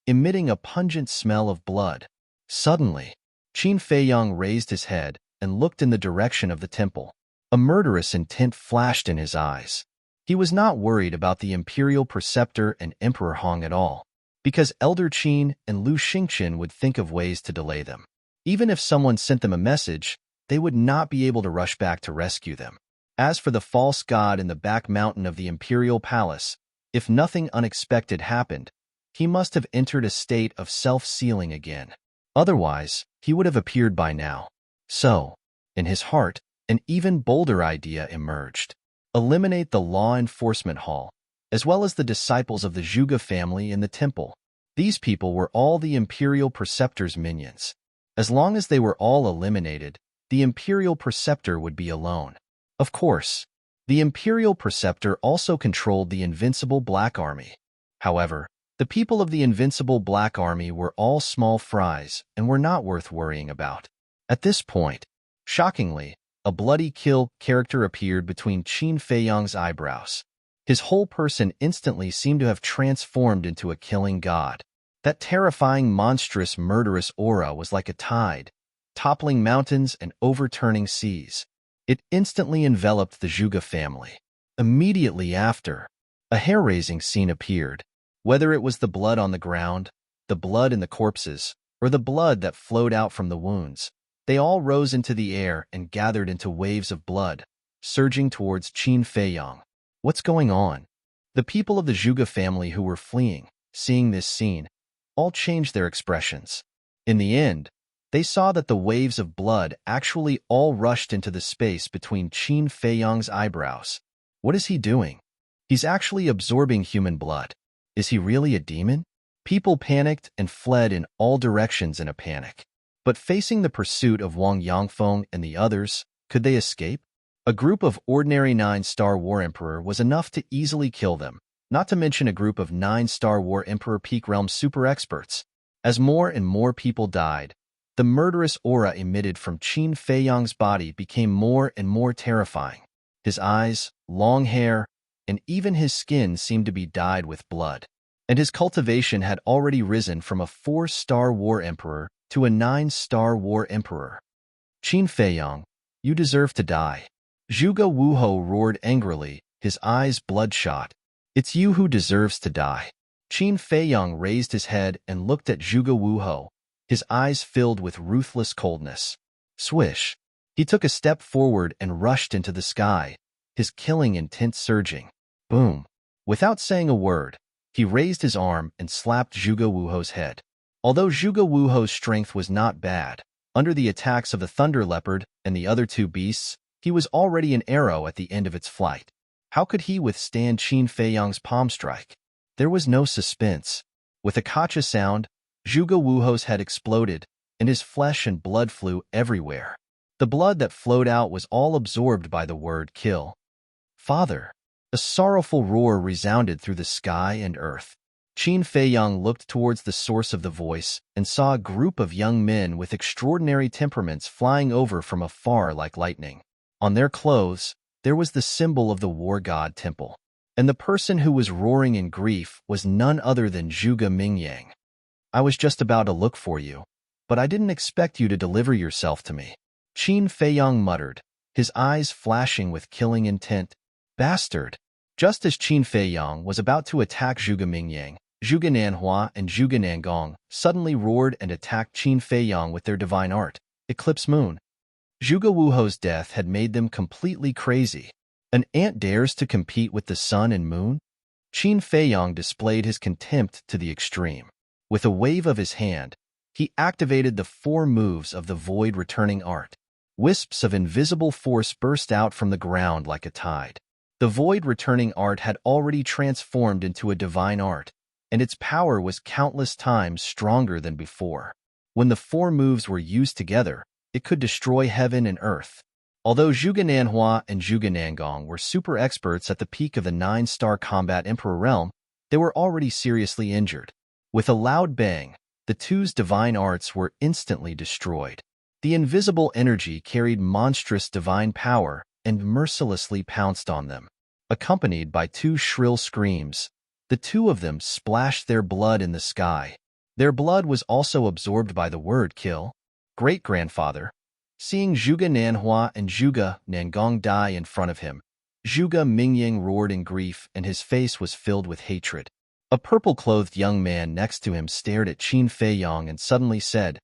S1: emitting a pungent smell of blood. Suddenly, Qin Feiyang raised his head and looked in the direction of the temple. A murderous intent flashed in his eyes. He was not worried about the imperial preceptor and Emperor Hong at all, because Elder Qin and Lu Xingqian would think of ways to delay them. Even if someone sent them a message, they would not be able to rush back to rescue them. As for the false god in the back mountain of the imperial palace, if nothing unexpected happened, he must have entered a state of self-sealing again. Otherwise, he would have appeared by now. So, in his heart, an even bolder idea emerged. Eliminate the law enforcement hall, as well as the disciples of the Zhuge family in the temple. These people were all the imperial preceptor's minions. As long as they were all eliminated, the imperial preceptor would be alone. Of course, the imperial preceptor also controlled the invincible Black Army. However, the people of the invincible Black Army were all small fries and were not worth worrying about. At this point, shockingly, a bloody kill character appeared between Qin Feiyang's eyebrows. His whole person instantly seemed to have transformed into a killing god. That terrifying, monstrous, murderous aura was like a tide, toppling mountains and overturning seas. It instantly enveloped the Zhuge family. Immediately after, a hair-raising scene appeared. Whether it was the blood on the ground, the blood in the corpses, or the blood that flowed out from the wounds, they all rose into the air and gathered into waves of blood, surging towards Qin Feiyang. What's going on? The people of the Zhuge family who were fleeing, seeing this scene, all changed their expressions. In the end, they saw that the waves of blood actually all rushed into the space between Qin Feiyang's eyebrows. What is he doing? He's actually absorbing human blood. Is he really a demon? People panicked and fled in all directions in a panic. But facing the pursuit of Wang Yangfeng and the others, could they escape? A group of ordinary 9-star War Emperor was enough to easily kill them, not to mention a group of 9-star War Emperor Peak Realm super experts. As more and more people died, the murderous aura emitted from Qin Feiyang's body became more and more terrifying. His eyes, long hair, and even his skin seemed to be dyed with blood. And his cultivation had already risen from a 4-star War Emperor to a 9-star War Emperor. Qin Feiyang, you deserve to die. Zhuge Wuhou roared angrily, his eyes bloodshot. It's you who deserves to die. Qin Feiyang raised his head and looked at Zhuge Wuhou, his eyes filled with ruthless coldness. Swish! He took a step forward and rushed into the sky, his killing intent surging. Boom! Without saying a word, he raised his arm and slapped Zhuge Wuhou's head. Although Zhuge Wuhou's strength was not bad, under the attacks of the Thunder Leopard and the other two beasts, he was already an arrow at the end of its flight. How could he withstand Qin Feiyang's palm strike? There was no suspense. With a kacha sound, Zhuge Wuho's head exploded, and his flesh and blood flew everywhere. The blood that flowed out was all absorbed by the word kill. Father! A sorrowful roar resounded through the sky and earth. Qin Feiyang looked towards the source of the voice and saw a group of young men with extraordinary temperaments flying over from afar like lightning. On their clothes, there was the symbol of the war god temple. And the person who was roaring in grief was none other than Zhuge Mingyang. I was just about to look for you, but I didn't expect you to deliver yourself to me. Qin Feiyang muttered, his eyes flashing with killing intent. Bastard! Just as Qin Feiyang was about to attack Zhuge Mingyang, Zhuge Nanhua and Zhuge Nangong suddenly roared and attacked Qin Feiyang with their divine art, Eclipse Moon. Zhuge Wuho's death had made them completely crazy. An ant dares to compete with the sun and moon? Qin Feiyang displayed his contempt to the extreme. With a wave of his hand, he activated the 4 moves of the void returning art. Wisps of invisible force burst out from the ground like a tide. The void returning art had already transformed into a divine art, and its power was countless times stronger than before. When the 4 moves were used together, it could destroy heaven and earth. Although Zhuge Nanhua and Zhuge Nangong were super experts at the peak of the 9-star combat Emperor realm, they were already seriously injured. With a loud bang, the two's divine arts were instantly destroyed. The invisible energy carried monstrous divine power and mercilessly pounced on them. Accompanied by 2 shrill screams, the 2 of them splashed their blood in the sky. Their blood was also absorbed by the word kill. Great-grandfather. Seeing Zhuge Nanhua and Zhuge Nangong die in front of him, Zhuge Mingyang roared in grief and his face was filled with hatred. A purple-clothed young man next to him stared at Qin Feiyang and suddenly said,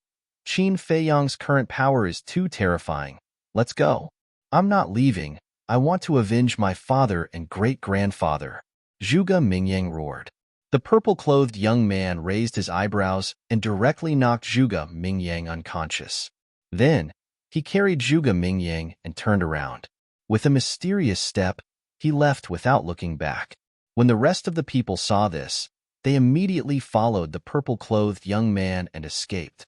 S1: Qin Feiyang's current power is too terrifying. Let's go. I'm not leaving. I want to avenge my father and great-grandfather. Zhuge Mingyang roared. The purple-clothed young man raised his eyebrows and directly knocked Zhuge Mingyang unconscious. Then, he carried Zhuge Mingyang and turned around. With a mysterious step, he left without looking back. When the rest of the people saw this, they immediately followed the purple-clothed young man and escaped.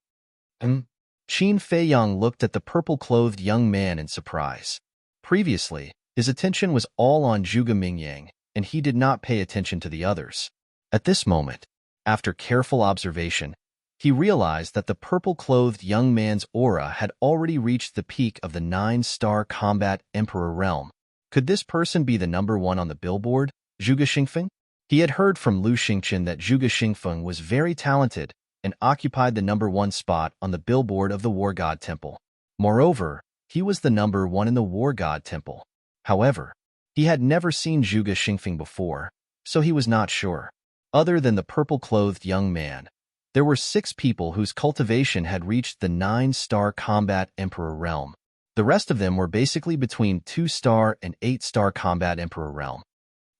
S1: Qin Feiyang looked at the purple-clothed young man in surprise. Previously, his attention was all on Zhuge Mingyang, and he did not pay attention to the others. At this moment, after careful observation, he realized that the purple-clothed young man's aura had already reached the peak of the 9-star combat Emperor realm. Could this person be the number 1 on the billboard, Zhuge Xingfeng? He had heard from Lu Xingqian that Zhuge Xingfeng was very talented and occupied the number 1 spot on the billboard of the War God Temple. Moreover, he was the number 1 in the War God Temple. However, he had never seen Zhuge Xingfeng before, so he was not sure. Other than the purple-clothed young man, there were 6 people whose cultivation had reached the 9-star combat Emperor realm. The rest of them were basically between 2-star and 8-star combat Emperor realm.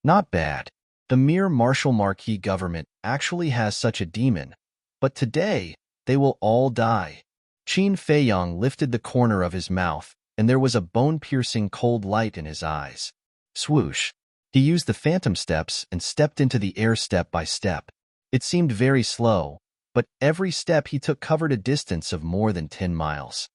S1: Not bad. The mere martial marquis government actually has such a demon, but today they will all die. Qin Feiyang lifted the corner of his mouth, and there was a bone-piercing cold light in his eyes. Swoosh! He used the phantom steps and stepped into the air step by step. It seemed very slow, but every step he took covered a distance of more than 10 miles.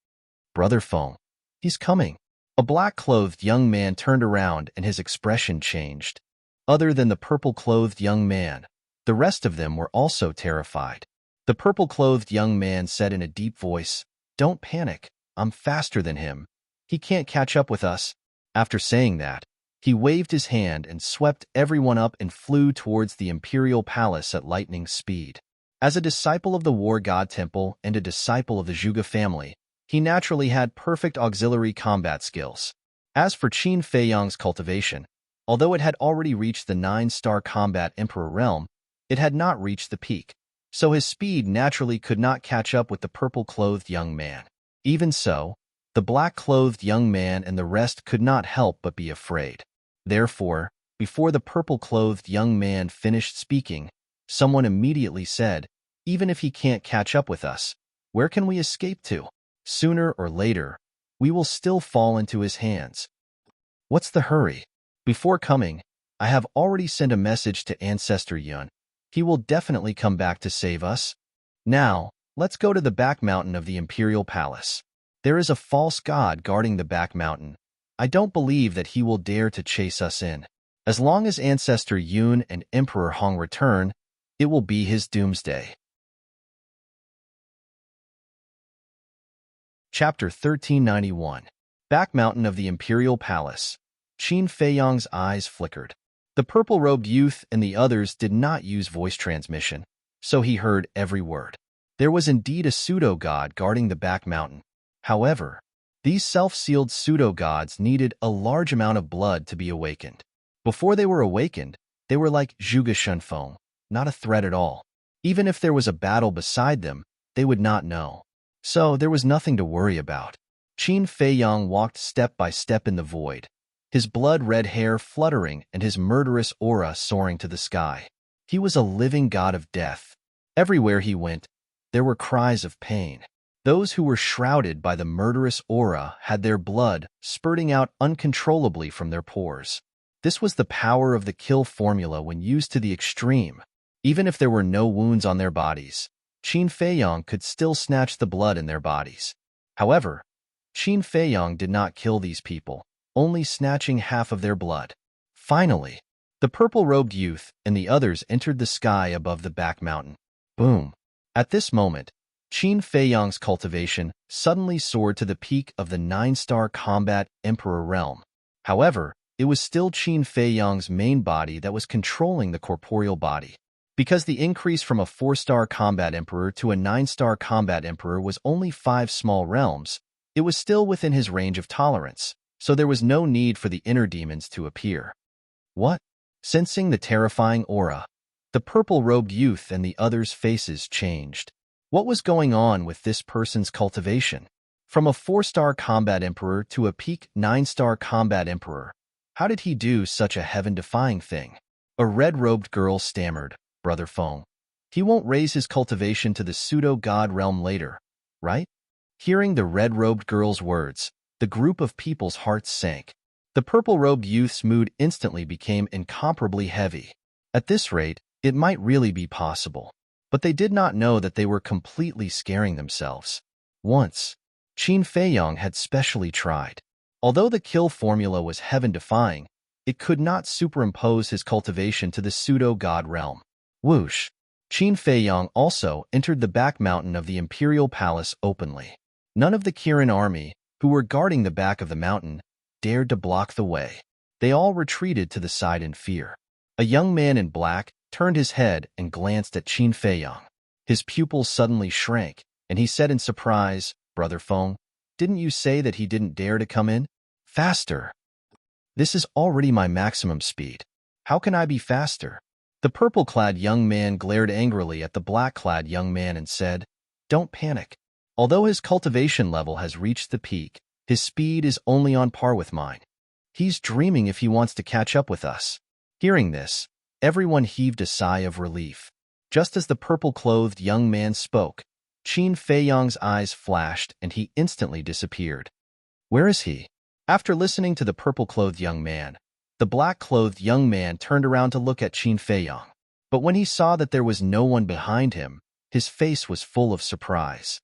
S1: Brother Feng, he's coming. A black-clothed young man turned around and his expression changed. Other than the purple-clothed young man, the rest of them were also terrified. The purple-clothed young man said in a deep voice, "Don't panic, I'm faster than him. He can't catch up with us." After saying that, he waved his hand and swept everyone up and flew towards the imperial palace at lightning speed. As a disciple of the War God Temple and a disciple of the Zhuge family, he naturally had perfect auxiliary combat skills. As for Qin Feiyang's cultivation, although it had already reached the 9-star combat Emperor realm, it had not reached the peak, so his speed naturally could not catch up with the purple-clothed young man. Even so, the black-clothed young man and the rest could not help but be afraid. Therefore, before the purple-clothed young man finished speaking, someone immediately said, "Even if he can't catch up with us, where can we escape to? Sooner or later, we will still fall into his hands. What's the hurry? Before coming, I have already sent a message to Ancestor Yun. He will definitely come back to save us. Now, let's go to the back mountain of the Imperial Palace. There is a false god guarding the back mountain. I don't believe that he will dare to chase us in. As long as Ancestor Yun and Emperor Hong return, it will be his doomsday. Chapter 1391. Back Mountain of the Imperial Palace. Qin Feiyang's eyes flickered. The purple-robed youth and the others did not use voice transmission, so he heard every word. There was indeed a pseudo-god guarding the back mountain. However, these self-sealed pseudo-gods needed a large amount of blood to be awakened. Before they were awakened, they were like Zhuge Shunfeng, not a threat at all. Even if there was a battle beside them, they would not know. So there was nothing to worry about. Qin Feiyang walked step by step in the void, his blood-red hair fluttering and his murderous aura soaring to the sky. He was a living god of death. Everywhere he went, there were cries of pain. Those who were shrouded by the murderous aura had their blood spurting out uncontrollably from their pores. This was the power of the kill formula when used to the extreme. Even if there were no wounds on their bodies, Qin Feiyang could still snatch the blood in their bodies. However, Qin Feiyang did not kill these people, only snatching half of their blood. Finally, the purple-robed youth and the others entered the sky above the back mountain. Boom! At this moment, Qin Feiyang's cultivation suddenly soared to the peak of the 9-star combat Emperor realm. However, it was still Qin Feiyang's main body that was controlling the corporeal body. Because the increase from a 4-star combat emperor to a 9-star combat emperor was only 5 small realms, it was still within his range of tolerance, so there was no need for the inner demons to appear. What? Sensing the terrifying aura, the purple-robed youth and the others' faces changed. What was going on with this person's cultivation? From a 4-star combat emperor to a peak 9-star combat emperor, how did he do such a heaven-defying thing? A red-robed girl stammered, Brother Feng. He won't raise his cultivation to the pseudo-god realm later, right? Hearing the red-robed girl's words, the group of people's hearts sank. The purple-robed youth's mood instantly became incomparably heavy. At this rate, it might really be possible. But they did not know that they were completely scaring themselves. Once, Qin Feiyang had specially tried. Although the kill formula was heaven-defying, it could not superimpose his cultivation to the pseudo-god realm. Whoosh! Qin Feiyang also entered the back mountain of the Imperial Palace openly. None of the Kirin army, who were guarding the back of the mountain, dared to block the way. They all retreated to the side in fear. A young man in black turned his head and glanced at Qin Feiyang. His pupils suddenly shrank, and he said in surprise, Brother Feng, didn't you say that he didn't dare to come in? Faster! This is already my maximum speed. How can I be faster? The purple-clad young man glared angrily at the black-clad young man and said, Don't panic. Although his cultivation level has reached the peak, his speed is only on par with mine. He's dreaming if he wants to catch up with us. Hearing this, everyone heaved a sigh of relief. Just as the purple-clothed young man spoke, Qin Feiyang's eyes flashed and he instantly disappeared. Where is he? After listening to the purple-clothed young man, the black-clothed young man turned around to look at Qin Feiyang. But when he saw that there was no one behind him, his face was full of surprise.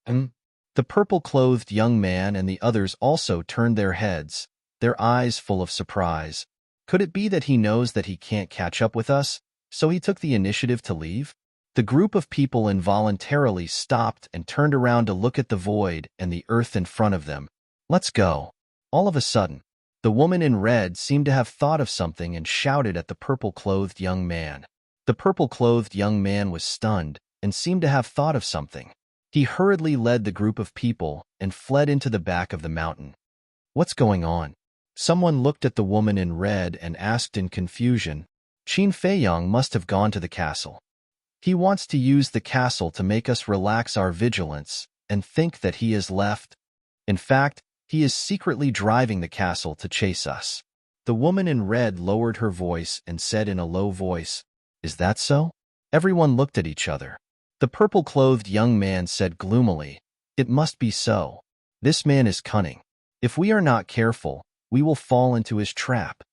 S1: The purple-clothed young man and the others also turned their heads, their eyes full of surprise. Could it be that he knows that he can't catch up with us, so he took the initiative to leave? The group of people involuntarily stopped and turned around to look at the void and the earth in front of them. Let's go. All of a sudden, the woman in red seemed to have thought of something and shouted at the purple-clothed young man. The purple-clothed young man was stunned and seemed to have thought of something. He hurriedly led the group of people and fled into the back of the mountain. What's going on? Someone looked at the woman in red and asked in confusion. Qin Feiyang must have gone to the castle. He wants to use the castle to make us relax our vigilance and think that he has left. In fact, he is secretly driving the castle to chase us. The woman in red lowered her voice and said in a low voice, Is that so? Everyone looked at each other. The purple-clothed young man said gloomily, It must be so. This man is cunning. If we are not careful, we will fall into his trap.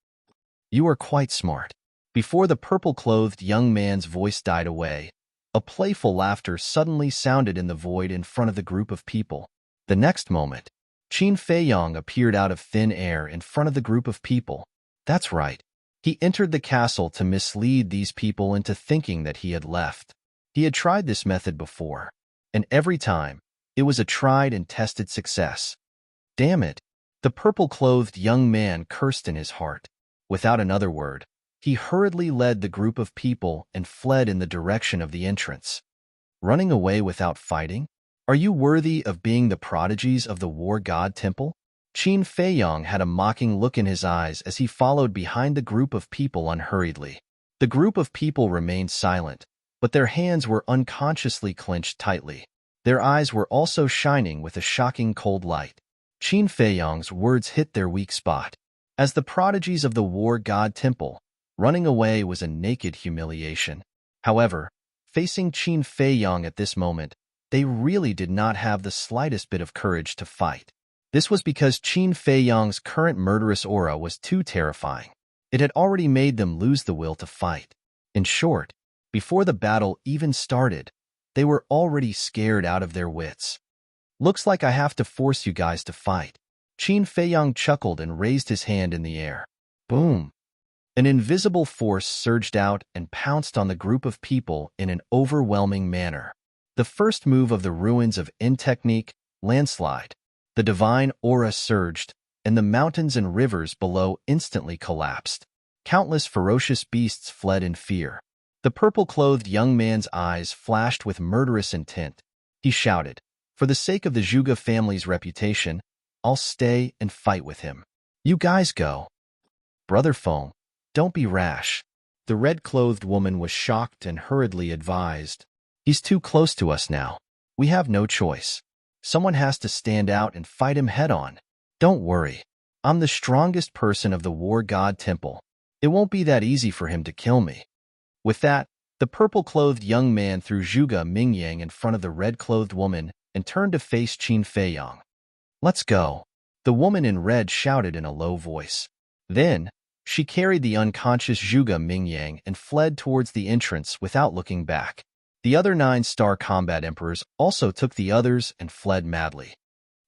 S1: You are quite smart. Before the purple-clothed young man's voice died away, a playful laughter suddenly sounded in the void in front of the group of people. The next moment, Qin Feiyong appeared out of thin air in front of the group of people. That's right. He entered the castle to mislead these people into thinking that he had left. He had tried this method before, and every time, it was a tried and tested success. Damn it! The purple-clothed young man cursed in his heart. Without another word, he hurriedly led the group of people and fled in the direction of the entrance. Running away without fighting? Are you worthy of being the prodigies of the war god temple? Qin Feiyong had a mocking look in his eyes as he followed behind the group of people unhurriedly. The group of people remained silent, but their hands were unconsciously clenched tightly. Their eyes were also shining with a shocking cold light. Qin Feiyong's words hit their weak spot. As the prodigies of the war god temple, running away was a naked humiliation. However, facing Qin Feiyong at this moment, they really did not have the slightest bit of courage to fight. This was because Qin Feiyong's current murderous aura was too terrifying. It had already made them lose the will to fight. In short, before the battle even started, they were already scared out of their wits. Looks like I have to force you guys to fight. Qin Feiyong chuckled and raised his hand in the air. Boom! An invisible force surged out and pounced on the group of people in an overwhelming manner. The first move of the ruins of technique, landslide. The divine aura surged, and the mountains and rivers below instantly collapsed. Countless ferocious beasts fled in fear. The purple-clothed young man's eyes flashed with murderous intent. He shouted, "For the sake of the Zhuge family's reputation, I'll stay and fight with him. You guys go." Brother Feng, don't be rash. The red-clothed woman was shocked and hurriedly advised. He's too close to us now. We have no choice. Someone has to stand out and fight him head-on. Don't worry. I'm the strongest person of the war god temple. It won't be that easy for him to kill me. With that, the purple-clothed young man threw Zhuge Mingyang in front of the red-clothed woman and turned to face Qin Feiyong. Let's go. The woman in red shouted in a low voice. Then, she carried the unconscious Zhuge Mingyang and fled towards the entrance without looking back. The other 9-star combat emperors also took the others and fled madly.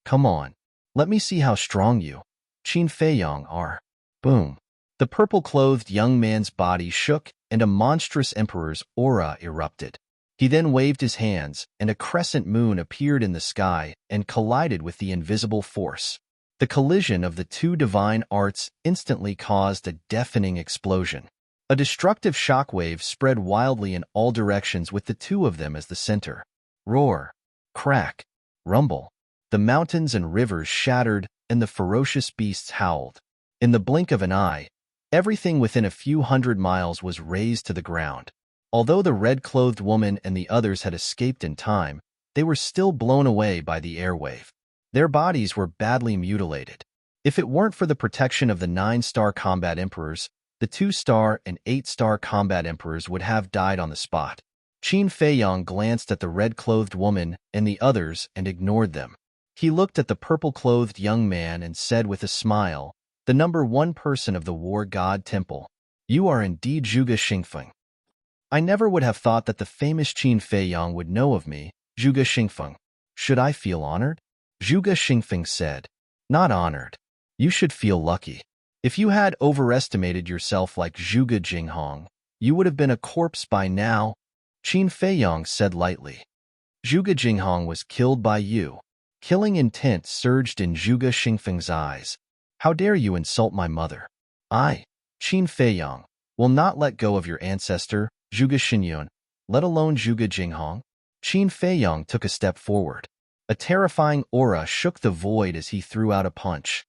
S1: Come on, let me see how strong you, Qin Feiyong, are. Boom. The purple-clothed young man's body shook and a monstrous emperor's aura erupted. He then waved his hands and a crescent moon appeared in the sky and collided with the invisible force. The collision of the two divine arts instantly caused a deafening explosion. A destructive shockwave spread wildly in all directions with the two of them as the center. Roar, crack, rumble. The mountains and rivers shattered and the ferocious beasts howled. In the blink of an eye, everything within a few hundred miles was razed to the ground. Although the red-clothed woman and the others had escaped in time, they were still blown away by the airwave. Their bodies were badly mutilated. If it weren't for the protection of the 9-star combat emperors, the 2-star and 8-star combat emperors would have died on the spot. Qin Feiyong glanced at the red-clothed woman and the others and ignored them. He looked at the purple-clothed young man and said with a smile, "The number 1 person of the war god temple. You are indeed Zhuge Xingfeng. I never would have thought that the famous Qin Feiyong would know of me, Zhuge Xingfeng. Should I feel honored?" Zhuge Xingfeng said, "Not honored. You should feel lucky. If you had overestimated yourself like Zhuge Jinghong, you would have been a corpse by now," Qin Feiyong said lightly. Zhuge Jinghong was killed by you. Killing intent surged in Zhuge Xingfeng's eyes. How dare you insult my mother? I, Qin Feiyong, will not let go of your ancestor, Zhuge Xinyun, let alone Zhuge Jinghong. Qin Feiyong took a step forward. A terrifying aura shook the void as he threw out a punch.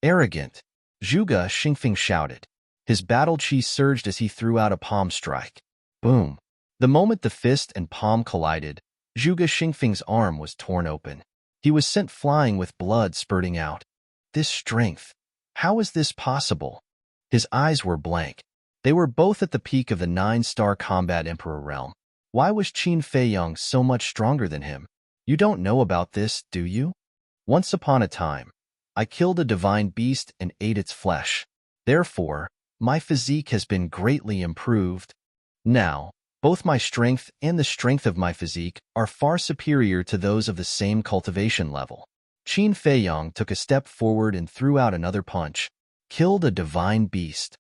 S1: Arrogant, Zhuge Xingfeng shouted. His battle chi surged as he threw out a palm strike. Boom. The moment the fist and palm collided, Zhuge Xingfeng's arm was torn open. He was sent flying with blood spurting out. This strength. How is this possible? His eyes were blank. They were both at the peak of the 9-star combat emperor realm. Why was Qin Feiyong so much stronger than him? You don't know about this, do you? Once upon a time, I killed a divine beast and ate its flesh. Therefore, My physique has been greatly improved. Now, both my strength and the strength of my physique are far superior to those of the same cultivation level. Qin Feiyang took a step forward and threw out another punch. Killed a divine beast.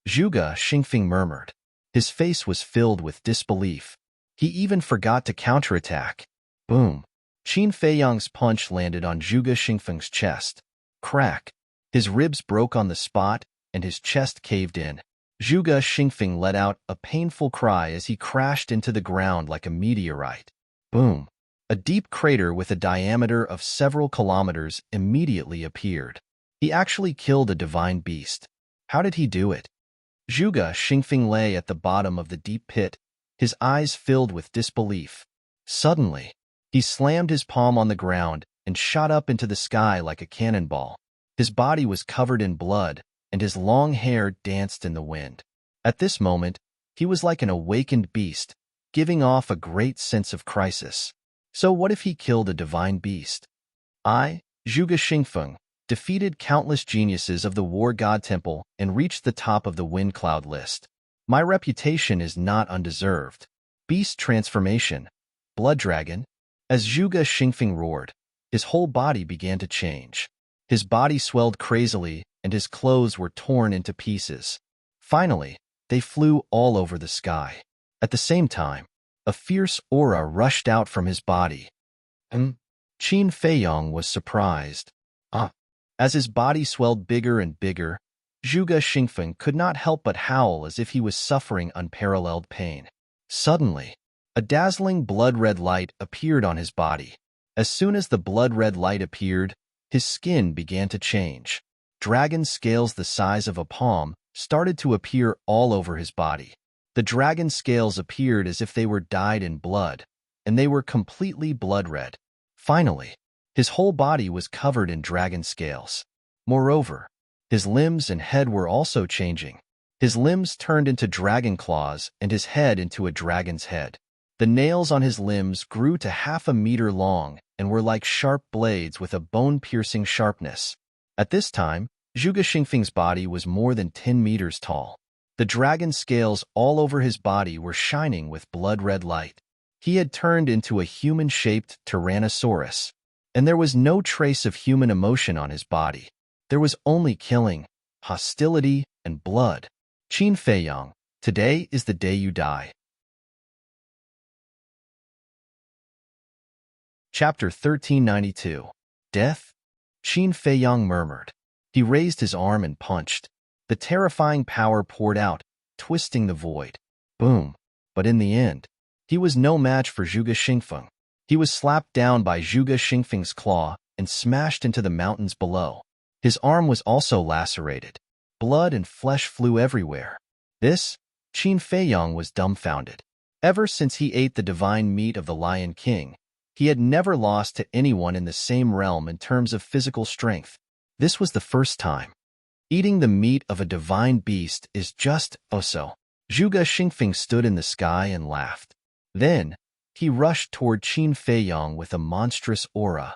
S1: Zhuge Xingfeng murmured. His face was filled with disbelief. He even forgot to counterattack. Boom. Qin Feiyang's punch landed on Zhuge Xingfeng's chest. Crack. His ribs broke on the spot, and his chest caved in. Zhuge Xingfeng let out a painful cry as he crashed into the ground like a meteorite. Boom. A deep crater with a diameter of several kilometers immediately appeared. He actually killed a divine beast. How did he do it? Zhuge Xingfeng lay at the bottom of the deep pit, his eyes filled with disbelief. Suddenly, he slammed his palm on the ground and shot up into the sky like a cannonball. His body was covered in blood, and his long hair danced in the wind. At this moment, he was like an awakened beast, giving off a great sense of crisis. So what if he killed a divine beast? I, Zhuge Xingfeng, defeated countless geniuses of the War God Temple and reached the top of the wind cloud list. My reputation is not undeserved. Beast transformation. Blood dragon. As Zhuge Xingfeng roared, his whole body began to change. His body swelled crazily, and his clothes were torn into pieces. Finally, they flew all over the sky. At the same time, a fierce aura rushed out from his body. Qin Feiyang was surprised. As his body swelled bigger and bigger, Zhuge Xingfeng could not help but howl as if he was suffering unparalleled pain. Suddenly, a dazzling blood-red light appeared on his body. As soon as the blood-red light appeared, his skin began to change. Dragon scales the size of a palm started to appear all over his body. The dragon scales appeared as if they were dyed in blood, and they were completely blood-red. Finally, his whole body was covered in dragon scales. Moreover, his limbs and head were also changing. His limbs turned into dragon claws and his head into a dragon's head. The nails on his limbs grew to 1/2 meter long and were like sharp blades with a bone-piercing sharpness. At this time, Zhuge Xingfeng's body was more than 10 meters tall. The dragon scales all over his body were shining with blood-red light. He had turned into a human-shaped Tyrannosaurus, and there was no trace of human emotion on his body. There was only killing, hostility, and blood. Qin Feiyang, today is the day you die. Chapter 1392. Death? Qin Feiyang murmured. He raised his arm and punched. The terrifying power poured out, twisting the void. Boom. But in the end, he was no match for Zhuge Xingfeng. He was slapped down by Zhuge Xingfeng's claw and smashed into the mountains below. His arm was also lacerated. Blood and flesh flew everywhere. This, Qin Feiyang was dumbfounded. Ever since he ate the divine meat of the Lion King, he had never lost to anyone in the same realm in terms of physical strength. This was the first time. Eating the meat of a divine beast is just so. Zhuge Xingfeng stood in the sky and laughed. Then, he rushed toward Qin Feiyang with a monstrous aura.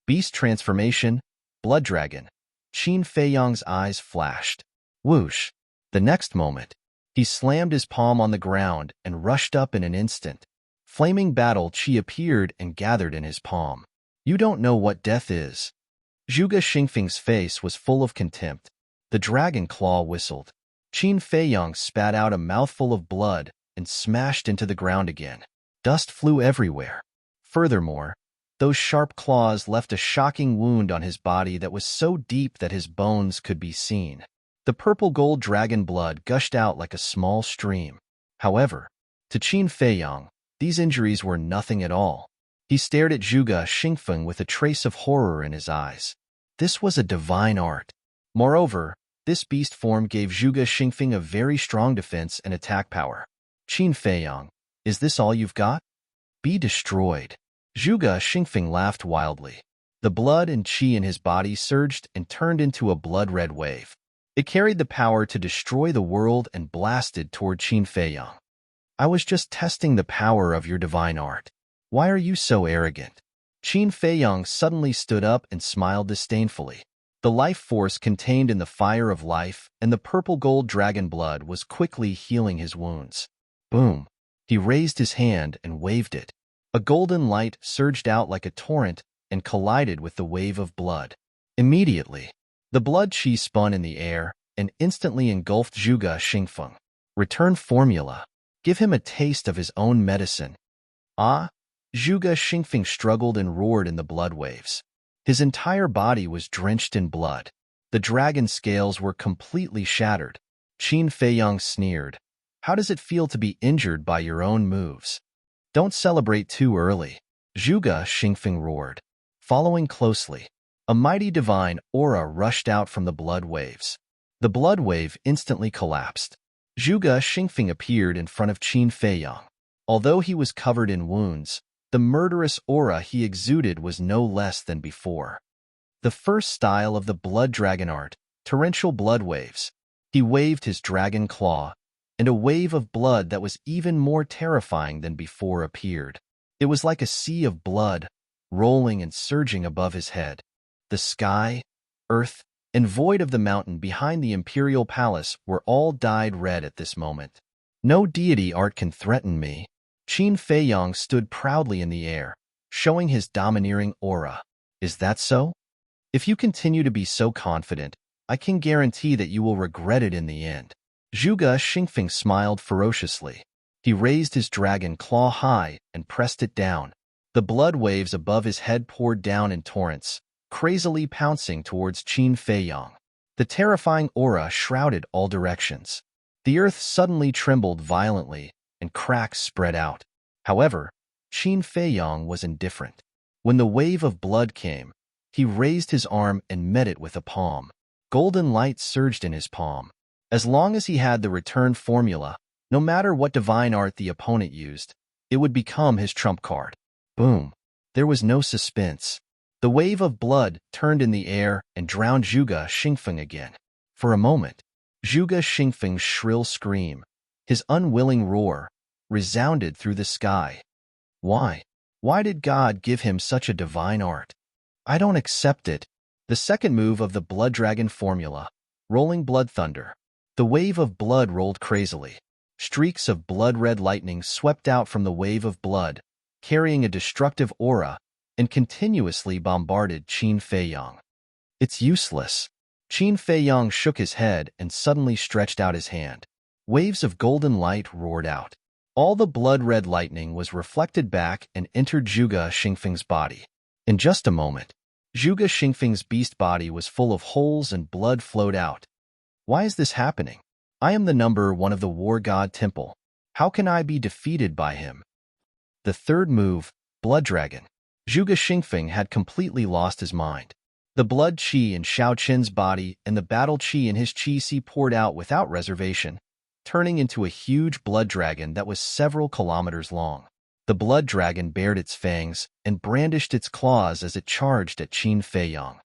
S1: Beast transformation, blood dragon. Qin Feiyang's eyes flashed. Whoosh! The next moment, he slammed his palm on the ground and rushed up in an instant. Flaming battle chi appeared and gathered in his palm. You don't know what death is. Zhuge Xingfeng's face was full of contempt. The dragon claw whistled. Qin Feiyang spat out a mouthful of blood and smashed into the ground again. Dust flew everywhere. Furthermore, those sharp claws left a shocking wound on his body that was so deep that his bones could be seen. The purple-gold dragon blood gushed out like a small stream. However, to Qin Feiyang, these injuries were nothing at all. He stared at Zhuge Xingfeng with a trace of horror in his eyes. This was a divine art. Moreover, this beast form gave Zhuge Xingfeng a very strong defense and attack power. Qin Feiyang, is this all you've got? Be destroyed. Zhuge Xingfeng laughed wildly. The blood and qi in his body surged and turned into a blood-red wave. It carried the power to destroy the world and blasted toward Qin Feiyang. I was just testing the power of your divine art. Why are you so arrogant? Qin Feiyang suddenly stood up and smiled disdainfully. The life force contained in the fire of life and the purple-gold dragon blood was quickly healing his wounds. Boom! He raised his hand and waved it. A golden light surged out like a torrent and collided with the wave of blood. Immediately, the blood chi spun in the air and instantly engulfed Zhuge Xingfeng. Return formula. Give him a taste of his own medicine. Ah! Zhuge Xingfeng struggled and roared in the blood waves. His entire body was drenched in blood. The dragon scales were completely shattered. Qin Feiyang sneered. How does it feel to be injured by your own moves? Don't celebrate too early. Zhuge Xingfeng roared. Following closely, a mighty divine aura rushed out from the blood waves. The blood wave instantly collapsed. Zhuge Xingfeng appeared in front of Qin Feiyang. Although he was covered in wounds, the murderous aura he exuded was no less than before. The first style of the blood dragon art, torrential blood waves. He waved his dragon claw, and a wave of blood that was even more terrifying than before appeared. It was like a sea of blood, rolling and surging above his head. The sky, earth, and void of the mountain behind the imperial palace were all dyed red at this moment. No deity art can threaten me. Qin Feiyang stood proudly in the air, showing his domineering aura. Is that so? If you continue to be so confident, I can guarantee that you will regret it in the end. Zhuge Xingfeng smiled ferociously. He raised his dragon claw high and pressed it down. The blood waves above his head poured down in torrents, crazily pouncing towards Qin Feiyang. The terrifying aura shrouded all directions. The earth suddenly trembled violently, and cracks spread out. However, Qin Feiyang was indifferent. When the wave of blood came, he raised his arm and met it with a palm. Golden light surged in his palm. As long as he had the return formula, no matter what divine art the opponent used, it would become his trump card. Boom! There was no suspense. The wave of blood turned in the air and drowned Zhuge Xingfeng again. For a moment, Zhuge Xingfeng's shrill scream, his unwilling roar, resounded through the sky. Why? Why did God give him such a divine art? I don't accept it. The second move of the Blood Dragon formula, rolling blood thunder. The wave of blood rolled crazily. Streaks of blood-red lightning swept out from the wave of blood, carrying a destructive aura, and continuously bombarded Qin Feiyang. It's useless. Qin Feiyang shook his head and suddenly stretched out his hand. Waves of golden light roared out. All the blood-red lightning was reflected back and entered Zhuge Xingfeng's body. In just a moment, Zhuge Xingfeng's beast body was full of holes and blood flowed out. Why is this happening? I am the number one of the War God Temple. How can I be defeated by him? The third move, Blood Dragon. Zhuge Xingfeng had completely lost his mind. The blood qi in Xiao Qin's body and the battle qi in his qi poured out without reservation, turning into a huge blood dragon that was several kilometers long. The blood dragon bared its fangs and brandished its claws as it charged at Qin Feiyang.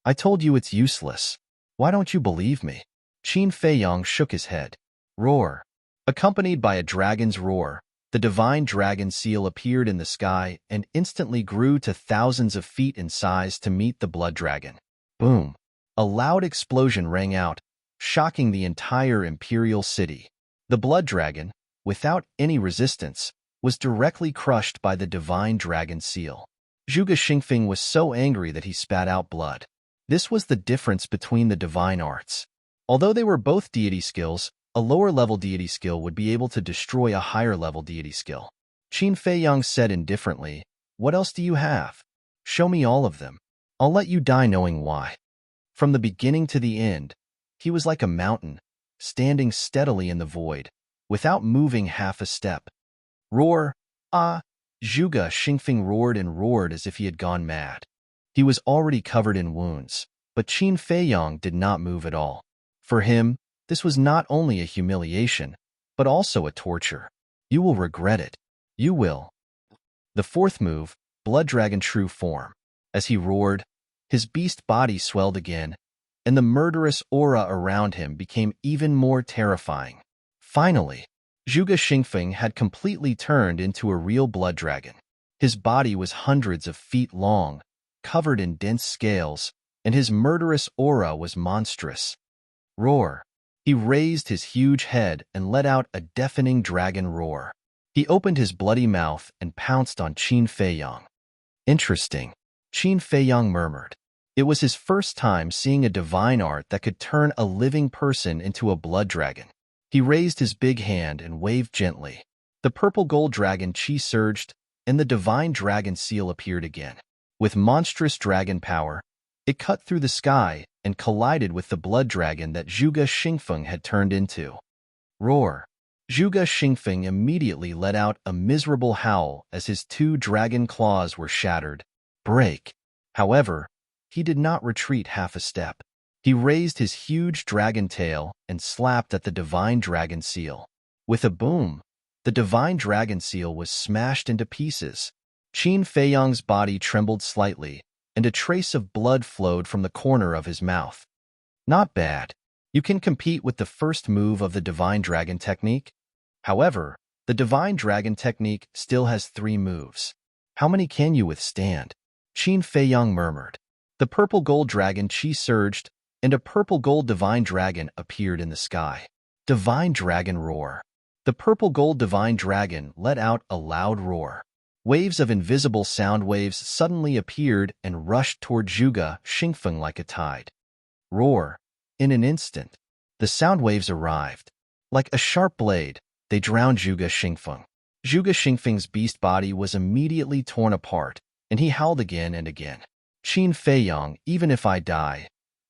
S1: I told you it's useless. Why don't you believe me? Qin Feiyang shook his head. Roar. Accompanied by a dragon's roar, the divine dragon seal appeared in the sky and instantly grew to thousands of feet in size to meet the blood dragon. Boom! A loud explosion rang out, shocking the entire imperial city. The blood dragon, without any resistance, was directly crushed by the divine dragon seal. Zhuge Xingfeng was so angry that he spat out blood. This was the difference between the divine arts. Although they were both deity skills, a lower-level deity skill would be able to destroy a higher-level deity skill. Qin Feiyang said indifferently, "What else do you have? Show me all of them. I'll let you die knowing why." From the beginning to the end, he was like a mountain, standing steadily in the void, without moving half a step. Roar! Ah! Zhuge Xingfeng roared and roared as if he had gone mad. He was already covered in wounds, but Qin Feiyang did not move at all. For him, this was not only a humiliation, but also a torture. You will regret it. You will. The fourth move, Blood Dragon True Form. As he roared, his beast body swelled again, and the murderous aura around him became even more terrifying. Finally, Zhuge Xingfeng had completely turned into a real blood dragon. His body was hundreds of feet long, covered in dense scales, and his murderous aura was monstrous. Roar! He raised his huge head and let out a deafening dragon roar. He opened his bloody mouth and pounced on Qin Feiyang. Interesting, Qin Feiyang murmured. It was his first time seeing a divine art that could turn a living person into a blood dragon. He raised his big hand and waved gently. The purple gold dragon chi surged, and the divine dragon seal appeared again. With monstrous dragon power, it cut through the sky and collided with the blood dragon that Zhuge Xingfeng had turned into. Roar! Zhuge Xingfeng immediately let out a miserable howl as his two dragon claws were shattered. Break! However, he did not retreat half a step. He raised his huge dragon tail and slapped at the divine dragon seal. With a boom, the divine dragon seal was smashed into pieces. Qin Feiyang's body trembled slightly, and a trace of blood flowed from the corner of his mouth. Not bad. You can compete with the first move of the divine dragon technique. However, the divine dragon technique still has 3 moves. How many can you withstand? Qin Feiyang murmured. The purple gold dragon chi surged, and a purple gold divine dragon appeared in the sky. Divine dragon roar. The purple gold divine dragon let out a loud roar. Waves of invisible sound waves suddenly appeared and rushed toward Zhuge Xingfeng like a tide. Roar! In an instant, the sound waves arrived. Like a sharp blade, they drowned Zhuge Xingfeng. Zhuge Xingfeng's beast body was immediately torn apart, and he howled again and again. Qin Feiyang, even if I die,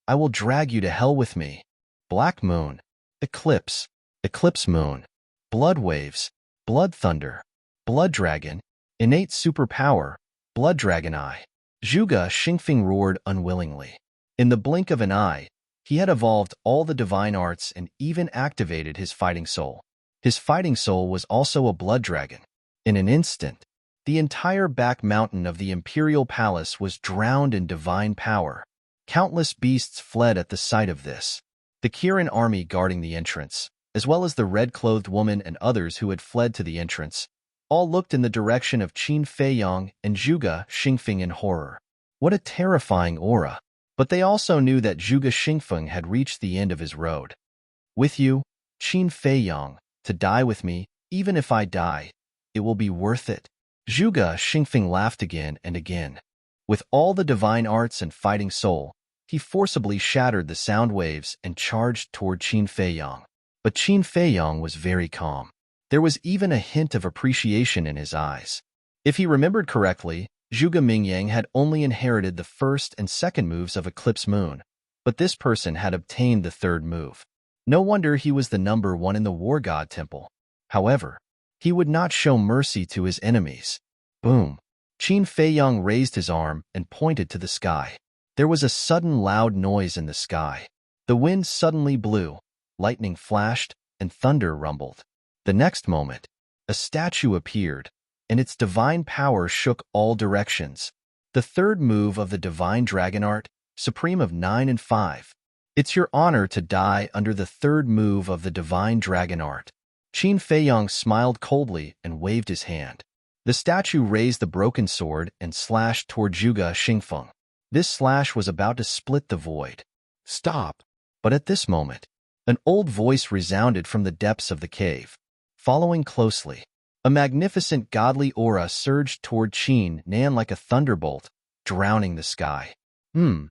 S1: I will drag you to hell with me. Black moon, eclipse, eclipse moon, blood waves, blood thunder, blood dragon, innate superpower, blood dragon eye. Zhuge Xingfeng roared unwillingly. In the blink of an eye, he had evolved all the divine arts and even activated his fighting soul. His fighting soul was also a blood dragon. In an instant, the entire back mountain of the imperial palace was drowned in divine power. Countless beasts fled at the sight of this. The Kirin army guarding the entrance, as well as the red-clothed woman and others who had fled to the entrance, all looked in the direction of Qin Feiyang and Zhuge Xingfeng in horror. What a terrifying aura! But they also knew that Zhuge Xingfeng had reached the end of his road. With you, Qin Feiyang, to die with me, even if I die, it will be worth it. Zhuge Xingfeng laughed again and again. With all the divine arts and fighting soul, he forcibly shattered the sound waves and charged toward Qin Feiyang. But Qin Feiyang was very calm. There was even a hint of appreciation in his eyes. If he remembered correctly, Zhuge Mingyang had only inherited the first and second moves of Eclipse Moon, but this person had obtained the third move. No wonder he was the number 1 in the War God Temple. However, he would not show mercy to his enemies. Boom! Qin Feiyang raised his arm and pointed to the sky. There was a sudden loud noise in the sky. The wind suddenly blew, lightning flashed, and thunder rumbled. The next moment, a statue appeared, and its divine power shook all directions. The third move of the divine dragon art, supreme of 9 and 5. It's your honor to die under the third move of the divine dragon art. Qin Feiyang smiled coldly and waved his hand. The statue raised the broken sword and slashed toward Zhuge Xingfeng. This slash was about to split the void. Stop! But at this moment, an old voice resounded from the depths of the cave. Following closely, a magnificent godly aura surged toward Qin Nan like a thunderbolt, drowning the sky. Qin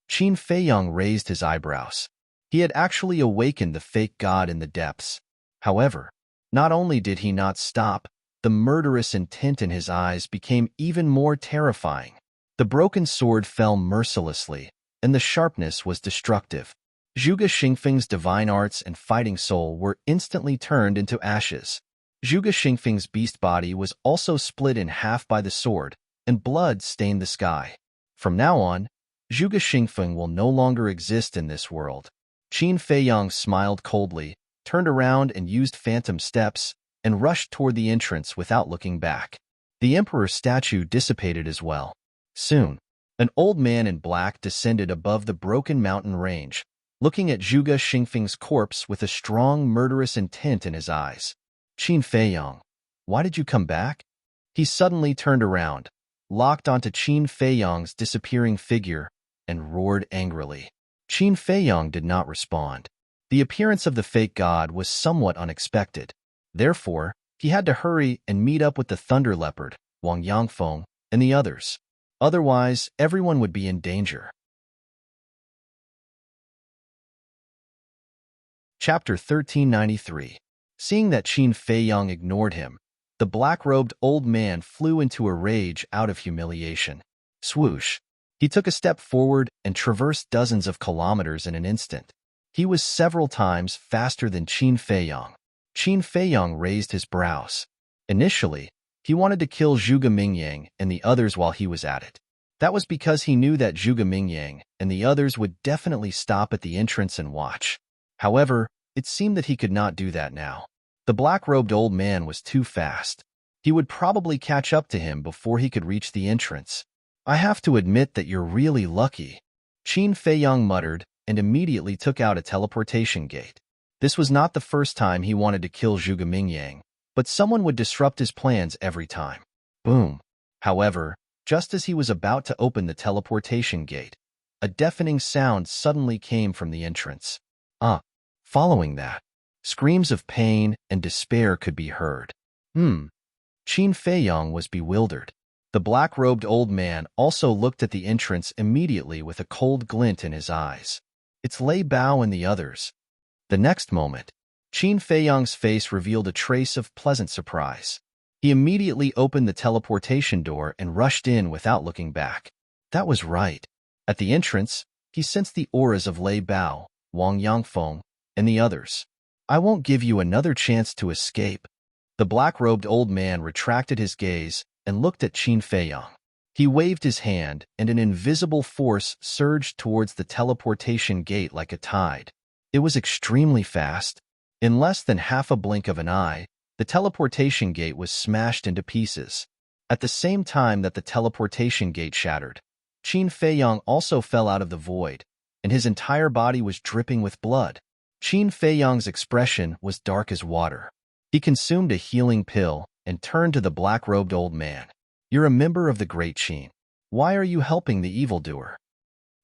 S1: Feiyang raised his eyebrows. He had actually awakened the fake god in the depths. However, not only did he not stop, the murderous intent in his eyes became even more terrifying. The broken sword fell mercilessly, and the sharpness was destructive. Zhuge Xingfeng's divine arts and fighting soul were instantly turned into ashes. Zhuge Xingfeng's beast body was also split in half by the sword, and blood stained the sky. From now on, Zhuge Xingfeng will no longer exist in this world. Qin Feiyang smiled coldly, turned around and used phantom steps, and rushed toward the entrance without looking back. The emperor's statue dissipated as well. Soon, an old man in black descended above the broken mountain range, looking at Zhuge Xingfeng's corpse with a strong murderous intent in his eyes. Qin Feiyang, why did you come back? He suddenly turned around, locked onto Qin Feiyang's disappearing figure, and roared angrily. Qin Feiyang did not respond. The appearance of the fake god was somewhat unexpected. Therefore, he had to hurry and meet up with the Thunder Leopard, Wang Yangfeng, and the others. Otherwise, everyone would be in danger. Chapter 1393. Seeing that Qin Feiyang ignored him, the black-robed old man flew into a rage out of humiliation. Swoosh! He took a step forward and traversed dozens of kilometers in an instant. He was several times faster than Qin Feiyang. Qin Feiyang raised his brows. Initially, he wanted to kill Zhuge Mingyang and the others while he was at it. That was because he knew that Zhuge Mingyang and the others would definitely stop at the entrance and watch. However, it seemed that he could not do that now. The black-robed old man was too fast. He would probably catch up to him before he could reach the entrance. I have to admit that you're really lucky, Qin Feiyang muttered and immediately took out a teleportation gate. This was not the first time he wanted to kill Zhuge Mingyang, but someone would disrupt his plans every time. Boom! However, just as he was about to open the teleportation gate, a deafening sound suddenly came from the entrance. Following that, screams of pain and despair could be heard. Qin Feiyang was bewildered. The black-robed old man also looked at the entrance immediately with a cold glint in his eyes. It's Lei Bao and the others. The next moment, Qin Feiyang's face revealed a trace of pleasant surprise. He immediately opened the teleportation door and rushed in without looking back. That was right. At the entrance, he sensed the auras of Lei Bao, Wang Yangfeng, and the others. I won't give you another chance to escape. The black-robed old man retracted his gaze and looked at Qin Feiyang. He waved his hand, and an invisible force surged towards the teleportation gate like a tide. It was extremely fast. In less than half a blink of an eye, the teleportation gate was smashed into pieces. At the same time that the teleportation gate shattered, Qin Feiyang also fell out of the void, and his entire body was dripping with blood. Qin Feiyang's expression was dark as water. He consumed a healing pill and turned to the black-robed old man. You're a member of the Great Qin. Why are you helping the evildoer?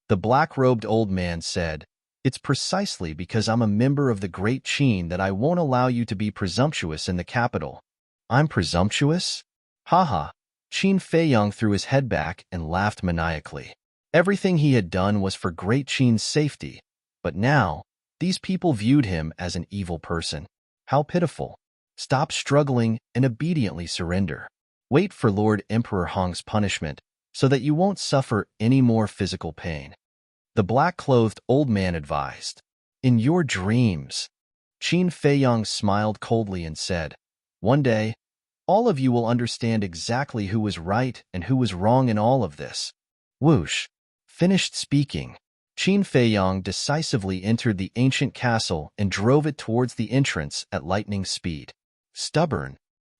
S1: The black-robed old man said, It's precisely because I'm a member of the Great Qin that I won't allow you to be presumptuous in the capital. I'm presumptuous? Haha. Qin Feiyang threw his head back and laughed maniacally. Everything he had done was for Great Qin's safety, but now, these people viewed him as an evil person. How pitiful. Stop struggling and obediently surrender. Wait for Lord Emperor Hong's punishment so that you won't suffer any more physical pain. The black-clothed old man advised. In your dreams. Qin Feiyang smiled coldly and said, One day, all of you will understand exactly who was right and who was wrong in all of this. Whoosh. Finished speaking. Qin Feiyang decisively entered the ancient castle and drove it towards the entrance at lightning speed. Stubborn.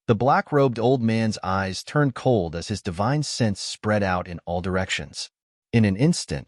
S1: The black-robed old man's eyes turned cold as his divine sense spread out in all directions. In an instant,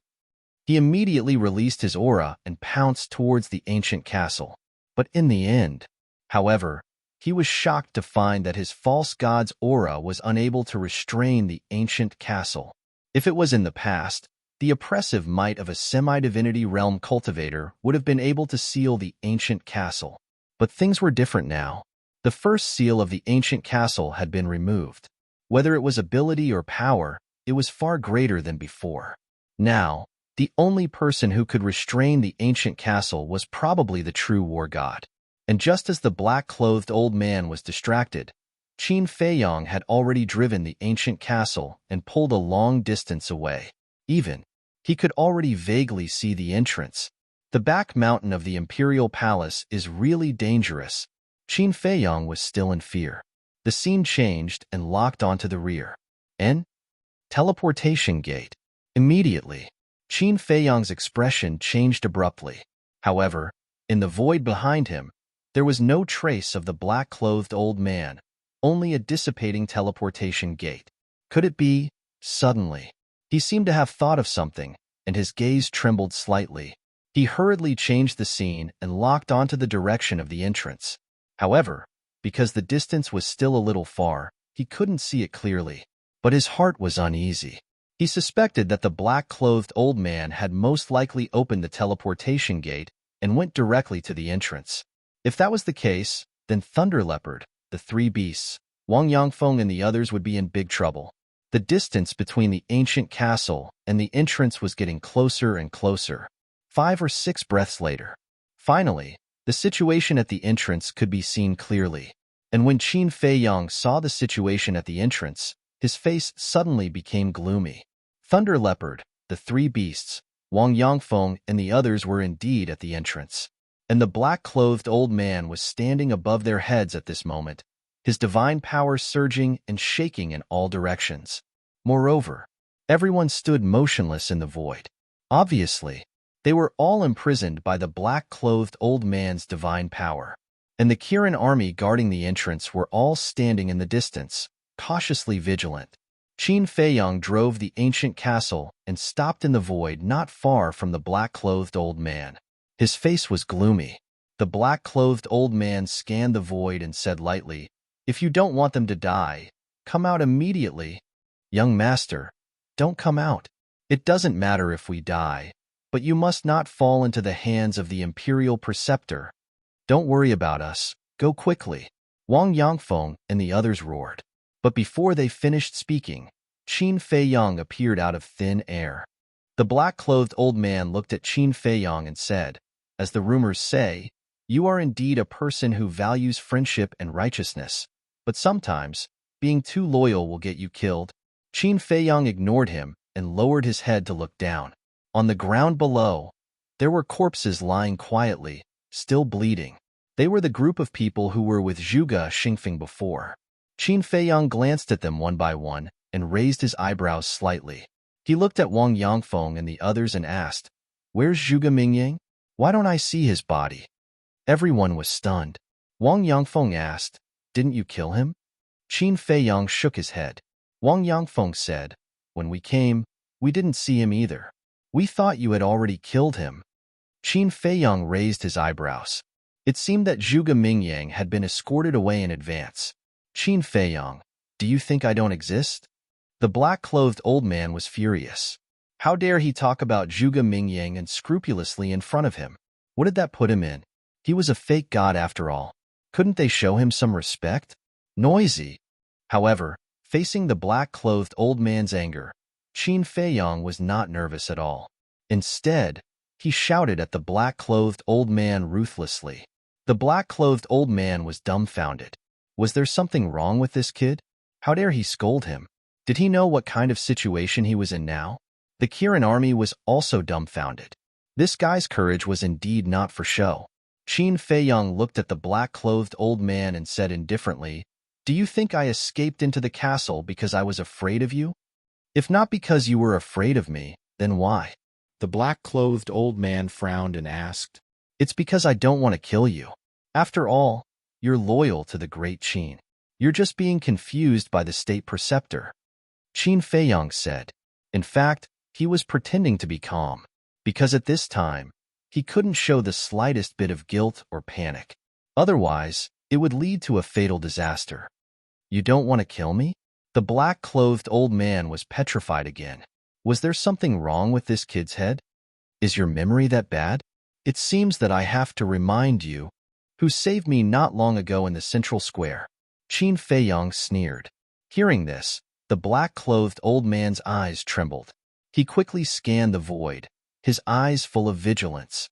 S1: he immediately released his aura and pounced towards the ancient castle. But in the end, however, he was shocked to find that his false god's aura was unable to restrain the ancient castle. If it was in the past, the oppressive might of a semi-divinity realm cultivator would have been able to seal the ancient castle. But things were different now. The first seal of the ancient castle had been removed. Whether it was ability or power, it was far greater than before. Now, the only person who could restrain the ancient castle was probably the true war god. And just as the black-clothed old man was distracted, Qin Feiyang had already driven the ancient castle and pulled a long distance away. He could already vaguely see the entrance. The back mountain of the imperial palace is really dangerous. Qin Feiyang was still in fear. The scene changed and locked onto the rear. Teleportation gate. Immediately, Qin Feiyang's expression changed abruptly. However, in the void behind him, there was no trace of the black-clothed old man, only a dissipating teleportation gate. Could it be? Suddenly, he seemed to have thought of something, and his gaze trembled slightly. He hurriedly changed the scene and locked onto the direction of the entrance. However, because the distance was still a little far, he couldn't see it clearly. But his heart was uneasy. He suspected that the black-clothed old man had most likely opened the teleportation gate and went directly to the entrance. If that was the case, then Thunder Leopard, the three beasts, Wang Yangfeng and the others would be in big trouble. The distance between the ancient castle and the entrance was getting closer and closer. 5 or 6 breaths later. Finally, the situation at the entrance could be seen clearly. And when Qin Feiyang saw the situation at the entrance, his face suddenly became gloomy. Thunder Leopard, the three beasts, Wang Yangfeng and the others were indeed at the entrance. And the black-clothed old man was standing above their heads at this moment, his divine power surging and shaking in all directions. Moreover, everyone stood motionless in the void. Obviously, they were all imprisoned by the black-clothed old man's divine power. And the Kirin army guarding the entrance were all standing in the distance, cautiously vigilant. Qin Feiyang drove the ancient castle and stopped in the void not far from the black-clothed old man. His face was gloomy. The black-clothed old man scanned the void and said lightly, "If you don't want them to die, come out immediately." "Young master, don't come out. It doesn't matter if we die, but you must not fall into the hands of the imperial preceptor. Don't worry about us. Go quickly." Wang Yangfeng and the others roared. But before they finished speaking, Qin Feiyang appeared out of thin air. The black-clothed old man looked at Qin Feiyang and said, "As the rumors say, you are indeed a person who values friendship and righteousness, but sometimes, being too loyal will get you killed." Qin Feiyang ignored him and lowered his head to look down. On the ground below, there were corpses lying quietly, still bleeding. They were the group of people who were with Zhuge Xingfeng before. Qin Feiyang glanced at them one by one and raised his eyebrows slightly. He looked at Wang Yangfeng and the others and asked, "Where's Zhuge Mingyang? Why don't I see his body?" Everyone was stunned. Wang Yangfeng asked, "Didn't you kill him?" Qin Feiyang shook his head. Wang Yangfeng said, "When we came, we didn't see him either. We thought you had already killed him." Qin Feiyang raised his eyebrows. It seemed that Zhuge Mingyang had been escorted away in advance. "Qin Feiyang, do you think I don't exist?" The black-clothed old man was furious. How dare he talk about Zhuge Mingyang and scrupulously in front of him? What did that put him in? He was a fake god after all. Couldn't they show him some respect? Noisy. However, facing the black-clothed old man's anger, Qin Feiyang was not nervous at all. Instead, he shouted at the black-clothed old man ruthlessly. The black-clothed old man was dumbfounded. Was there something wrong with this kid? How dare he scold him? Did he know what kind of situation he was in now? The Kirin army was also dumbfounded. This guy's courage was indeed not for show. Qin Feiyang looked at the black-clothed old man and said indifferently, "Do you think I escaped into the castle because I was afraid of you? If not because you were afraid of me, then why?" The black-clothed old man frowned and asked, "It's because I don't want to kill you. After all, you're loyal to the great Qin. You're just being confused by the state preceptor." Qin Feiyang said. In fact, he was pretending to be calm, because at this time, he couldn't show the slightest bit of guilt or panic. Otherwise, it would lead to a fatal disaster. "You don't want to kill me?" The black-clothed old man was petrified again. Was there something wrong with this kid's head? Is your memory that bad? It seems that I have to remind you, who saved me not long ago in the central square. Qin Feiyang sneered. Hearing this, the black-clothed old man's eyes trembled. He quickly scanned the void, his eyes full of vigilance.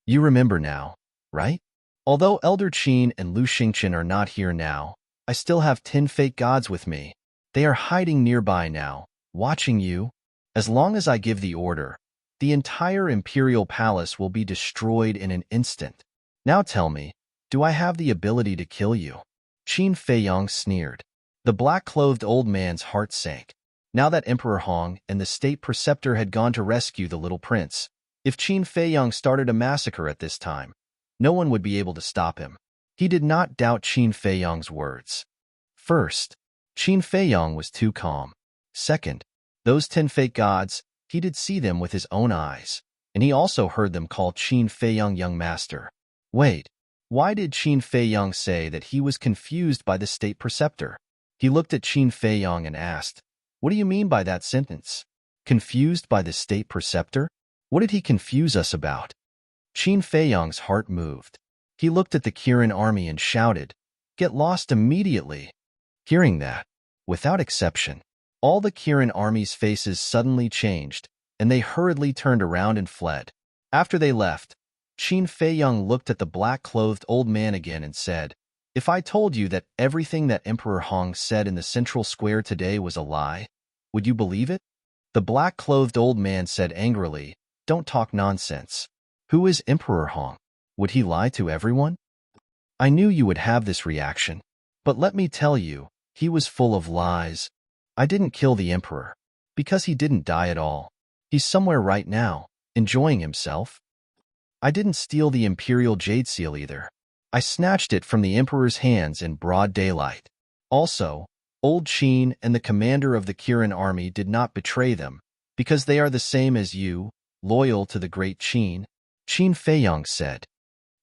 S1: "You remember now, right? Although Elder Qin and Lu Xingqian are not here now, I still have 10 fake gods with me. They are hiding nearby now, watching you. As long as I give the order, the entire imperial palace will be destroyed in an instant. Now tell me, do I have the ability to kill you?" Qin Feiyang sneered. The black-clothed old man's heart sank. Now that Emperor Hong and the state preceptor had gone to rescue the little prince, if Qin Feiyang started a massacre at this time, no one would be able to stop him. He did not doubt Qin Feiyang's words. First, Qin Feiyang was too calm. Second, those 10 fake gods, he did see them with his own eyes, and he also heard them call Qin Feiyang young master. Wait, why did Qin Feiyang say that he was confused by the state preceptor? He looked at Qin Feiyang and asked, "What do you mean by that sentence?" Confused by the state preceptor? What did he confuse us about? Qin Feiyang's heart moved. He looked at the Kirin army and shouted, "Get lost immediately!" Hearing that, without exception, all the Kirin army's faces suddenly changed, and they hurriedly turned around and fled. After they left, Qin Feiyang looked at the black-clothed old man again and said, "If I told you that everything that Emperor Hong said in the central square today was a lie, would you believe it?" The black-clothed old man said angrily, "Don't talk nonsense. Who is Emperor Hong? Would he lie to everyone?" I knew you would have this reaction, but let me tell you, he was full of lies. I didn't kill the emperor, because he didn't die at all. He's somewhere right now, enjoying himself. I didn't steal the imperial jade seal either. I snatched it from the emperor's hands in broad daylight. Also, Old Qin and the commander of the Kirin army did not betray them, because they are the same as you, loyal to the great Qin. Qin Feiyang said.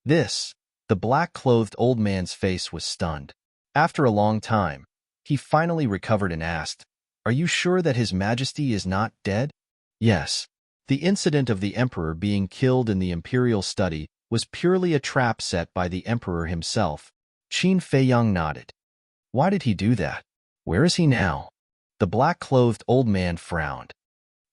S1: The black-clothed old man's face was stunned. After a long time, he finally recovered and asked, "Are you sure that His Majesty is not dead?" Yes. The incident of the emperor being killed in the imperial study was purely a trap set by the emperor himself. Qin Feiyang nodded. Why did he do that? Where is he now? The black-clothed old man frowned.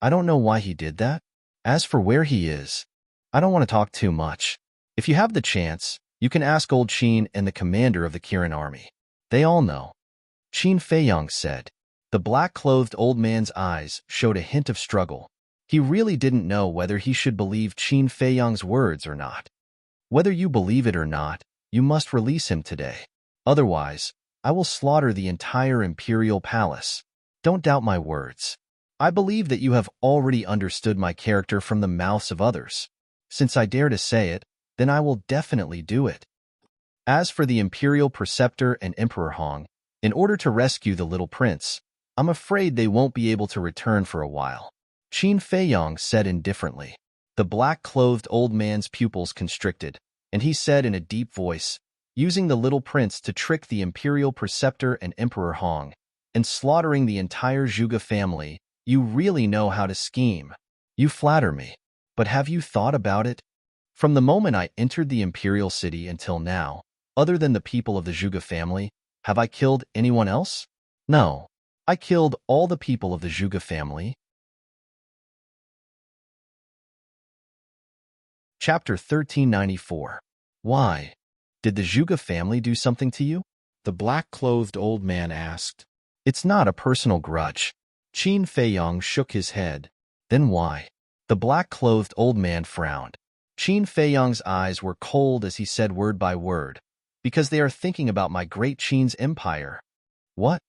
S1: I don't know why he did that. As for where he is, I don't want to talk too much. If you have the chance, you can ask Old Qin and the commander of the Kirin army. They all know. Qin Feiyang said. The black-clothed old man's eyes showed a hint of struggle. He really didn't know whether he should believe Qin Feiyang's words or not. Whether you believe it or not, you must release him today. Otherwise, I will slaughter the entire imperial palace. Don't doubt my words. I believe that you have already understood my character from the mouths of others. Since I dare to say it, then I will definitely do it. As for the imperial preceptor and Emperor Hong, in order to rescue the little prince, I'm afraid they won't be able to return for a while. Qin Feiyang said indifferently. The black-clothed old man's pupils constricted, and he said in a deep voice, using the little prince to trick the imperial preceptor and Emperor Hong, and slaughtering the entire Zhuge family, you really know how to scheme. You flatter me, but have you thought about it? From the moment I entered the imperial city until now, other than the people of the Zhuge family, have I killed anyone else? No, I killed all the people of the Zhuge family. Chapter 1394. Why? Did the Zhuge family do something to you? The black-clothed old man asked. It's not a personal grudge. Qin Feiyang shook his head. Then why? The black-clothed old man frowned. Qin Feiyang's eyes were cold as he said word by word, because they are thinking about my great Qin's empire. What?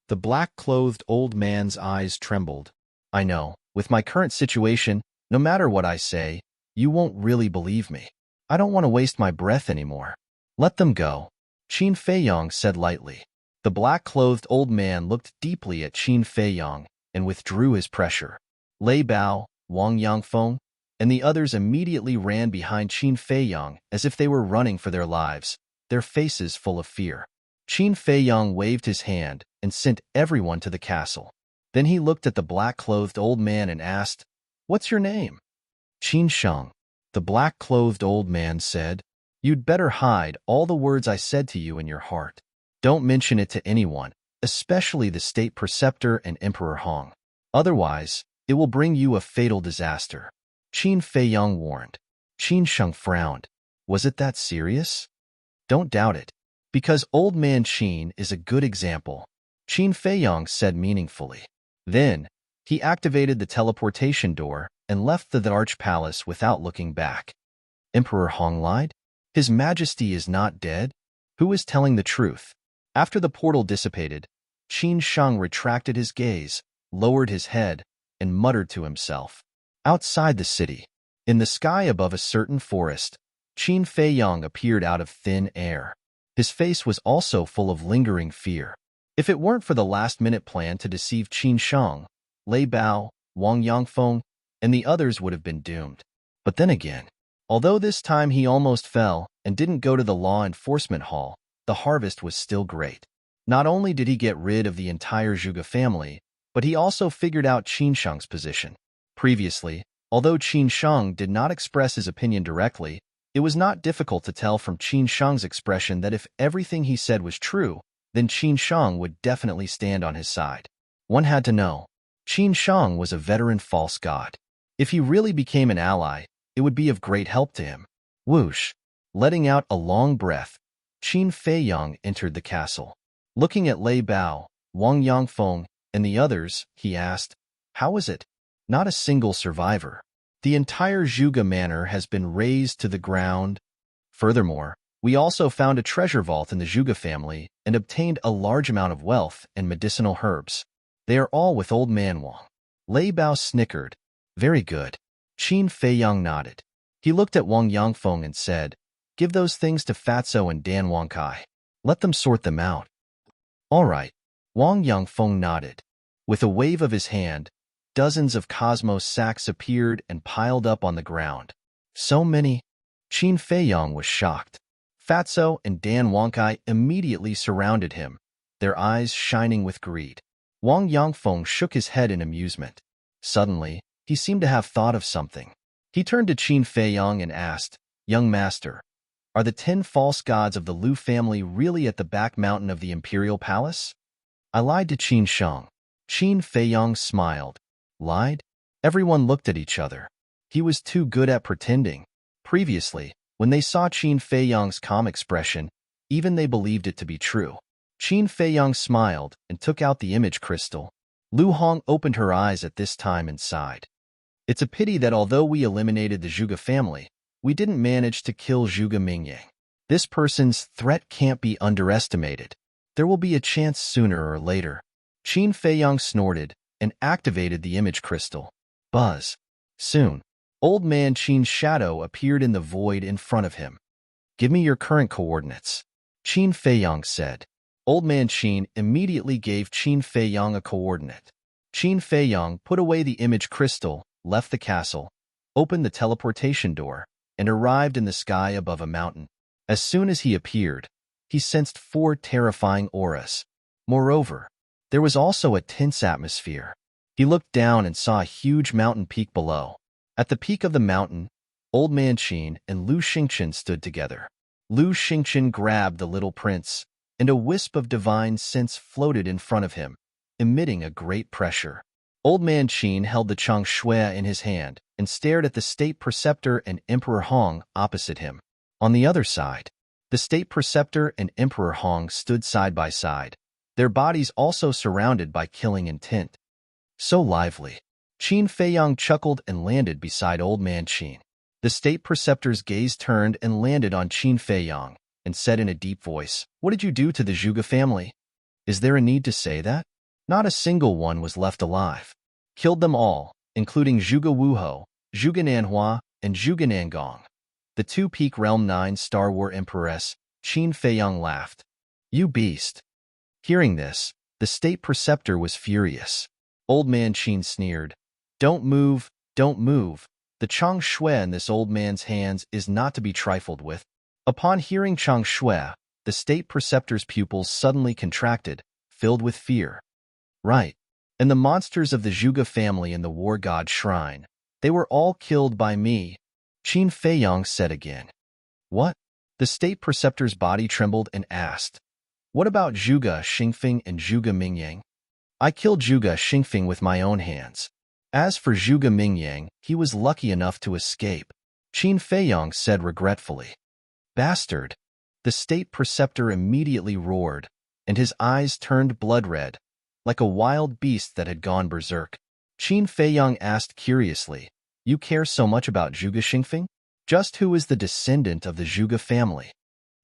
S1: The black-clothed old man's eyes trembled. I know, with my current situation, no matter what I say, you won't really believe me. I don't want to waste my breath anymore. Let them go, Qin Feiyang said lightly. The black-clothed old man looked deeply at Qin Feiyang and withdrew his pressure. Lei Bao, Wang Yangfeng, and the others immediately ran behind Qin Feiyang as if they were running for their lives, their faces full of fear. Qin Feiyang waved his hand and sent everyone to the castle. Then he looked at the black-clothed old man and asked, "What's your name?" Qin Sheng. The black-clothed old man said, "You'd better hide all the words I said to you in your heart. Don't mention it to anyone, especially the state preceptor and Emperor Hong. Otherwise, it will bring you a fatal disaster." Qin Feiyang warned. Qin Sheng frowned. Was it that serious? Don't doubt it, because old man Qin is a good example, Qin Feiyang said meaningfully. Then, he activated the teleportation door and left the Arch Palace without looking back. Emperor Hong lied? His Majesty is not dead? Who is telling the truth? After the portal dissipated, Qin Sheng retracted his gaze, lowered his head, and muttered to himself. Outside the city, in the sky above a certain forest, Qin Feiyang appeared out of thin air. His face was also full of lingering fear. If it weren't for the last-minute plan to deceive Qin Sheng, Lei Bao, Wang Yangfeng, and the others would have been doomed. But then again, although this time he almost fell and didn't go to the law enforcement hall, the harvest was still great. Not only did he get rid of the entire Zhuge family, but he also figured out Qin Sheng's position. Previously, although Qin Sheng did not express his opinion directly, it was not difficult to tell from Qin Sheng's expression that if everything he said was true, then Qin Sheng would definitely stand on his side. One had to know. Qin Sheng was a veteran false god. If he really became an ally, it would be of great help to him. Whoosh! Letting out a long breath, Qin Feiyang entered the castle. Looking at Lei Bao, Wang Yangfeng, and the others, he asked, "How is it? Not a single survivor. The entire Zhuge manor has been razed to the ground. Furthermore, we also found a treasure vault in the Zhuge family and obtained a large amount of wealth and medicinal herbs. They are all with old man Wang." Lei Bao snickered. "Very good." Qin Feiyang nodded. He looked at Wang Yangfeng and said, "Give those things to Fatso and Dan Wangkai. Let them sort them out." "All right." Wang Yangfeng nodded. With a wave of his hand, dozens of cosmos sacks appeared and piled up on the ground. So many? Qin Feiyang was shocked. Fatso and Dan Wangkai immediately surrounded him, their eyes shining with greed. Wang Yangfeng shook his head in amusement. Suddenly, he seemed to have thought of something. He turned to Qin Feiyang and asked, "Young master, are the 10 false gods of the Lu family really at the back mountain of the imperial palace?" "I lied to Qin Sheng." Qin Feiyang smiled. "Lied?" Everyone looked at each other. He was too good at pretending. Previously, when they saw Qin Feiyang's calm expression, even they believed it to be true. Qin Feiyang smiled and took out the image crystal. Lu Hong opened her eyes at this time and sighed. "It's a pity that although we eliminated the Zhuge family, we didn't manage to kill Zhuge Mingyang. This person's threat can't be underestimated. There will be a chance sooner or later." Qin Feiyang snorted and activated the image crystal. Buzz. Soon, old man Qin's shadow appeared in the void in front of him. "Give me your current coordinates," Qin Feiyang said. Old man Qin immediately gave Qin Feiyang a coordinate. Qin Feiyang put away the image crystal, left the castle, opened the teleportation door, and arrived in the sky above a mountain. As soon as he appeared, he sensed 4 terrifying auras. Moreover, there was also a tense atmosphere. He looked down and saw a huge mountain peak below. At the peak of the mountain, Old Man Qin and Lu Xingchen stood together. Lu Xingchen grabbed the little prince, and a wisp of divine sense floated in front of him, emitting a great pressure. Old Man Qin held the Chang Shui in his hand and stared at the state preceptor and Emperor Hong opposite him. On the other side, the state preceptor and Emperor Hong stood side by side, their bodies also surrounded by killing intent. "So lively." Qin Feiyang chuckled and landed beside Old Man Qin. The state preceptor's gaze turned and landed on Qin Feiyang and said in a deep voice, "What did you do to the Zhuge family?" "Is there a need to say that?" "Not a single one was left alive. Killed them all, including Zhuge Wuho, Zhuge Nanhua, and Zhuge Nangong." The 2 Peak Realm 9 Star War Empress, Qin Feiyang laughed. "You beast." Hearing this, the state preceptor was furious. Old Man Qin sneered, "Don't move, don't move. The Chang Shui in this old man's hands is not to be trifled with." Upon hearing Chang Shui, the state preceptor's pupils suddenly contracted, filled with fear. "Right. And the monsters of the Zhuge family in the War God Shrine, they were all killed by me," Qin Feiyang said again. "What?" The state preceptor's body trembled and asked, "What about Zhuge Xingfeng and Zhuge Mingyang?" "I killed Zhuge Xingfeng with my own hands. As for Zhuge Mingyang, he was lucky enough to escape," Qin Feiyang said regretfully. "Bastard!" The state preceptor immediately roared, and his eyes turned blood red, like a wild beast that had gone berserk. Qin Feiyang asked curiously, "You care so much about Zhuge Xingfeng? Just who is the descendant of the Zhuge family?"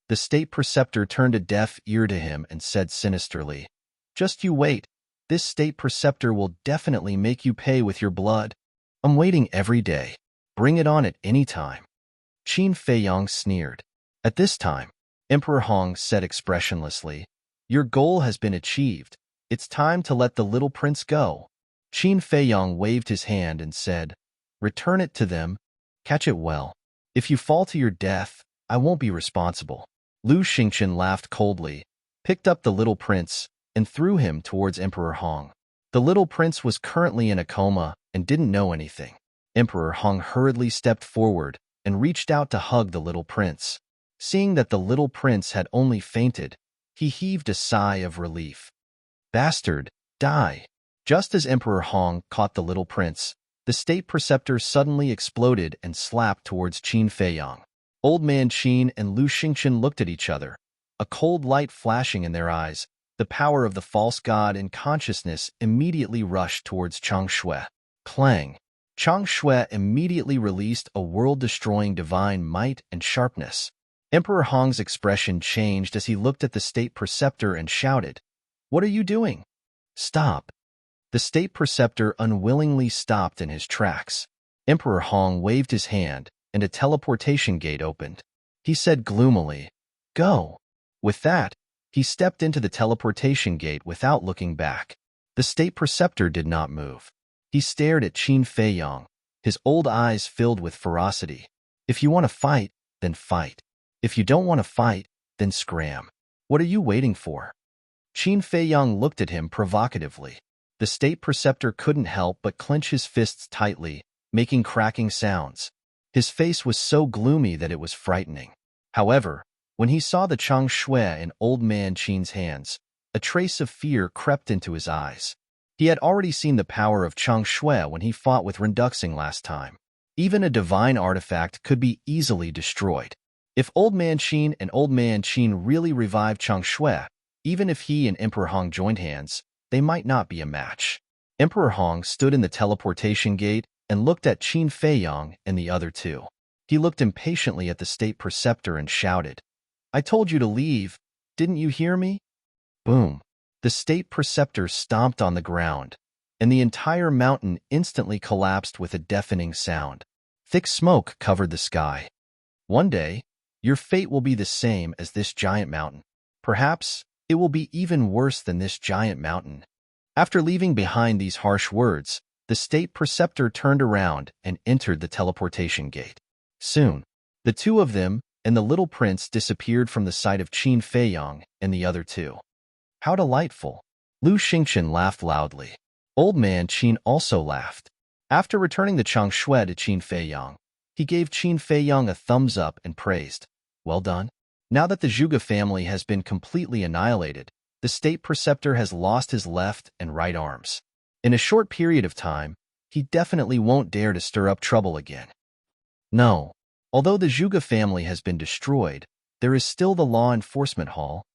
S1: The state preceptor turned a deaf ear to him and said sinisterly, "Just you wait. This state preceptor will definitely make you pay with your blood. I'm waiting every day. Bring it on at any time." Qin Feiyang sneered. At this time, Emperor Hong said expressionlessly, "Your goal has been achieved. It's time to let the little prince go." Qin Feiyang waved his hand and said, "Return it to them. Catch it well. If you fall to your death, I won't be responsible." Lu Xingchen laughed coldly, picked up the little prince, and threw him towards Emperor Hong. The little prince was currently in a coma and didn't know anything. Emperor Hong hurriedly stepped forward and reached out to hug the little prince. Seeing that the little prince had only fainted, he heaved a sigh of relief. Bastard, die. Just as Emperor Hong caught the little prince, the state preceptor suddenly exploded and slapped towards Qin Feiyang. Old Man Qin and Lu Xingqian looked at each other, a cold light flashing in their eyes. The power of the false god in consciousness immediately rushed towards Chang Shui. Clang! Chang Shui immediately released a world-destroying divine might and sharpness. Emperor Hong's expression changed as he looked at the state preceptor and shouted, "What are you doing? Stop!" The state preceptor unwillingly stopped in his tracks. Emperor Hong waved his hand, and a teleportation gate opened. He said gloomily, "Go." With that, he stepped into the teleportation gate without looking back. The state preceptor did not move. He stared at Qin Feiyang, his old eyes filled with ferocity. "If you want to fight, then fight. If you don't want to fight, then scram. What are you waiting for?" Qin Feiyang looked at him provocatively. The state preceptor couldn't help but clench his fists tightly, making cracking sounds. His face was so gloomy that it was frightening. However, when he saw the Chang Shui in Old Man Qin's hands, a trace of fear crept into his eyes. He had already seen the power of Chang Shui when he fought with Renduxing last time. Even a divine artifact could be easily destroyed. If Old Man Qin and Old Man Qin really revived Chang Shui, even if he and Emperor Hong joined hands, they might not be a match. Emperor Hong stood in the teleportation gate and looked at Qin Feiyang and the other two. He looked impatiently at the state preceptor and shouted, "I told you to leave. Didn't you hear me?" Boom. The state preceptor stomped on the ground, and the entire mountain instantly collapsed with a deafening sound. Thick smoke covered the sky. One day, your fate will be the same as this giant mountain. Perhaps it will be even worse than this giant mountain. After leaving behind these harsh words, the state preceptor turned around and entered the teleportation gate. Soon, the two of them and the little prince disappeared from the sight of Qin Feiyang and the other two. How delightful! Lu Xingqian laughed loudly. Old Man Qin also laughed. After returning the Chang Shui to Qin Feiyang, he gave Qin Feiyang a thumbs up and praised, "Well done." Now that the Zhuge family has been completely annihilated, the state preceptor has lost his left and right arms. In a short period of time, he definitely won't dare to stir up trouble again. No. Although the Zhuge family has been destroyed, there is still the Law Enforcement Hall.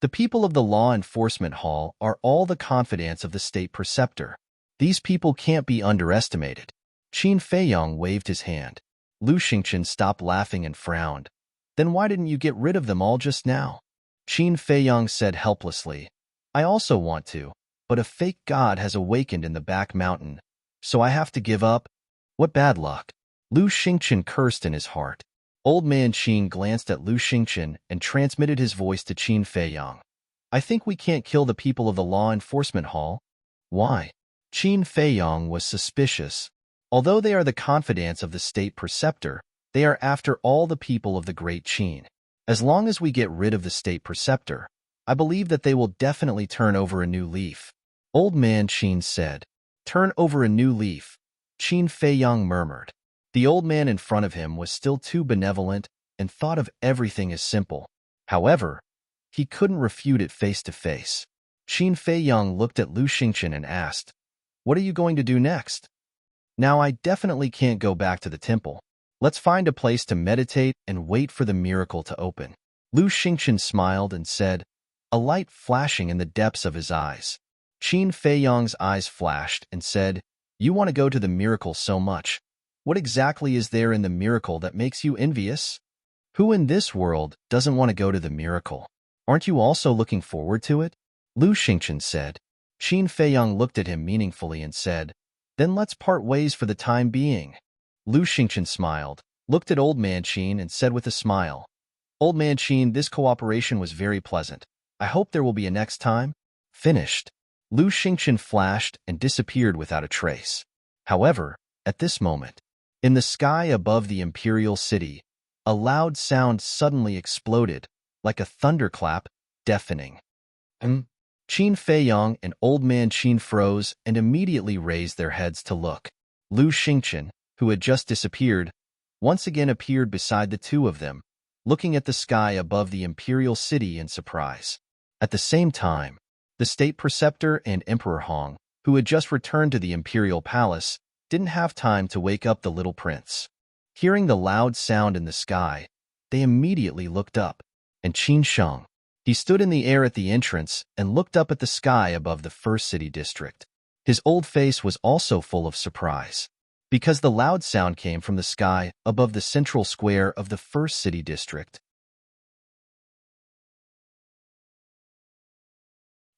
S1: The people of the Law Enforcement Hall are all the confidants of the state preceptor. These people can't be underestimated. Qin Feiyang waved his hand. Lu Xingqian stopped laughing and frowned. "Then why didn't you get rid of them all just now?" Qin Feiyang said helplessly, "I also want to, but a fake god has awakened in the back mountain, so I have to give up. What bad luck." Lu Xingqian cursed in his heart. Old Man Qin glanced at Lu Xingqian and transmitted his voice to Qin Feiyang. "I think we can't kill the people of the Law Enforcement Hall." "Why?" Qin Feiyang was suspicious. Although they are the confidants of the state preceptor, they are after all the people of the Great Qin. As long as we get rid of the state preceptor, I believe that they will definitely turn over a new leaf. Old Man Qin said. "Turn over a new leaf," Qin Feiyang murmured. The old man in front of him was still too benevolent and thought of everything as simple. However, he couldn't refute it face to face. Qin Feiyang looked at Lu Xingqian and asked, "What are you going to do next?" "Now I definitely can't go back to the temple. Let's find a place to meditate and wait for the miracle to open." Lu Xingqian smiled and said, a light flashing in the depths of his eyes. Qin Feiyang's eyes flashed and said, "You want to go to the miracle so much. What exactly is there in the miracle that makes you envious? Who in this world doesn't want to go to the miracle? Aren't you also looking forward to it?" Lu Xingqian said. Qin Feiyang looked at him meaningfully and said, "Then let's part ways for the time being." Lu Xingqian smiled, looked at Old Man Qin and said with a smile, "Old Man Qin, this cooperation was very pleasant. I hope there will be a next time." Finished. Lu Xingqian flashed and disappeared without a trace. However, at this moment, in the sky above the imperial city, a loud sound suddenly exploded, like a thunderclap, deafening. Qin Feiyong and old man Qin froze and immediately raised their heads to look. Lu Xingqian, who had just disappeared, once again appeared beside the two of them, looking at the sky above the imperial city in surprise. At the same time, the state preceptor and Emperor Hong, who had just returned to the imperial palace, didn't have time to wake up the little prince. Hearing the loud sound in the sky, they immediately looked up, and Qin Sheng. He stood in the air at the entrance and looked up at the sky above the first city district. His old face was also full of surprise, because the loud sound came from the sky above the central square of the first city district.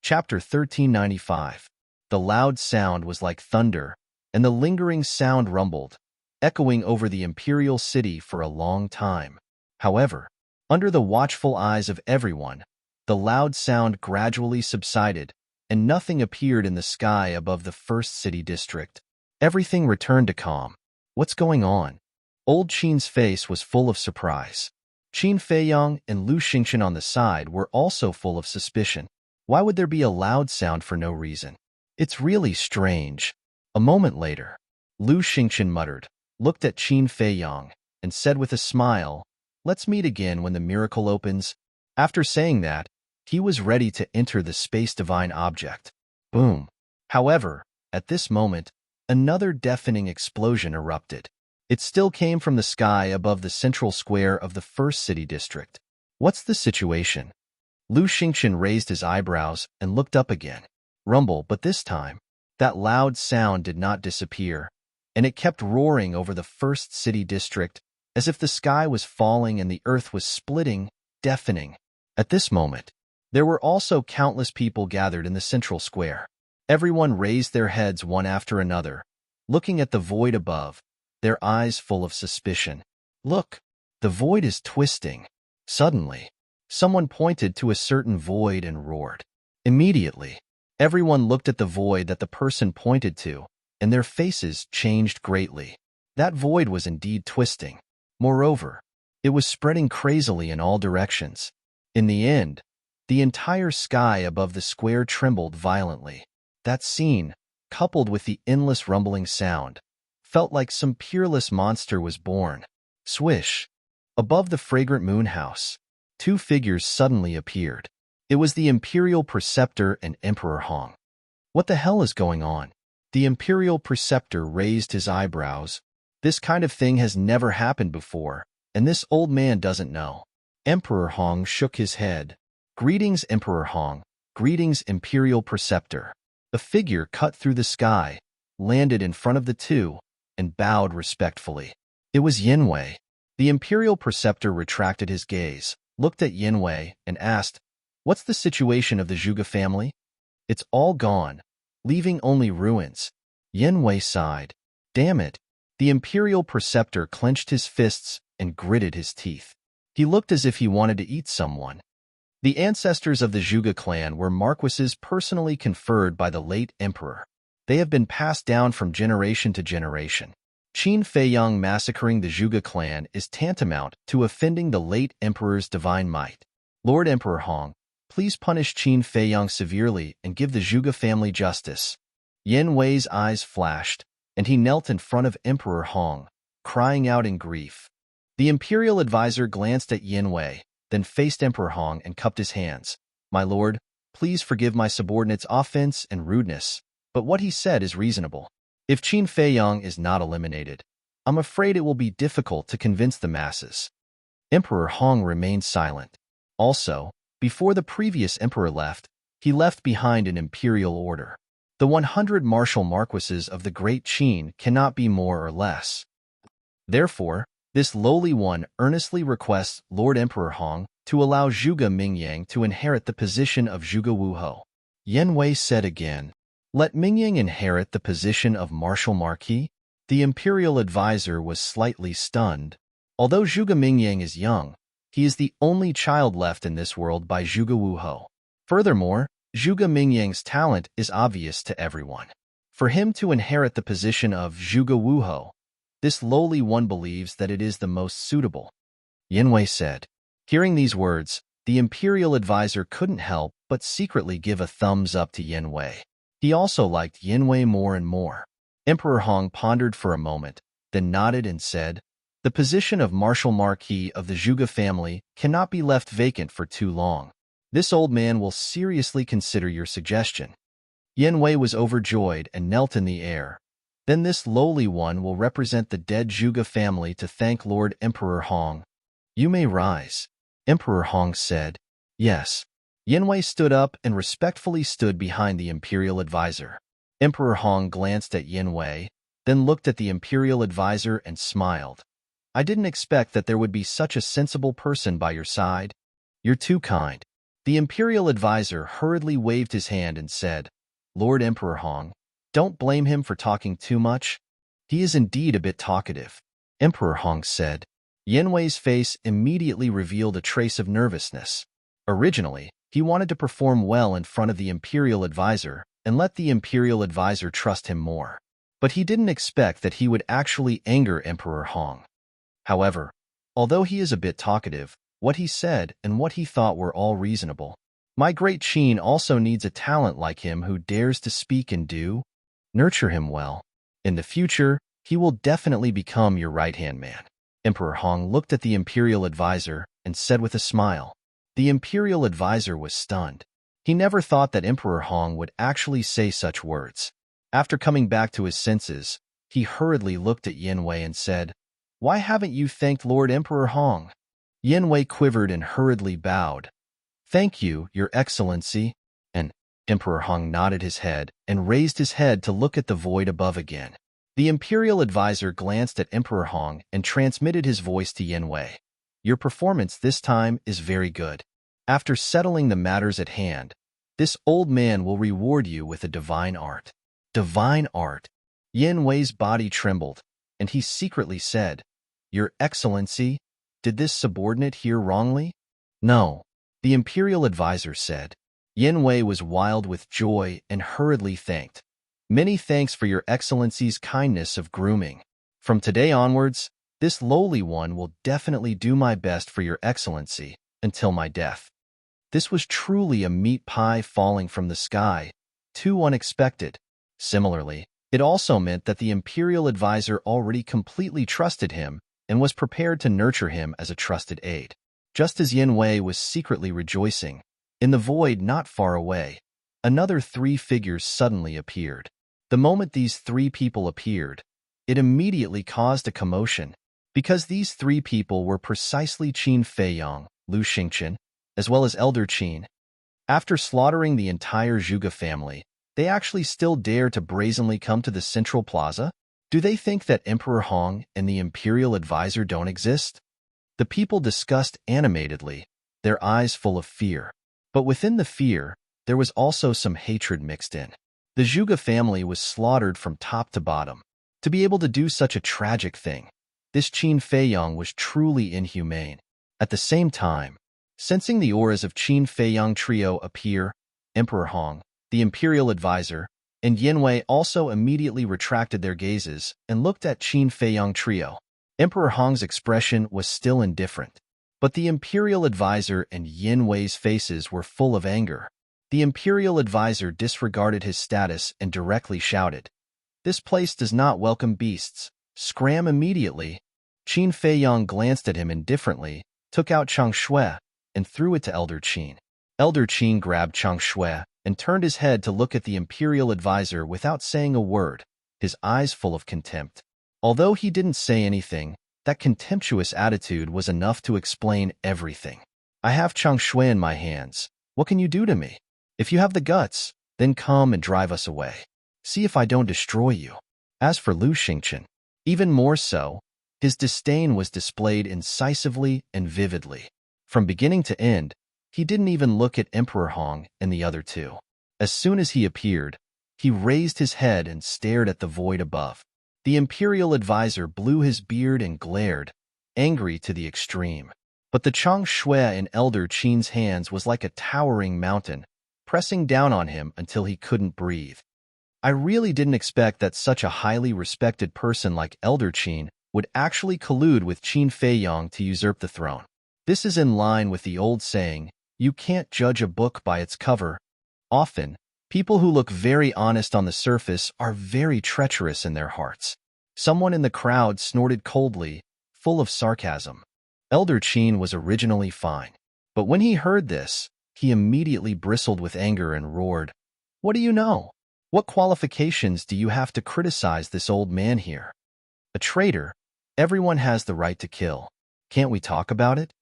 S1: Chapter 1395. The loud sound was like thunder, and the lingering sound rumbled, echoing over the imperial city for a long time. However, under the watchful eyes of everyone, the loud sound gradually subsided, and nothing appeared in the sky above the first city district. Everything returned to calm. What's going on? Old Qin's face was full of surprise. Qin Feiyong and Lu Xingqian on the side were also full of suspicion. Why would there be a loud sound for no reason? It's really strange. A moment later, Lu Xingqian muttered, looked at Qin Feiyong, and said with a smile, "Let's meet again when the miracle opens." After saying that, he was ready to enter the space divine object. Boom. However, at this moment, another deafening explosion erupted. It still came from the sky above the central square of the first city district. What's the situation? Lu Xingqian raised his eyebrows and looked up again. Rumble, but this time, that loud sound did not disappear, and it kept roaring over the first city district, as if the sky was falling and the earth was splitting, deafening. At this moment, there were also countless people gathered in the central square. Everyone raised their heads one after another, looking at the void above, their eyes full of suspicion. Look, the void is twisting. Suddenly, someone pointed to a certain void and roared. Immediately, everyone looked at the void that the person pointed to, and their faces changed greatly. That void was indeed twisting. Moreover, it was spreading crazily in all directions. In the end, the entire sky above the square trembled violently. That scene, coupled with the endless rumbling sound, felt like some peerless monster was born. Swish! Above the fragrant moon house, two figures suddenly appeared. It was the Imperial Preceptor and Emperor Hong. What the hell is going on? The Imperial Preceptor raised his eyebrows. This kind of thing has never happened before, and this old man doesn't know. Emperor Hong shook his head. Greetings, Emperor Hong. Greetings, Imperial Preceptor. A figure cut through the sky, landed in front of the two, and bowed respectfully. It was Yanwei. The Imperial Preceptor retracted his gaze, looked at Yanwei, and asked, "What's the situation of the Zhuge family?" "It's all gone, leaving only ruins." Yanwei sighed. Damn it. The Imperial Preceptor clenched his fists and gritted his teeth. He looked as if he wanted to eat someone. The ancestors of the Zhuge clan were marquises personally conferred by the late emperor. They have been passed down from generation to generation. Qin Feiyong massacring the Zhuge clan is tantamount to offending the late emperor's divine might. Lord Emperor Hong, please punish Qin Feiyong severely and give the Zhuge family justice. Yan Wei's eyes flashed, and he knelt in front of Emperor Hong, crying out in grief. The imperial advisor glanced at Yan Wei, then faced Emperor Hong and cupped his hands. "My lord, please forgive my subordinate's offense and rudeness, but what he said is reasonable. If Qin Feiyong is not eliminated, I'm afraid it will be difficult to convince the masses." Emperor Hong remained silent. Also, before the previous emperor left, he left behind an imperial order. The 100 martial marquises of the Great Qin cannot be more or less. Therefore, this lowly one earnestly requests Lord Emperor Hong to allow Zhuge Mingyang to inherit the position of Zhuge Wuhou. Yan Wei said again, "Let Mingyang inherit the position of Martial Marquis?" The imperial advisor was slightly stunned. Although Zhuge Mingyang is young, he is the only child left in this world by Zhuge Wuhou. Furthermore, Zhuge Mingyang's talent is obvious to everyone. For him to inherit the position of Zhuge Wuhou, this lowly one believes that it is the most suitable. Yan Wei said. Hearing these words, the imperial advisor couldn't help but secretly give a thumbs up to Yin Wei. He also liked Yin Wei more and more. Emperor Hong pondered for a moment, then nodded and said, "The position of Marshal Marquis of the Zhuge family cannot be left vacant for too long. This old man will seriously consider your suggestion." Yin Wei was overjoyed and knelt in the air. "Then this lowly one will represent the dead Zhuge family to thank Lord Emperor Hong." "You may rise," Emperor Hong said. "Yes." Yin Wei stood up and respectfully stood behind the imperial advisor. Emperor Hong glanced at Yin Wei, then looked at the imperial advisor and smiled. "I didn't expect that there would be such a sensible person by your side. You're too kind." The imperial advisor hurriedly waved his hand and said, "Lord Emperor Hong, don't blame him for talking too much. He is indeed a bit talkative," Emperor Hong said. Yin Wei's face immediately revealed a trace of nervousness. Originally, he wanted to perform well in front of the imperial advisor and let the imperial advisor trust him more. But he didn't expect that he would actually anger Emperor Hong. However, although he is a bit talkative, what he said and what he thought were all reasonable. My great Qin also needs a talent like him who dares to speak and do. Nurture him well. In the future, he will definitely become your right-hand man." Emperor Hong looked at the imperial advisor and said with a smile. The imperial advisor was stunned. He never thought that Emperor Hong would actually say such words. After coming back to his senses, he hurriedly looked at Yin Wei and said, "Why haven't you thanked Lord Emperor Hong?" Yin Wei quivered and hurriedly bowed. "Thank you, Your Excellency." And Emperor Hong nodded his head and raised his head to look at the void above again. The imperial advisor glanced at Emperor Hong and transmitted his voice to Yin Wei. "Your performance this time is very good. After settling the matters at hand, this old man will reward you with a divine art." Divine art? Yin Wei's body trembled, and he secretly said, "Your Excellency, did this subordinate hear wrongly?" "No," the imperial advisor said. Yin Wei was wild with joy and hurriedly thanked. "Many thanks for Your Excellency's kindness of grooming. From today onwards, this lowly one will definitely do my best for Your Excellency until my death." This was truly a meat pie falling from the sky, too unexpected. Similarly, it also meant that the imperial advisor already completely trusted him and was prepared to nurture him as a trusted aide. Just as Yin Wei was secretly rejoicing, in the void not far away, another 3 figures suddenly appeared. The moment these 3 people appeared, it immediately caused a commotion, because these 3 people were precisely Qin Feiyang, Lu Xingqian, as well as Elder Qin. After slaughtering the entire Zhuge family, they actually still dare to brazenly come to the central plaza? Do they think that Emperor Hong and the imperial advisor don't exist? The people discussed animatedly, their eyes full of fear. But within the fear, there was also some hatred mixed in. The Zhuge family was slaughtered from top to bottom. To be able to do such a tragic thing, this Qin Feiyang was truly inhumane. At the same time, sensing the auras of Qin Feiyang trio appear, Emperor Hong, the imperial advisor, and Yin Wei also immediately retracted their gazes and looked at Qin Feiyang trio. Emperor Hong's expression was still indifferent, but the imperial advisor and Yin Wei's faces were full of anger. The imperial advisor disregarded his status and directly shouted, "This place does not welcome beasts. Scram immediately." Qin Feiyang glanced at him indifferently, took out Chang Shui, and threw it to Elder Qin. Elder Qin grabbed Chang Shui and turned his head to look at the imperial advisor without saying a word, his eyes full of contempt. Although he didn't say anything, that contemptuous attitude was enough to explain everything. "I have Chang Shui in my hands. What can you do to me? If you have the guts, then come and drive us away. See if I don't destroy you." As for Lu Xingqian, even more so, his disdain was displayed incisively and vividly. From beginning to end, he didn't even look at Emperor Hong and the other 2. As soon as he appeared, he raised his head and stared at the void above. The imperial advisor blew his beard and glared, angry to the extreme. But the Chang Shui in Elder Qin's hands was like a towering mountain, pressing down on him until he couldn't breathe. I really didn't expect that such a highly respected person like Elder Qin would actually collude with Qin Feiyang to usurp the throne. This is in line with the old saying, You can't judge a book by its cover. Often, people who look very honest on the surface are very treacherous in their hearts. Someone in the crowd snorted coldly, full of sarcasm. Elder Qin was originally fine, but when he heard this, he immediately bristled with anger and roared, "What do you know? What qualifications do you have to criticize this old man here? A traitor. Everyone has the right to kill. Can't we talk about it?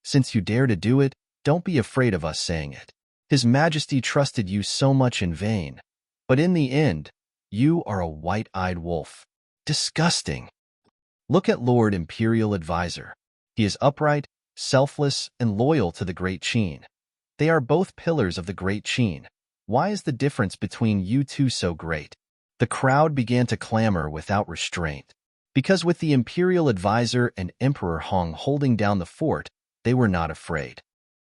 S1: Since you dare to do it, don't be afraid of us saying it. His Majesty trusted you so much in vain, but in the end, you are a white-eyed wolf. Disgusting. Look at Lord Imperial Advisor. He is upright, selfless, and loyal to the Great Qin. They are both pillars of the Great Qin. Why is the difference between you two so great?" The crowd began to clamor without restraint. Because with the Imperial Advisor and Emperor Hong holding down the fort, they were not afraid.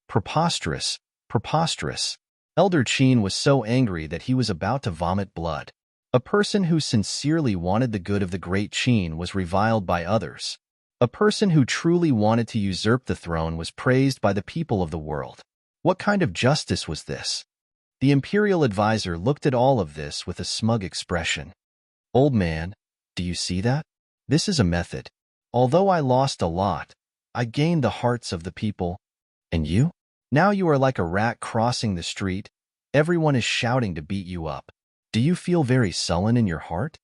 S1: Preposterous, preposterous. Elder Qin was so angry that he was about to vomit blood. A person who sincerely wanted the good of the Great Qin was reviled by others. A person who truly wanted to usurp the throne was praised by the people of the world. What kind of justice was this? The Imperial Advisor looked at all of this with a smug expression. "Old man, do you see that? This is a method. Although I lost a lot, I gained the hearts of the people. And you? Now you are like a rat crossing the street. Everyone is shouting to beat you up. Do you feel very sullen in your heart?"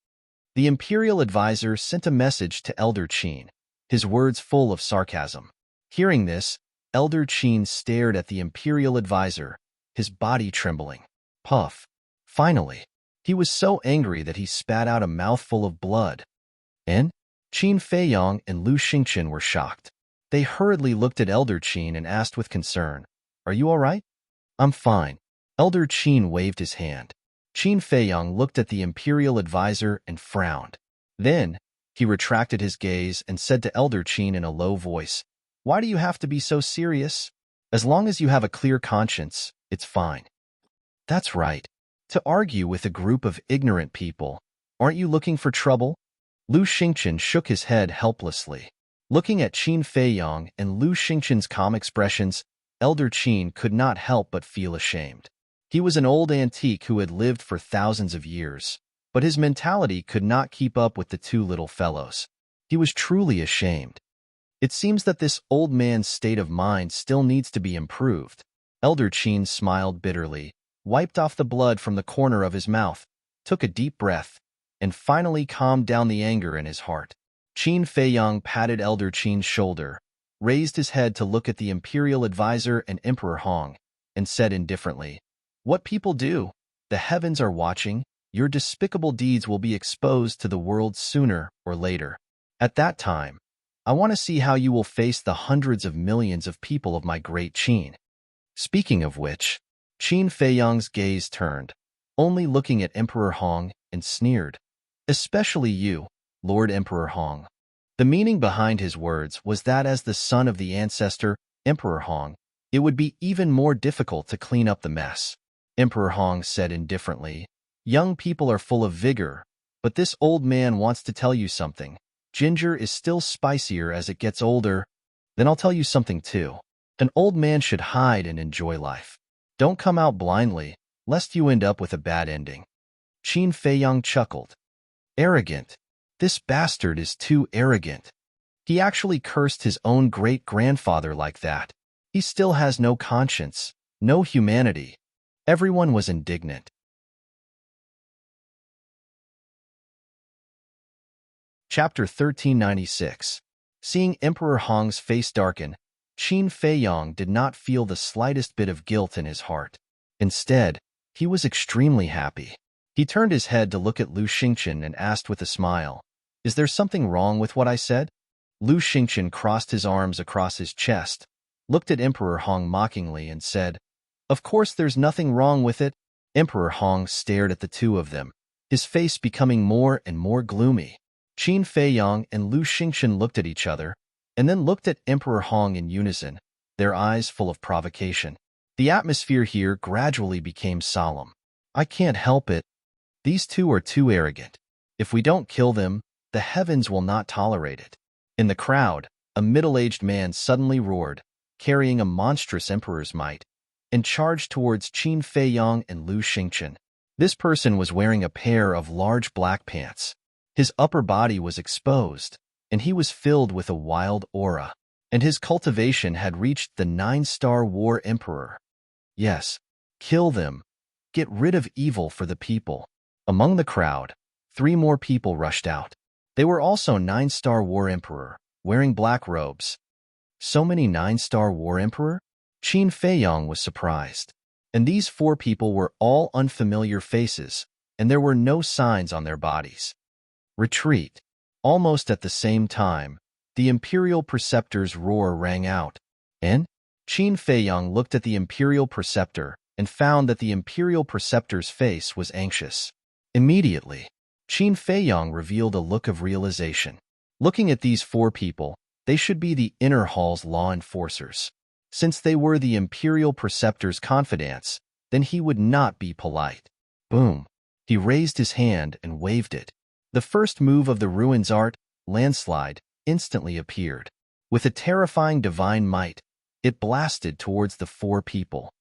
S1: The Imperial Advisor sent a message to Elder Qin, his words full of sarcasm. Hearing this, Elder Qin stared at the Imperial Advisor, his body trembling. Puff. Finally, he was so angry that he spat out a mouthful of blood. And Qin Feiyong and Lu Xingchen were shocked. They hurriedly looked at Elder Qin and asked with concern, "Are you all right?" "I'm fine." Elder Qin waved his hand. Qin Feiyong looked at the Imperial Advisor and frowned. Then, he retracted his gaze and said to Elder Qin in a low voice, "Why do you have to be so serious? As long as you have a clear conscience, it's fine." "That's right. To argue with a group of ignorant people. Aren't you looking for trouble?" Lu Xingchen shook his head helplessly. Looking at Qin Feiyong and Lu Xingchen's calm expressions, Elder Qin could not help but feel ashamed. He was an old antique who had lived for thousands of years, but his mentality could not keep up with the two little fellows. He was truly ashamed. It seems that this old man's state of mind still needs to be improved. Elder Qin smiled bitterly, wiped off the blood from the corner of his mouth, took a deep breath, and finally calmed down the anger in his heart. Qin Feiyong patted Elder Qin's shoulder, raised his head to look at the Imperial Advisor and Emperor Hong, and said indifferently, "What people do, the heavens are watching. Your despicable deeds will be exposed to the world sooner or later. At that time, I want to see how you will face the hundreds of millions of people of my Great Qin." Speaking of which, Qin Feiyong's gaze turned, only looking at Emperor Hong, and sneered, "Especially you, Lord Emperor Hong." The meaning behind his words was that as the son of the ancestor, Emperor Hong, it would be even more difficult to clean up the mess. Emperor Hong said indifferently, "Young people are full of vigor, but this old man wants to tell you something. Ginger is still spicier as it gets older. Then I'll tell you something too. An old man should hide and enjoy life. Don't come out blindly, lest you end up with a bad ending." Qin Feiyong chuckled. "Arrogant. This bastard is too arrogant. He actually cursed his own great-grandfather like that. He still has no conscience, no humanity." Everyone was indignant. Chapter 1396. Seeing Emperor Hong's face darken, Qin Feiyong did not feel the slightest bit of guilt in his heart. Instead, he was extremely happy. He turned his head to look at Lu Xingchen and asked with a smile, "Is there something wrong with what I said?" Lu Xingchen crossed his arms across his chest, looked at Emperor Hong mockingly, and said, "Of course there's nothing wrong with it." Emperor Hong stared at the two of them, his face becoming more and more gloomy. Qin Feiyong and Lu Xingchen looked at each other, and then looked at Emperor Hong in unison, their eyes full of provocation. The atmosphere here gradually became solemn. "I can't help it. These two are too arrogant. If we don't kill them, the heavens will not tolerate it." In the crowd, a middle-aged man suddenly roared, carrying a monstrous emperor's might, and charged towards Qin Feiyang and Lu Xingchen. This person was wearing a pair of large black pants. His upper body was exposed, and he was filled with a wild aura, and his cultivation had reached the 9-star war emperor. Yes, kill them. Get rid of evil for the people. Among the crowd, 3 more people rushed out. They were also 9-star war emperor, wearing black robes. So many 9-star war emperor? Qin Feiyang was surprised. And these 4 people were all unfamiliar faces, and there were no signs on their bodies. Retreat. Almost at the same time, the Imperial Preceptor's roar rang out. And Qin Feiyang looked at the Imperial Preceptor and found that the Imperial Preceptor's face was anxious. Immediately, Qin Feiyang revealed a look of realization. Looking at these 4 people, they should be the inner hall's law enforcers. Since they were the Imperial Preceptor's confidants, then he would not be polite. Boom! He raised his hand and waved it. The first move of the ruins art, landslide, instantly appeared. With a terrifying divine might, it blasted towards the 4 people.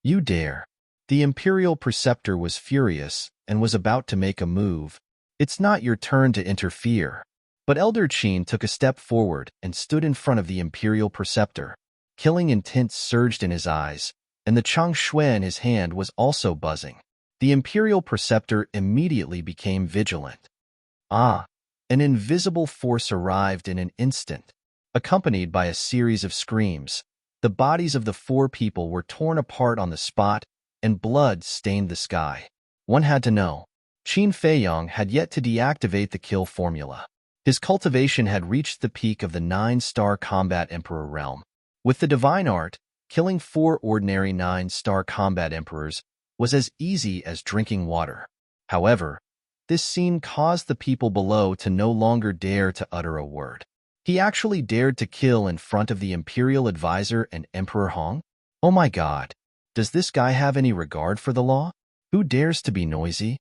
S1: You dare! The Imperial Preceptor was furious and was about to make a move. It's not your turn to interfere. But Elder Qin took a step forward and stood in front of the Imperial Preceptor. Killing intent surged in his eyes, and the changshui in his hand was also buzzing. The Imperial Preceptor immediately became vigilant. Ah! An invisible force arrived in an instant. Accompanied by a series of screams, the bodies of the 4 people were torn apart on the spot, and blood stained the sky. One had to know. Qin Feiyang had yet to deactivate the kill formula. His cultivation had reached the peak of the 9-star combat emperor realm. With the divine art, killing 4 ordinary 9-star combat emperors was as easy as drinking water. However, this scene caused the people below to no longer dare to utter a word. He actually dared to kill in front of the Imperial Advisor and Emperor Hong? Oh my God! Does this guy have any regard for the law? Who dares to be noisy?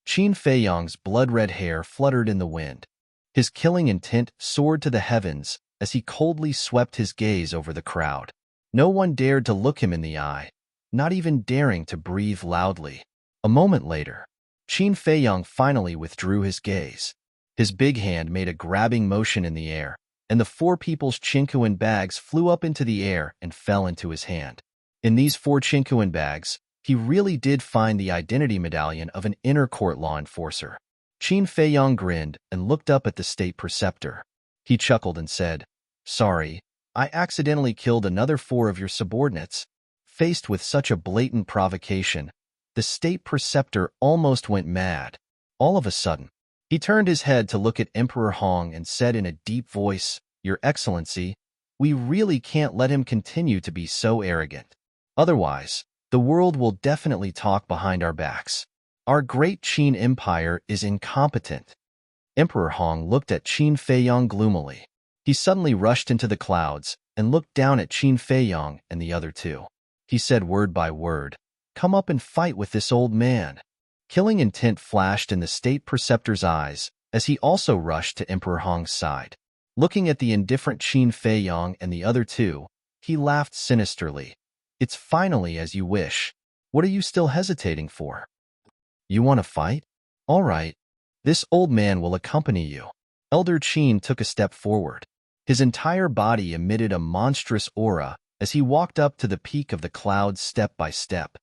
S1: Qin Feiyang's blood-red hair fluttered in the wind. His killing intent soared to the heavens as he coldly swept his gaze over the crowd. No one dared to look him in the eye, not even daring to breathe loudly. A moment later, Qin Feiyang finally withdrew his gaze. His big hand made a grabbing motion in the air, and the 4 people's Chinquan bags flew up into the air and fell into his hand. In these 4 Chinquan bags, he really did find the identity medallion of an inner court law enforcer. Qin Feiyang grinned and looked up at the state preceptor. He chuckled and said, "Sorry, I accidentally killed another 4 of your subordinates." Faced with such a blatant provocation, the state preceptor almost went mad. All of a sudden, he turned his head to look at Emperor Hong and said in a deep voice, "Your Excellency, we really can't let him continue to be so arrogant. Otherwise, the world will definitely talk behind our backs. Our great Qin Empire is incompetent." Emperor Hong looked at Qin Feiyang gloomily. He suddenly rushed into the clouds and looked down at Qin Feiyang and the other 2. He said word by word, "Come up and fight with this old man." Killing intent flashed in the state preceptor's eyes as he also rushed to Emperor Hong's side. Looking at the indifferent Qin Feiyang and the other 2, he laughed sinisterly. "It's finally as you wish. What are you still hesitating for? You want to fight? All right. This old man will accompany you." Elder Qin took a step forward. His entire body emitted a monstrous aura as he walked up to the peak of the clouds step by step.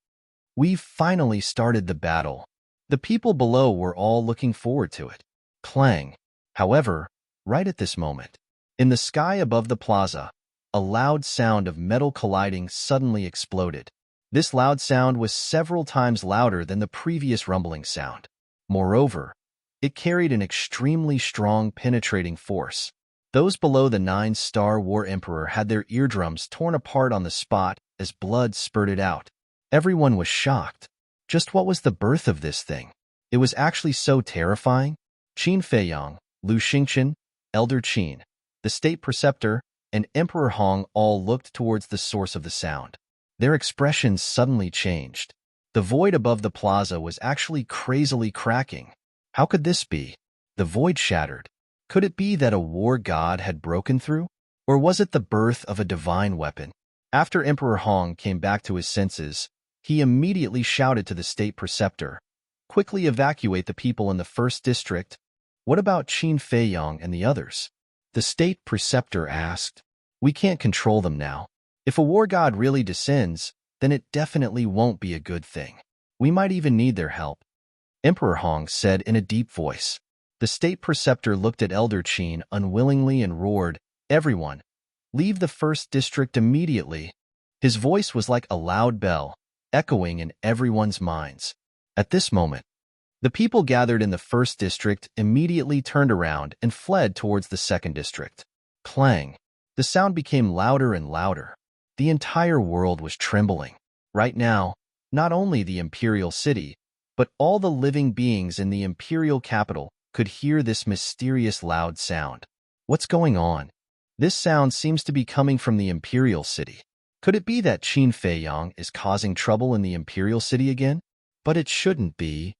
S1: We've finally started the battle. The people below were all looking forward to it. Clang. However, right at this moment, in the sky above the plaza, a loud sound of metal colliding suddenly exploded. This loud sound was several times louder than the previous rumbling sound. Moreover, it carried an extremely strong penetrating force. Those below the 9-star war emperor had their eardrums torn apart on the spot as blood spurted out. Everyone was shocked. Just what was the birth of this thing? It was actually so terrifying. Qin Feiyang, Lu Xingchen, Elder Qin, the state preceptor, and Emperor Hong all looked towards the source of the sound. Their expressions suddenly changed. The void above the plaza was actually crazily cracking. How could this be? The void shattered. Could it be that a war god had broken through? Or was it the birth of a divine weapon? After Emperor Hong came back to his senses, he immediately shouted to the state preceptor, "Quickly evacuate the people in the first district. What about Qin Feiyang and the others?" The state preceptor asked. "We can't control them now. If a war god really descends, then it definitely won't be a good thing. We might even need their help," Emperor Hong said in a deep voice. The state preceptor looked at Elder Qin unwillingly and roared, "Everyone, leave the first district immediately." His voice was like a loud bell, echoing in everyone's minds. At this moment, the people gathered in the first district immediately turned around and fled towards the second district. Clang! The sound became louder and louder. The entire world was trembling. Right now, not only the imperial city, but all the living beings in the imperial capital could hear this mysterious loud sound. What's going on? This sound seems to be coming from the imperial city. Could it be that Qin Feiyang is causing trouble in the imperial city again? But it shouldn't be.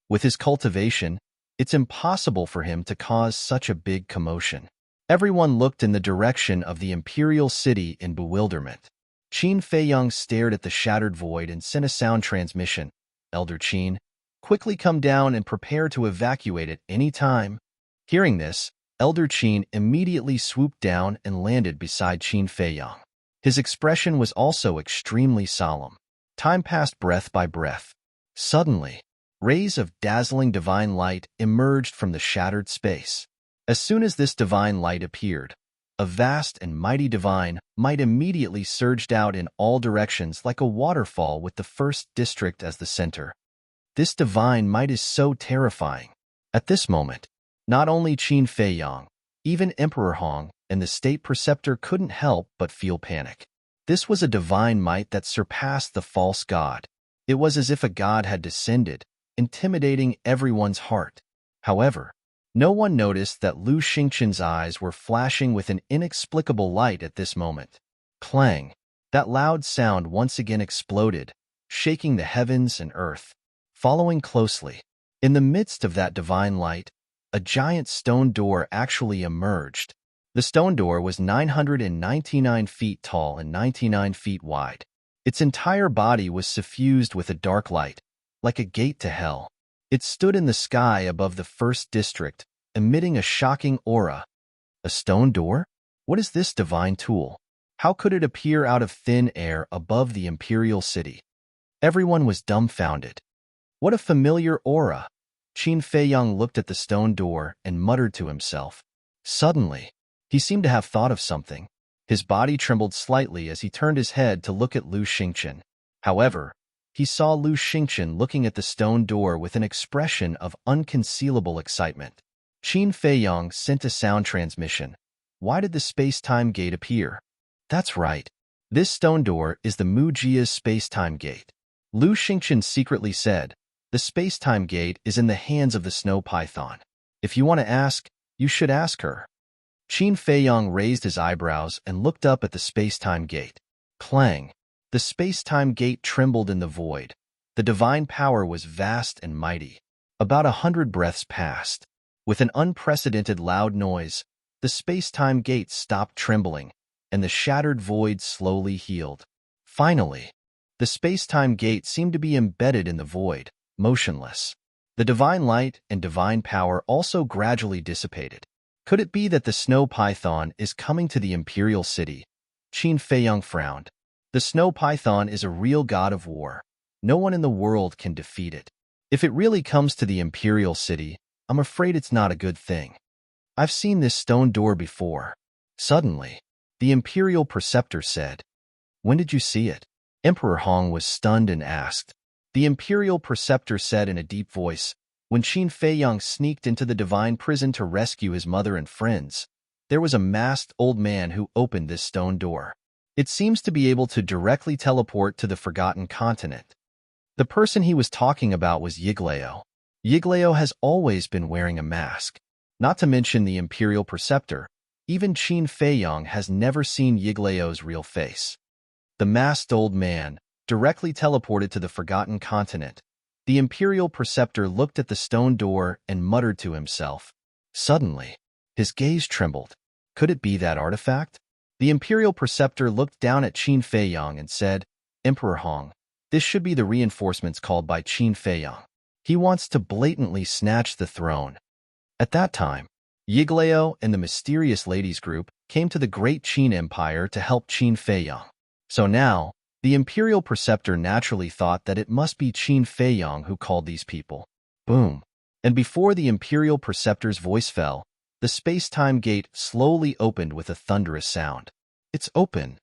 S1: With his cultivation, it's impossible for him to cause such a big commotion. Everyone looked in the direction of the imperial city in bewilderment. Qin Feiyang stared at the shattered void and sent a sound transmission. "Elder Qin, quickly come down and prepare to evacuate at any time." Hearing this, Elder Qin immediately swooped down and landed beside Qin Feiyang. His expression was also extremely solemn. Time passed breath by breath. Suddenly, rays of dazzling divine light emerged from the shattered space. As soon as this divine light appeared, a vast and mighty divine might immediately surged out in all directions like a waterfall with the first district as the center. This divine might is so terrifying. At this moment, not only Qin Feiyang, even Emperor Hong and the state preceptor couldn't help but feel panic. This was a divine might that surpassed the false god. It was as if a god had descended, intimidating everyone's heart. However, no one noticed that Lu Xingqian's eyes were flashing with an inexplicable light at this moment. Clang! That loud sound once again exploded, shaking the heavens and earth. Following closely, in the midst of that divine light, a giant stone door actually emerged. The stone door was 999 feet tall and 99 feet wide. Its entire body was suffused with a dark light, like a gate to hell. It stood in the sky above the first district, emitting a shocking aura. A stone door? What is this divine tool? How could it appear out of thin air above the imperial city? Everyone was dumbfounded. What a familiar aura! Qin Feiyang looked at the stone door and muttered to himself. Suddenly, he seemed to have thought of something. His body trembled slightly as he turned his head to look at Lu Xingqian. However, he saw Lu Xingqian looking at the stone door with an expression of unconcealable excitement. Qin Feiyang sent a sound transmission. Why did the space-time gate appear? That's right. This stone door is the Mujia's space-time gate. Lu Xingqian secretly said, "The space-time gate is in the hands of the snow python. If you want to ask, you should ask her." Qin Feiyang raised his eyebrows and looked up at the space-time gate. Clang! The space-time gate trembled in the void. The divine power was vast and mighty. About 100 breaths passed. With an unprecedented loud noise, the space-time gate stopped trembling, and the shattered void slowly healed. Finally, the space-time gate seemed to be embedded in the void, motionless. The divine light and divine power also gradually dissipated. Could it be that the snow python is coming to the imperial city? Qin Feiyang frowned. The snow python is a real god of war. No one in the world can defeat it. If it really comes to the imperial city, I'm afraid it's not a good thing. I've seen this stone door before. Suddenly, the imperial preceptor said, "When did you see it?" Emperor Hong was stunned and asked. The imperial preceptor said in a deep voice, "When Qin Feiyang sneaked into the divine prison to rescue his mother and friends, there was a masked old man who opened this stone door. It seems to be able to directly teleport to the Forgotten Continent. The person he was talking about was Yigleo. Yigleo has always been wearing a mask. Not to mention the imperial preceptor, even Qin Feiyang has never seen Yigleo's real face. The masked old man directly teleported to the Forgotten Continent. The imperial preceptor looked at the stone door and muttered to himself. Suddenly, his gaze trembled. Could it be that artifact? The imperial preceptor looked down at Qin Feiyang and said, Emperor Hong, this should be the reinforcements called by Qin Feiyang. He wants to blatantly snatch the throne. At that time, Yiglao and the mysterious ladies group came to the great Qin Empire to help Qin Feiyang. So now, the imperial preceptor naturally thought that it must be Qin Feiyang who called these people. Boom. And before the imperial preceptor's voice fell, the space-time gate slowly opened with a thunderous sound. It's open.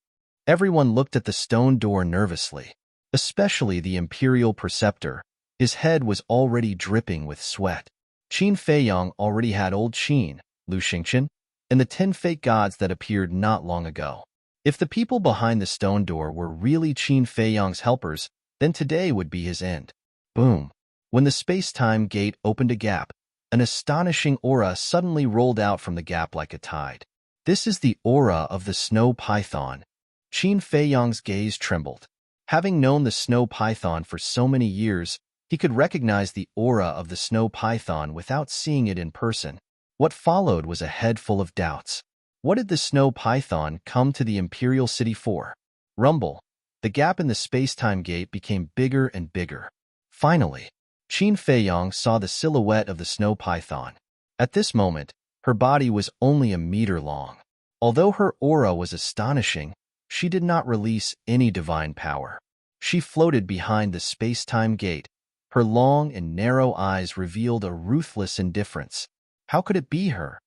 S1: Everyone looked at the stone door nervously, especially the imperial preceptor. His head was already dripping with sweat. Qin Feiyang already had old Qin, Lu Xingqian, and the 10 fake gods that appeared not long ago. If the people behind the stone door were really Qin Feiyang's helpers, then today would be his end. Boom. When the space-time gate opened a gap, an astonishing aura suddenly rolled out from the gap like a tide. This is the aura of the snow python. Qin Feiyang's gaze trembled. Having known the snow python for so many years, he could recognize the aura of the snow python without seeing it in person. What followed was a head full of doubts. What did the snow python come to the imperial city for? Rumble. The gap in the space-time gate became bigger and bigger. Finally, Qin Feiyang saw the silhouette of the snow python. At this moment, her body was only a meter long. Although her aura was astonishing, she did not release any divine power. She floated behind the space-time gate. Her long and narrow eyes revealed a ruthless indifference. How could it be her?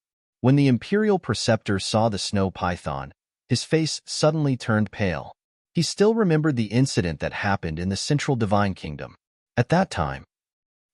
S1: When the imperial preceptor saw the snow python, his face suddenly turned pale. He still remembered the incident that happened in the Central Divine Kingdom. At that time,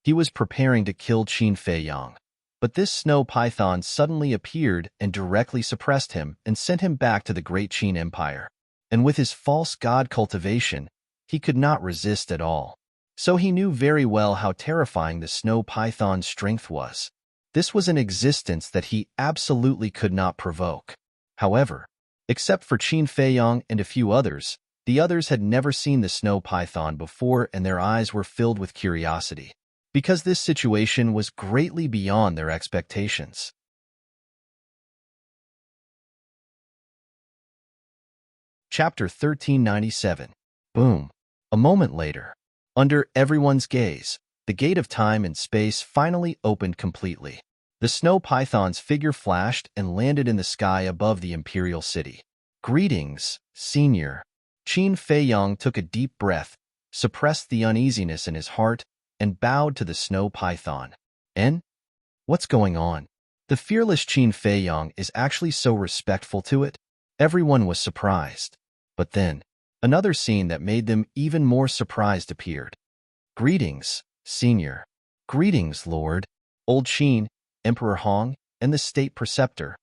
S1: he was preparing to kill Qin Feiyang. But this snow python suddenly appeared and directly suppressed him and sent him back to the great Qin Empire. And with his false god cultivation, he could not resist at all. So he knew very well how terrifying the snow python's strength was. This was an existence that he absolutely could not provoke. However, except for Qin Feiyang and a few others, the others had never seen the snow python before and their eyes were filled with curiosity, because this situation was greatly beyond their expectations. Chapter 1397. Boom. A moment later, under everyone's gaze, the gate of time and space finally opened completely. The snow python's figure flashed and landed in the sky above the imperial city. Greetings, Senior. Qin Feiyang took a deep breath, suppressed the uneasiness in his heart, and bowed to the snow python. En? What's going on? The fearless Qin Feiyang is actually so respectful to it? Everyone was surprised. But then, another scene that made them even more surprised appeared. Greetings, Senior. Greetings, Lord. Old Qin, Emperor Hong, and the State Preceptor.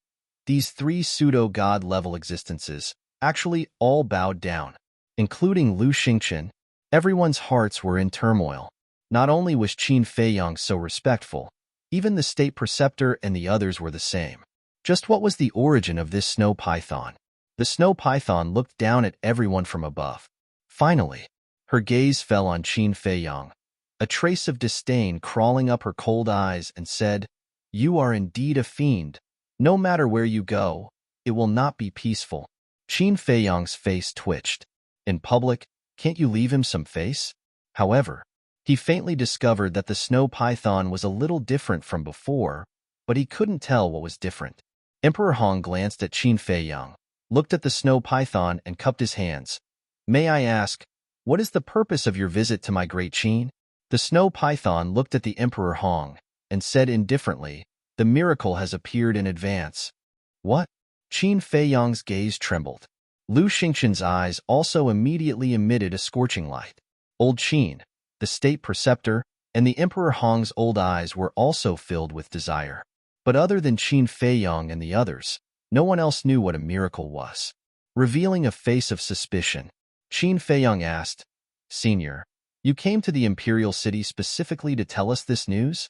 S1: These 3 pseudo-god-level existences actually all bowed down, including Lu Xingqian. Everyone's hearts were in turmoil. Not only was Qin Feiyang so respectful, even the State Preceptor and the others were the same. Just what was the origin of this snow python? The snow python looked down at everyone from above. Finally, her gaze fell on Qin Feiyang, a trace of disdain crawling up her cold eyes, and said, You are indeed a fiend. No matter where you go, it will not be peaceful. Qin Feiyang's face twitched. In public, can't you leave him some face? However, he faintly discovered that the snow python was a little different from before, but he couldn't tell what was different. Emperor Hong glanced at Qin Feiyang, looked at the snow python, and cupped his hands. May I ask, what is the purpose of your visit to my great Qin? The snow python looked at the Emperor Hong and said indifferently, The miracle has appeared in advance. What? Qin Feiyang's gaze trembled. Lu Xingqian's eyes also immediately emitted a scorching light. Old Qin, the State Preceptor, and the Emperor Hong's old eyes were also filled with desire. But other than Qin Feiyang and the others, no one else knew what a miracle was. Revealing a face of suspicion, Qin Feiyang asked, Senior, you came to the imperial city specifically to tell us this news?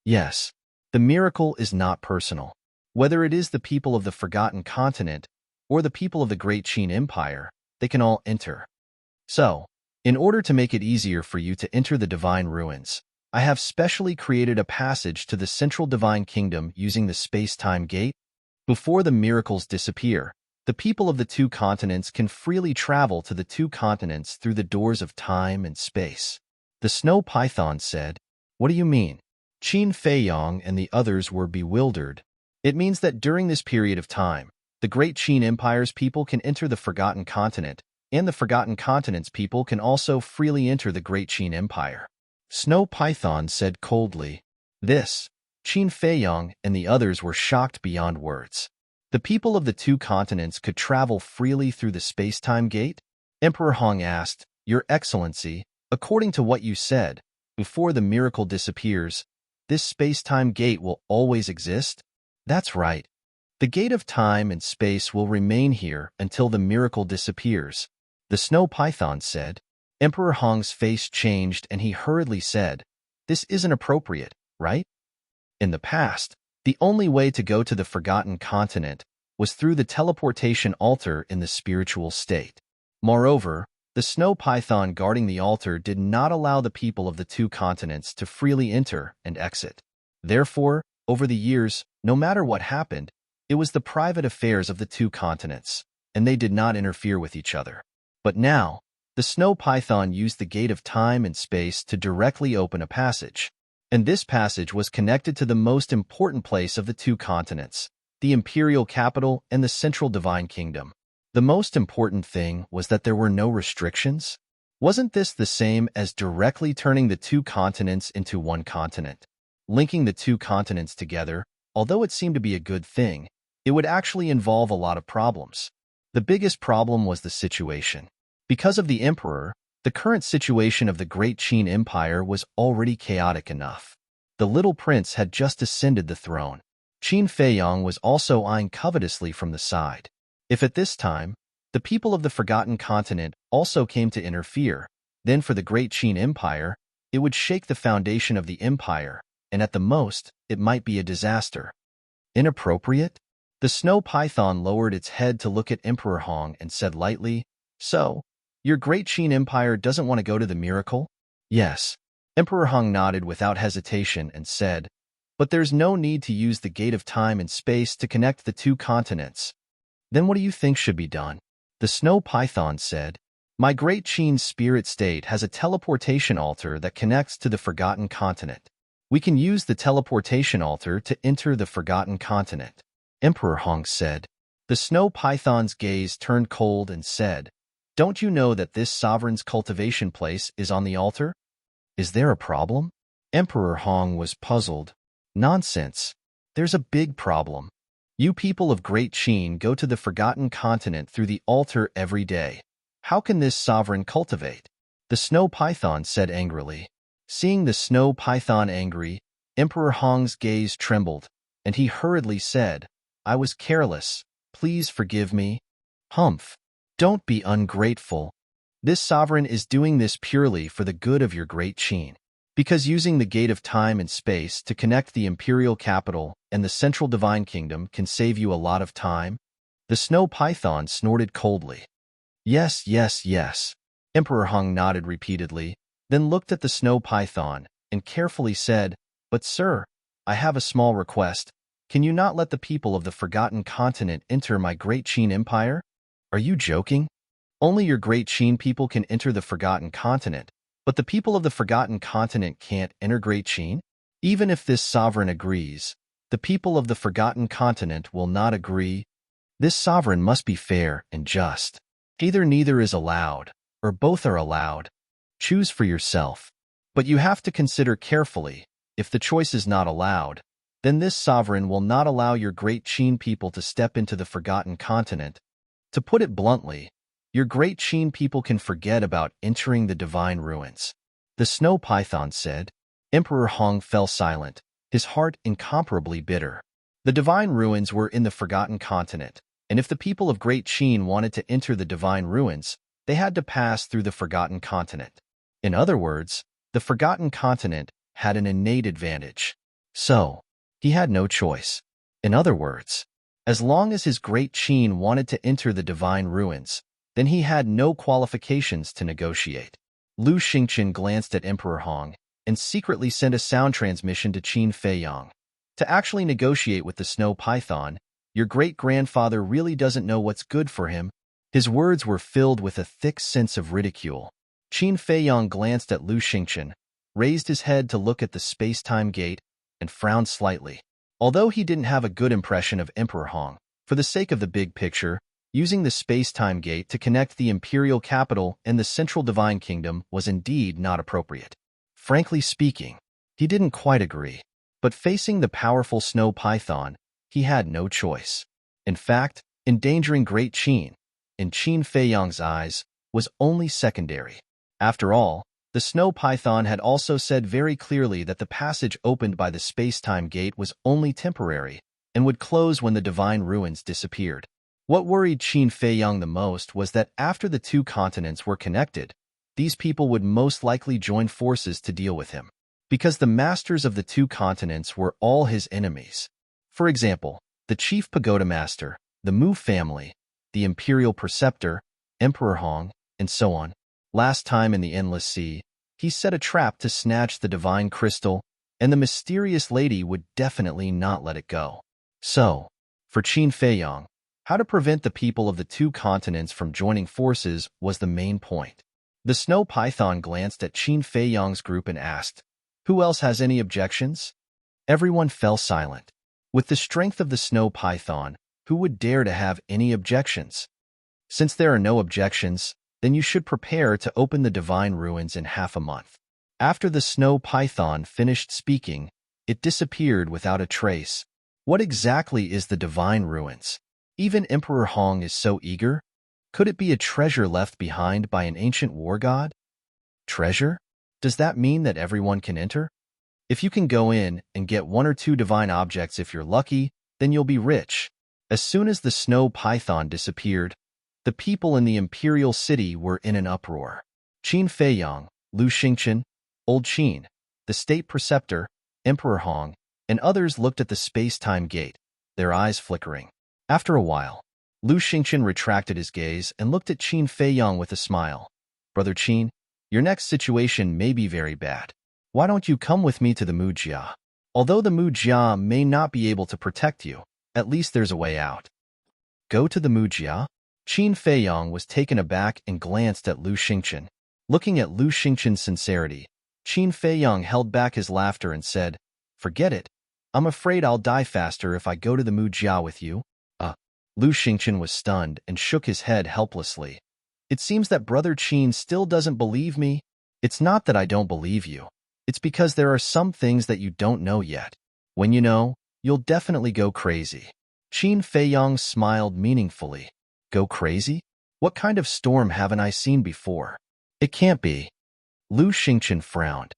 S1: Yes. The miracle is not personal. Whether it is the people of the Forgotten Continent or the people of the Great Qin Empire, they can all enter. So, in order to make it easier for you to enter the Divine Ruins, I have specially created a passage to the Central Divine Kingdom using the space-time gate. Before the miracles disappear, The people of the two continents can freely travel to the two continents through the doors of time and space. The snow python said, "What do you mean?" Qin Feiyong and the others were bewildered. It means that during this period of time, the Great Qin Empire's people can enter the Forgotten Continent, and the Forgotten Continent's people can also freely enter the Great Qin Empire. Snow Python said coldly. This, Qin Feiyong and the others were shocked beyond words. The people of the two continents could travel freely through the space-time gate? Emperor Hong asked, "Your Excellency, according to what you said, before the miracle disappears, this space-time gate will always exist?" That's right. The gate of time and space will remain here until the miracle disappears, the snow python said. Emperor Hong's face changed and he hurriedly said, "This isn't appropriate, right? In the past, the only way to go to the Forgotten Continent was through the teleportation altar in the spiritual state. Moreover, the snow python guarding the altar did not allow the people of the two continents to freely enter and exit. Therefore, over the years, no matter what happened, it was the private affairs of the two continents, and they did not interfere with each other. But now, the snow python used the gate of time and space to directly open a passage. And this passage was connected to the most important place of the two continents, the imperial capital and the central divine kingdom. The most important thing was that there were no restrictions. Wasn't this the same as directly turning the two continents into one continent? Linking the two continents together, although it seemed to be a good thing, it would actually involve a lot of problems. The biggest problem was the situation. Because of the emperor, the current situation of the Great Qin Empire was already chaotic enough. The little prince had just ascended the throne. Qin Feiyong was also eyeing covetously from the side. If at this time, the people of the Forgotten Continent also came to interfere, then for the Great Qin Empire, it would shake the foundation of the empire, and at the most, it might be a disaster. Inappropriate? The snow python lowered its head to look at Emperor Hong and said lightly, "So, your Great Qin Empire doesn't want to go to the miracle?" "Yes." Emperor Hong nodded without hesitation and said, "But there's no need to use the gate of time and space to connect the two continents." "Then what do you think should be done?" The snow python said, "My Great Qin spirit state has a teleportation altar that connects to the Forgotten Continent. We can use the teleportation altar to enter the Forgotten Continent." Emperor Hong said. The snow python's gaze turned cold and said, "Don't you know that this sovereign's cultivation place is on the altar? Is there a problem?" Emperor Hong was puzzled. "Nonsense. There's a big problem. You people of Great Qin go to the Forgotten Continent through the altar every day. How can this sovereign cultivate?" The snow python said angrily. Seeing the snow python angry, Emperor Hong's gaze trembled, and he hurriedly said, "I was careless. Please forgive me." "Humph. Don't be ungrateful. This sovereign is doing this purely for the good of your Great Qin. Because using the gate of time and space to connect the imperial capital and the central divine kingdom can save you a lot of time." The snow python snorted coldly. "Yes, yes, yes." Emperor Hong nodded repeatedly, then looked at the snow python and carefully said, "But sir, I have a small request. Can you not let the people of the Forgotten Continent enter my Great Qin Empire?" "Are you joking? Only your Great Qin people can enter the Forgotten Continent, but the people of the Forgotten Continent can't enter Great Qin? Even if this sovereign agrees, the people of the Forgotten Continent will not agree. This sovereign must be fair and just. Either neither is allowed, or both are allowed. Choose for yourself. But you have to consider carefully, if the choice is not allowed, then this sovereign will not allow your Great Qin people to step into the Forgotten Continent. To put it bluntly, your Great Qin people can forget about entering the divine ruins." The snow python said. Emperor Hong fell silent, his heart incomparably bitter. The divine ruins were in the Forgotten Continent, and if the people of Great Qin wanted to enter the divine ruins, they had to pass through the Forgotten Continent. In other words, the Forgotten Continent had an innate advantage. So, he had no choice. In other words, as long as his Great Qin wanted to enter the divine ruins, then he had no qualifications to negotiate. Lu Xingqian glanced at Emperor Hong and secretly sent a sound transmission to Qin Feiyong. To actually negotiate with the snow python, Your great-grandfather really doesn't know what's good for him." His words were filled with a thick sense of ridicule. Qin Feiyang glanced at Lu Xingqian, raised his head to look at the space-time gate, and frowned slightly. Although he didn't have a good impression of Emperor Hong, for the sake of the big picture, using the space-time gate to connect the imperial capital and the central divine kingdom was indeed not appropriate. Frankly speaking, he didn't quite agree. But facing the powerful snow python, he had no choice. In fact, endangering Great Qin, in Qin Feiyang's eyes, was only secondary. After all, the snow python had also said very clearly that the passage opened by the space-time gate was only temporary and would close when the divine ruins disappeared. What worried Qin Feiyang the most was that after the two continents were connected, these people would most likely join forces to deal with him, because the masters of the two continents were all his enemies. For example, the chief pagoda master, the Mu family, the imperial preceptor, Emperor Hong, and so on. Last time in the Endless Sea, he set a trap to snatch the divine crystal, and the mysterious lady would definitely not let it go. So, for Qin Feiyang, how to prevent the people of the two continents from joining forces was the main point. The snow python glanced at Qin Feiyang's group and asked, "Who else has any objections?" Everyone fell silent. With the strength of the snow python, who would dare to have any objections? Since there are no objections, then you should prepare to open the divine ruins in half a month. After the snow python finished speaking, it disappeared without a trace. What exactly is the divine ruins? Even Emperor Hong is so eager. Could it be a treasure left behind by an ancient war god? Treasure? Does that mean that everyone can enter? If you can go in and get one or two divine objects if you're lucky, then you'll be rich. As soon as the snow python disappeared, the people in the imperial city were in an uproar. Qin Feiyang, Lu Xingqian, Old Qin, the state preceptor, Emperor Hong, and others looked at the space-time gate, their eyes flickering. After a while, Lu Xingqian retracted his gaze and looked at Qin Feiyang with a smile. "Brother Qin, your next situation may be very bad. Why don't you come with me to the Mujia? Although the Mujia may not be able to protect you, at least there's a way out." Go to the Mujia? Qin Feiyang was taken aback and glanced at Lu Xingqian. Looking at Lu Xingqian's sincerity, Qin Feiyang held back his laughter and said, "Forget it. I'm afraid I'll die faster if I go to the Mujia with you." Lu Xingqian was stunned and shook his head helplessly. "It seems that Brother Qin still doesn't believe me." "It's not that I don't believe you. It's because there are some things that you don't know yet. When you know, you'll definitely go crazy." Qin Feiyang smiled meaningfully. "Go crazy? What kind of storm haven't I seen before? It can't be." Lu Xingqian frowned.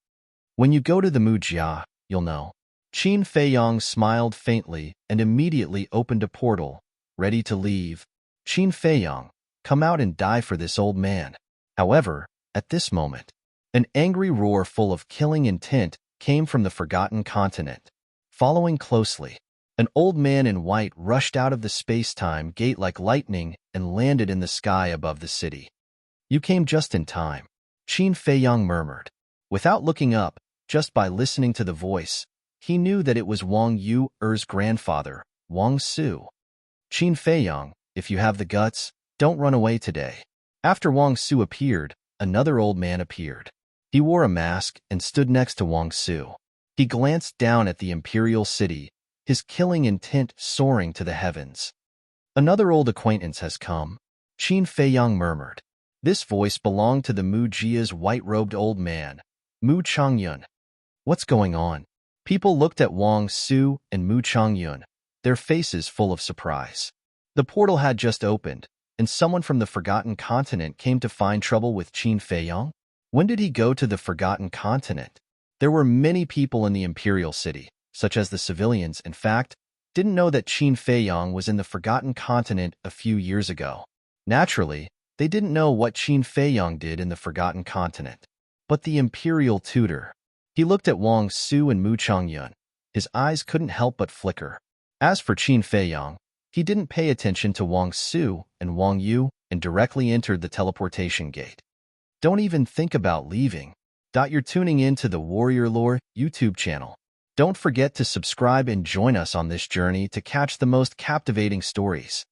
S1: "When you go to the Mujia, you'll know." Qin Feiyang smiled faintly and immediately opened a portal, ready to leave. "Qin Feiyang, come out and die for this old man." However, at this moment, an angry roar full of killing intent came from the Forgotten Continent. Following closely, an old man in white rushed out of the space-time gate like lightning and landed in the sky above the city. "You came just in time," Qin Feiyang murmured. Without looking up, just by listening to the voice, he knew that it was Wang Yu's grandfather, Wang Su. "Qin Feiyang, if you have the guts, don't run away today." After Wang Su appeared, another old man appeared. He wore a mask and stood next to Wang Su. He glanced down at the imperial city, his killing intent soaring to the heavens. "Another old acquaintance has come," Qin Feiyang murmured. This voice belonged to the Mujia's white-robed old man, Mu Changyun. "What's going on?" People looked at Wang Su and Mu Changyun, their faces full of surprise. The portal had just opened, and someone from the Forgotten Continent came to find trouble with Qin Feiyang? When did he go to the Forgotten Continent? There were many people in the imperial city, such as the civilians, in fact, didn't know that Qin Feiyang was in the Forgotten Continent a few years ago. Naturally, they didn't know what Qin Feiyang did in the Forgotten Continent. But the imperial tutor. He looked at Wang Su and Mu Changyun. His eyes couldn't help but flicker. As for Qin Feiyang, he didn't pay attention to Wang Su and Wang Yu and directly entered the teleportation gate. Don't even think about leaving. You're tuning in to the Warrior Lore YouTube channel. Don't forget to subscribe and join us on this journey to catch the most captivating stories.